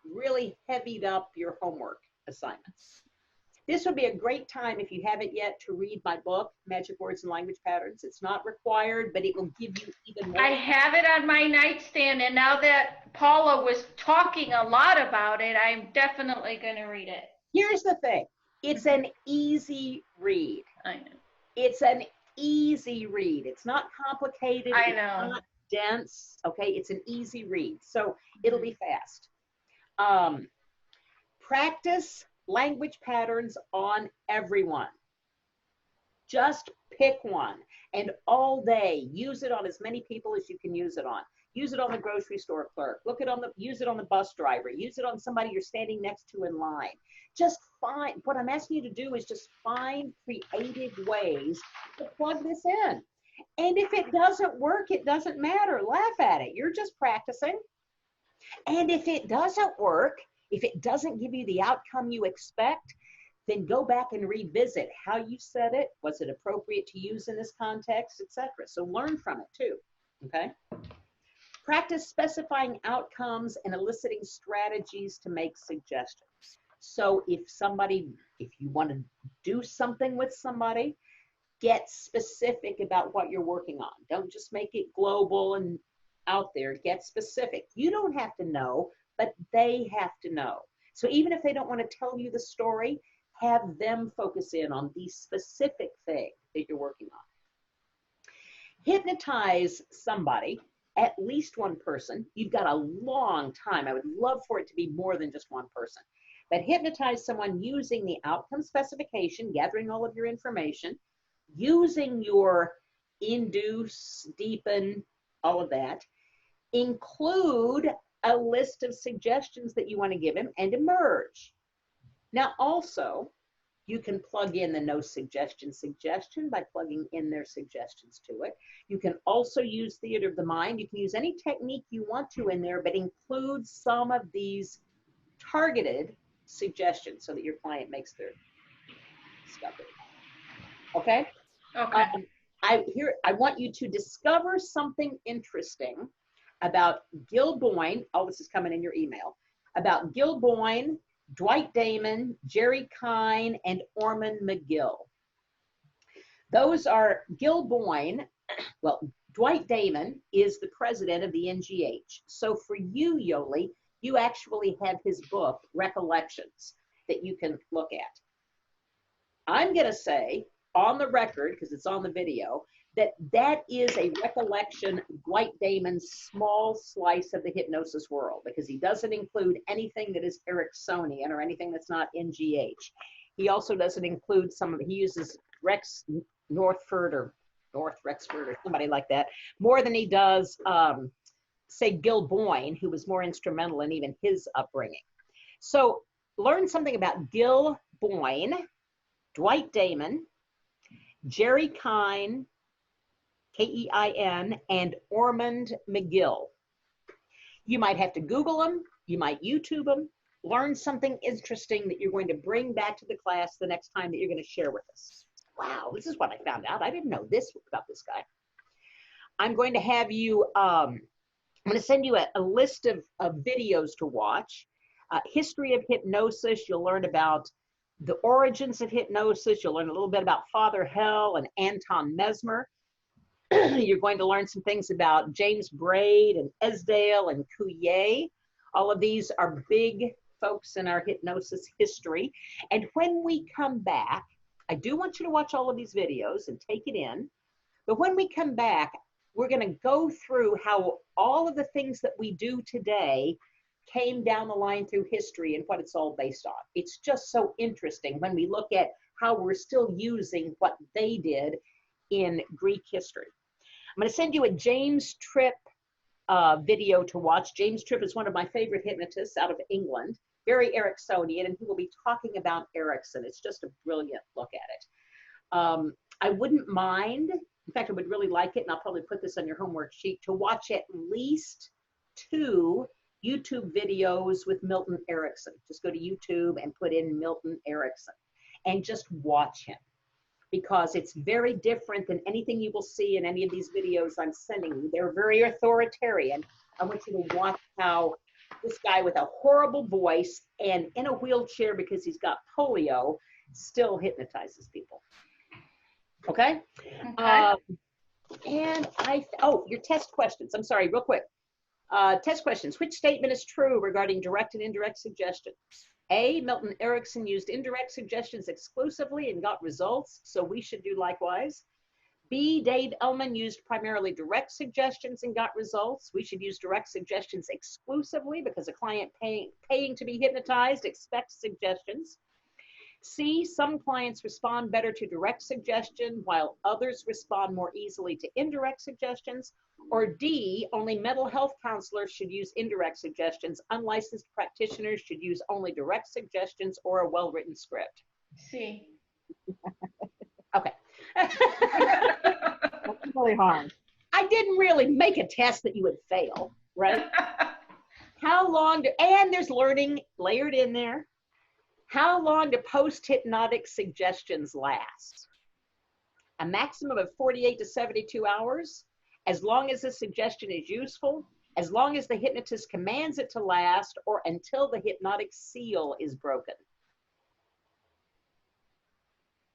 really heavied up your homework assignments. This would be a great time, if you haven't yet, to read my book, Magic Words and Language Patterns. It's not required, but it will give you even more. I have it on my nightstand, and now that Paula was talking a lot about it, I'm definitely going to read it. Here's the thing. It's an easy read. I know. It's an easy read. It's not complicated. I It's know. not dense. Okay, it's an easy read. So it'll be fast. Practice language patterns on everyone. Just pick one and all day use it on as many people as you can use it on. Use it on the grocery store clerk. Use it on the bus driver. Use it on somebody you're standing next to in line. Just find, what I'm asking you to do is just find creative ways to plug this in. And if it doesn't work, it doesn't matter. Laugh at it. You're just practicing. And if it doesn't work, if it doesn't give you the outcome you expect, then go back and revisit how you said it. Was it appropriate to use in this context, etc. So learn from it too, okay? Practice specifying outcomes and eliciting strategies to make suggestions. So if you want to do something with somebody, get specific about what you're working on. Don't just make it global and out there. Get specific. You don't have to know, but they have to know. So even if they don't want to tell you the story, have them focus in on the specific thing that you're working on. Hypnotize somebody, at least one person. You've got a long time. I would love for it to be more than just one person. But hypnotize someone using the outcome specification, gathering all of your information, using your induce, deepen, all of that. Include a list of suggestions that you want to give him and emerge. Now also, you can plug in the no suggestion by plugging in their suggestions to it. You can also use theater of the mind. You can use any technique you want to in there, but include some of these targeted suggestions so that your client makes their discovery. Okay? Okay. I want you to discover something interesting about Gil Boyne. Oh, this is coming in your email. About Gil Boyne, Dwight Damon, Jerry Kine, and Ormond McGill. Those are Gil Boyne. Well, Dwight Damon is the president of the NGH. So for you, Yoli, you actually have his book, Recollections, that you can look at. I'm going to say on the record, because it's on the video, that is a recollection of Dwight Damon's small slice of the hypnosis world, because he doesn't include anything that is Ericksonian or anything that's not NGH. He also doesn't include he uses Rex Northford or Rexford or somebody like that, more than he does, say, Gil Boyne, who was more instrumental in even his upbringing. So learn something about Gil Boyne, Dwight Damon, Jerry Kine, K-E-I-N, and Ormond McGill. You might have to Google them. You might YouTube them. Learn something interesting that you're going to bring back to the class the next time that you're going to share with us. wow, this is what I found out. I didn't know this about this guy. I'm going to have you, I'm going to send you a list of videos to watch. History of hypnosis. You'll learn about the origins of hypnosis. You'll learn a little bit about Father Hell and Anton Mesmer. You're going to learn some things about James Braid and Esdale and Coulier. All of these are big folks in our hypnosis history. And when we come back, I do want you to watch all of these videos and take it in. But when we come back, we're going to go through how all of the things that we do today came down the line through history and what it's all based on. It's just so interesting when we look at how we're still using what they did in Greek history. I'm going to send you a James Tripp video to watch. James Tripp is one of my favorite hypnotists out of England, very Ericksonian, and he will be talking about Erickson. It's just a brilliant look at it. I wouldn't mind, in fact, I would really like it, and I'll probably put this on your homework sheet, to watch at least 2 YouTube videos with Milton Erickson. Just go to YouTube and put in Milton Erickson and just watch him, because it's very different than anything you will see in any of these videos I'm sending you. They're very authoritarian. I want you to watch how this guy with a horrible voice and in a wheelchair because he's got polio still hypnotizes people. Okay? Okay. And your test questions. I'm sorry, real quick. Test questions. Which statement is true regarding direct and indirect suggestion? A, Milton Erickson used indirect suggestions exclusively and got results, so we should do likewise. B, Dave Ellman used primarily direct suggestions and got results. We should use direct suggestions exclusively because a client paying to be hypnotized expects suggestions. C, some clients respond better to direct suggestion while others respond more easily to indirect suggestions. Or D, only mental health counselors should use indirect suggestions. Unlicensed practitioners should use only direct suggestions or a well-written script. C. Okay. That's really hard. I didn't really make a test that you would fail, right? How long and there's learning layered in there. How long do post-hypnotic suggestions last? A maximum of 48 to 72 hours. As long as the suggestion is useful, as long as the hypnotist commands it to last, or until the hypnotic seal is broken.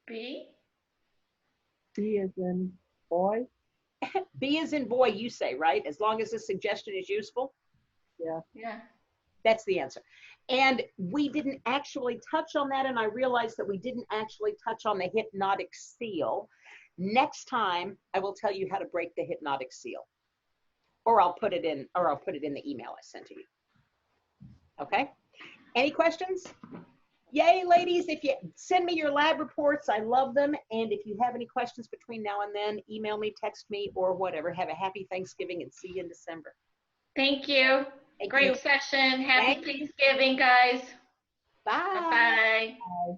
B. B as in boy. B as in boy, you say, right? As long as the suggestion is useful? Yeah. Yeah. That's the answer. And we didn't actually touch on that, and I realized that we didn't actually touch on the hypnotic seal. Next time, I will tell you how to break the hypnotic seal. Or I'll put it in the email I sent to you. Okay? Any questions? Yay, ladies, if you send me your lab reports, I love them. And if you have any questions between now and then, email me, text me, or whatever. Have a happy Thanksgiving and see you in December. Thank you. Thank Great you. session. Happy Thank you. Thanksgiving, guys. Bye. Bye-bye. Bye.